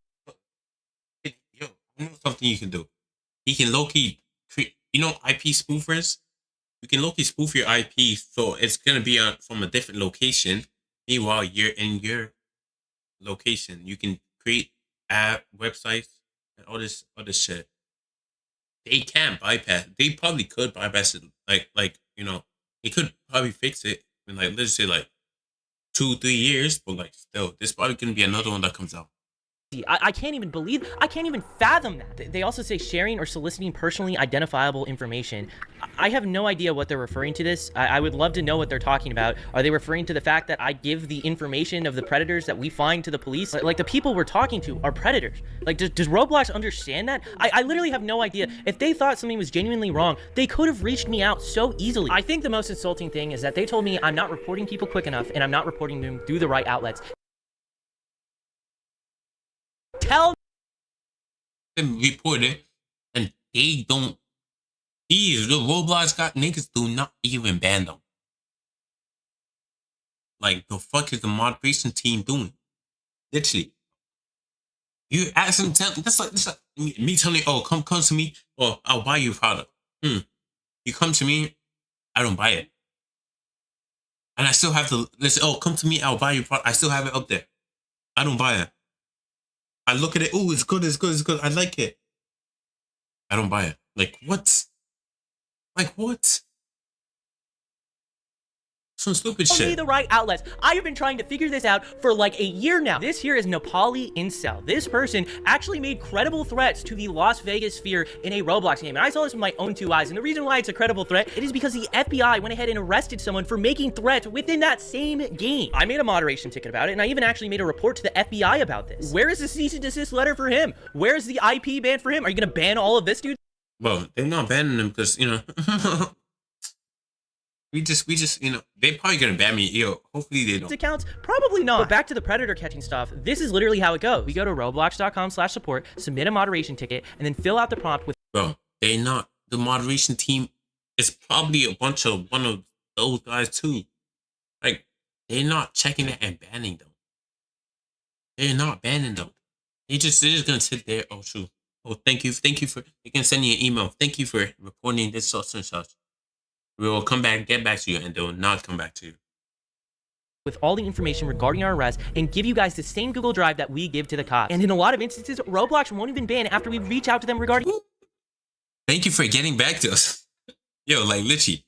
Yo, you know something you can do? You can low-key create, you know, IP spoofers? You can low-key spoof your IP so it's gonna be from a different location. Meanwhile, you're in your location. You can create app websites and all this other shit. They can't bypass. They probably could bypass it. Like you know, they could probably fix it in like, let's say like 2-3 years, but like still, there's probably gonna be another one that comes out. I can't even believe, I can't even fathom that. They also say sharing or soliciting personally identifiable information. I have no idea what they're referring to this. I would love to know what they're talking about. Are they referring to the fact that I give the information of the predators that we find to the police? Like the people we're talking to are predators. Like, does Roblox understand that? I literally have no idea. If they thought something was genuinely wrong, they could have reached me out so easily. I think the most insulting thing is that they told me I'm not reporting people quick enough and I'm not reporting them through the right outlets. Tell them report it, and they don't. The Roblox got niggas do not even ban them. Like, the fuck is the moderation team doing? Literally, you ask them, that's like me telling you, oh, come to me, or I'll buy you a product. You come to me, I don't buy it, and I still have to listen. Oh, come to me, I'll buy you a product. I still have it up there. I don't buy it. I look at it, oh, it's good, it's good, it's good. I like it. I don't buy it. Like, what? Like, what? Some stupid shit. The right outlets. I have been trying to figure this out for like a year now. This here is Nepali Incel. This person actually made credible threats to the Las Vegas Sphere in a Roblox game. And I saw this with my own 2 eyes. And the reason why it's a credible threat, it is because the FBI went ahead and arrested someone for making threats within that same game. I made a moderation ticket about it, and I even actually made a report to the FBI about this. Where is the cease and desist letter for him? Where is the IP ban for him? Are you gonna ban all of this, dude? Well, they're not banning him because, you know, we just, you know, they probably gonna ban me. Yo, hopefully they don't. Accounts? Probably not. But back to the predator catching stuff. This is literally how it goes. We go to roblox.com/support, submit a moderation ticket, and then fill out the prompt with. Bro, they're not. The moderation team is probably one of those guys too. Like, they're not checking it and banning them. They're not banning them. They're just gonna sit there. Oh shoot. Oh, thank you for. They can send you an email. Thank you for reporting this such and such. We will get back to you, and they will not come back to you. With all the information regarding our arrest and give you guys the same Google Drive that we give to the cops. And in a lot of instances, Roblox won't even ban after we reach out to them regarding. Thank you for getting back to us. Yo, like, literally.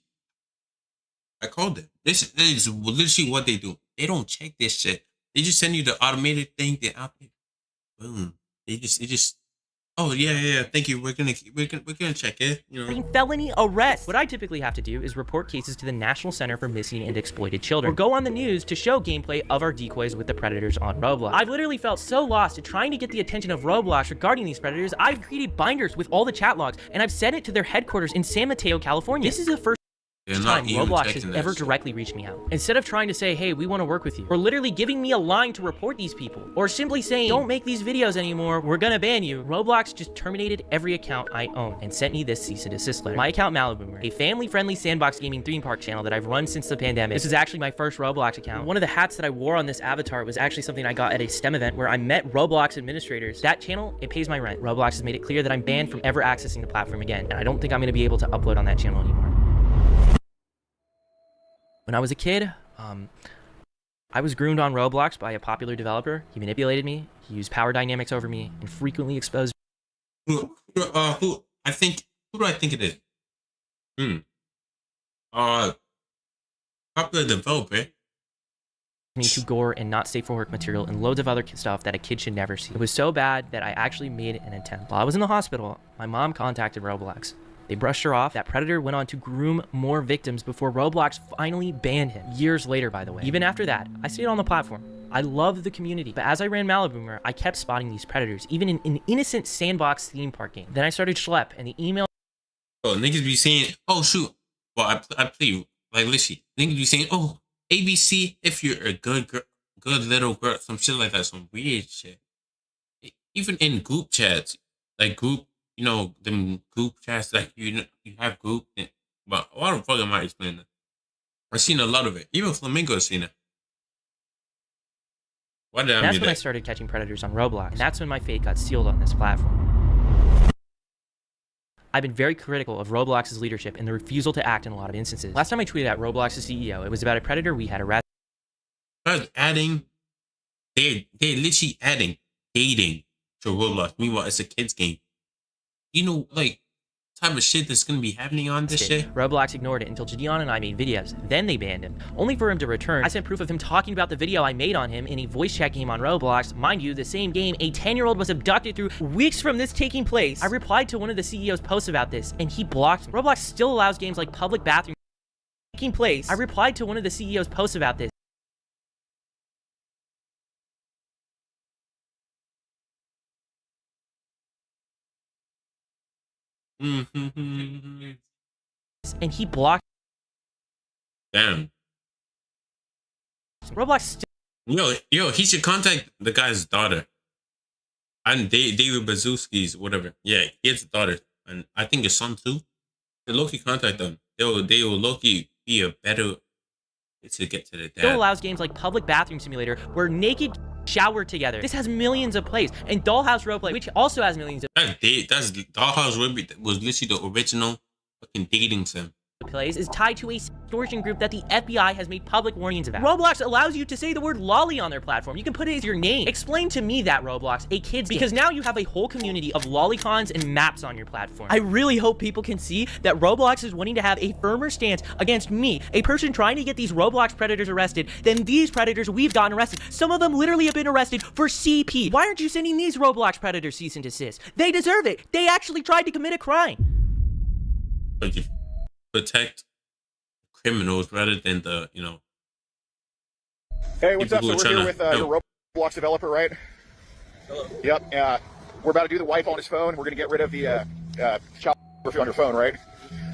I called them. This is literally what they do. They don't check this shit. They just send you the automated thing. They out there. Boom. They just. oh yeah, thank you. We're gonna check it. You know, felony arrest. What I typically have to do is report cases to the National Center for Missing and Exploited Children, or go on the news to show gameplay of our decoys with the predators on Roblox. I've literally felt so lost in trying to get the attention of Roblox regarding these predators. I've created binders with all the chat logs, and I've sent it to their headquarters in San Mateo, California. This is the first time Roblox has ever directly reached me out. Instead of trying to say, hey, we want to work with you, or literally giving me a line to report these people, or simply saying, don't make these videos anymore, we're gonna ban you, Roblox just terminated every account I own and sent me this cease and desist letter. My account, Maliboomer, a family-friendly sandbox gaming theme park channel that I've run since the pandemic. This is actually my first Roblox account. One of the hats that I wore on this avatar was actually something I got at a STEM event where I met Roblox administrators. That channel, it pays my rent. Roblox has made it clear that I'm banned from ever accessing the platform again, and I don't think I'm gonna be able to upload on that channel anymore. When I was a kid, I was groomed on Roblox by a popular developer. He manipulated me, he used power dynamics over me, and frequently exposed who do I think it is? Popular developer. me to gore and not safe for work material and loads of other stuff that a kid should never see. It was so bad that I actually made an attempt. While I was in the hospital, my mom contacted Roblox. They brushed her off. That predator went on to groom more victims before Roblox finally banned him. Years later, by the way. Even after that, I stayed on the platform. I loved the community, but as I ran Maliboomer, I kept spotting these predators, even in an innocent sandbox theme park game. Then I started Schlep, and the email... Oh, niggas be saying, oh, shoot. Well, I play, like, literally. Niggas be saying, oh, ABC, if you're a good girl, good little girl, some shit like that, some weird shit. Even in group chats, like group, you know, them group chats, like you have group, but why the fuck am I explaining that? I've seen a lot of it. Even Flamingo has seen it. Why did I That's do when that? I started catching predators on Roblox. And that's when my fate got sealed on this platform. I've been very critical of Roblox's leadership and the refusal to act in a lot of instances. Last time I tweeted at Roblox's CEO, it was about a predator we had arrested. Adding, they're literally adding dating to Roblox. Meanwhile, it's a kid's game. You know, like, type of shit that's gonna be happening on this shit. Roblox ignored it until Gideon and I made videos. Then they banned him, only for him to return. I sent proof of him talking about the video I made on him in a voice chat game on Roblox. Mind you, the same game a 10-year-old was abducted through weeks from this taking place. I replied to one of the CEO's posts about this, and he blocked me. Roblox still allows games like public bathroom taking place. I replied to one of the CEO's posts about this. And he blocked. Damn. Roblox still. Yo, he should contact the guy's daughter. And David Bazuski's whatever. Yeah, he has a daughter, and I think his son too. They low-key contact them. They will low-key be a better to get to the dad. Still allows games like Public Bathroom Simulator where naked shower together. This has millions of plays, and Dollhouse Roleplay, which also has millions of That's Dollhouse Roleplay was literally the original fucking dating sim. plays, is tied to a extortion group that the FBI has made public warnings about. Roblox allows you to say the word lolly on their platform. You can put it as your name. Explain to me that, Roblox, a kid's game. Because now you have a whole community of lolicons and maps on your platform. I really hope people can see that Roblox is wanting to have a firmer stance against me, a person trying to get these Roblox predators arrested, than these predators we've gotten arrested. Some of them literally have been arrested for CP. Why aren't you sending these Roblox predators cease and desist? They deserve it. They actually tried to commit a crime. Like you protect criminals rather than the, you know. Hey, what's up? So people we're who are here trying with your Roblox developer, right? Hello. Yep. We're about to do the wipe on his phone. We're going to get rid of the child on your phone, right?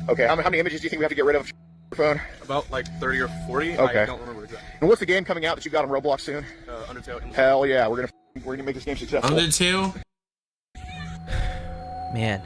Okay. How many images do you think we have to get rid of your phone? About like 30 or 40. Okay. I don't remember exactly. And what's the game coming out that you've got on Roblox soon? Undertale. Hell yeah, we're gonna make this game successful. Undertale? Man,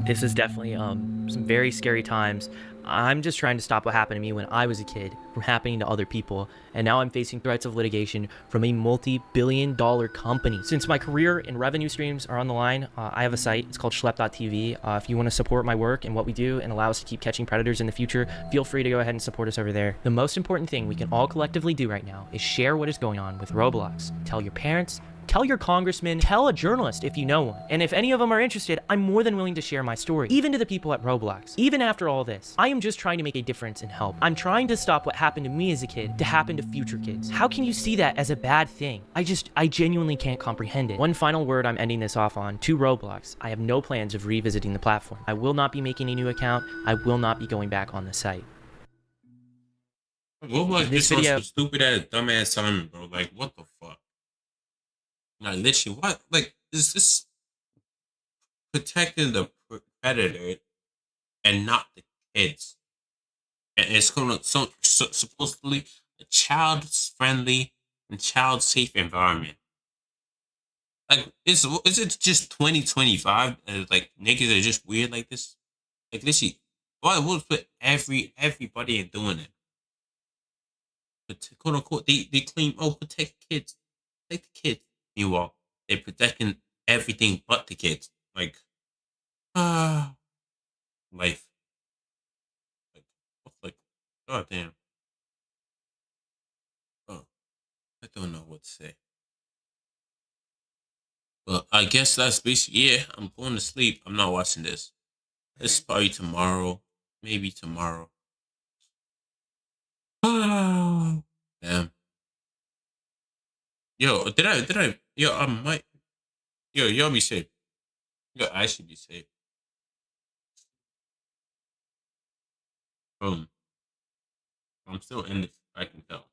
this is definitely some very scary times. I'm just trying to stop what happened to me when I was a kid from happening to other people, and now I'm facing threats of litigation from a multi-billion-dollar company. Since my career and revenue streams are on the line, I have a site. It's called Schlep.tv. If you want to support my work and what we do and allow us to keep catching predators in the future, feel free to go ahead and support us over there. The most important thing we can all collectively do right now is share what is going on with Roblox. Tell your parents, Tell your congressman, tell a journalist if you know one. And if any of them are interested, I'm more than willing to share my story, even to the people at Roblox. Even after all this, I am just trying to make a difference and help. I'm trying to stop what happened to me as a kid to happen to future kids. How can you see that as a bad thing? I genuinely can't comprehend it. One final word I'm ending this off on, to Roblox. I have no plans of revisiting the platform. I will not be making a new account. I will not be going back on the site. Roblox this video, some stupid ass, dumbass time, bro. Like, what the fuck? Like, literally, what? Like, is this protecting the predator and not the kids? And it's going to supposedly a child-friendly and child-safe environment. Like, is it just 2025? Like, niggas are just weird like this? Like, literally, why would put everybody in doing it? But quote unquote, they claim, oh, protect kids. Protect the kids. Meanwhile, they're protecting everything but the kids. Like, life. Like, god damn. Oh, I don't know what to say. But I guess that's basically, yeah, I'm going to sleep. I'm not watching this. It's probably tomorrow. Maybe tomorrow. Damn. Yo, did I, yo, I might, yo, y'all be safe. Yo, I should be safe. Boom. I'm still in this, I can tell.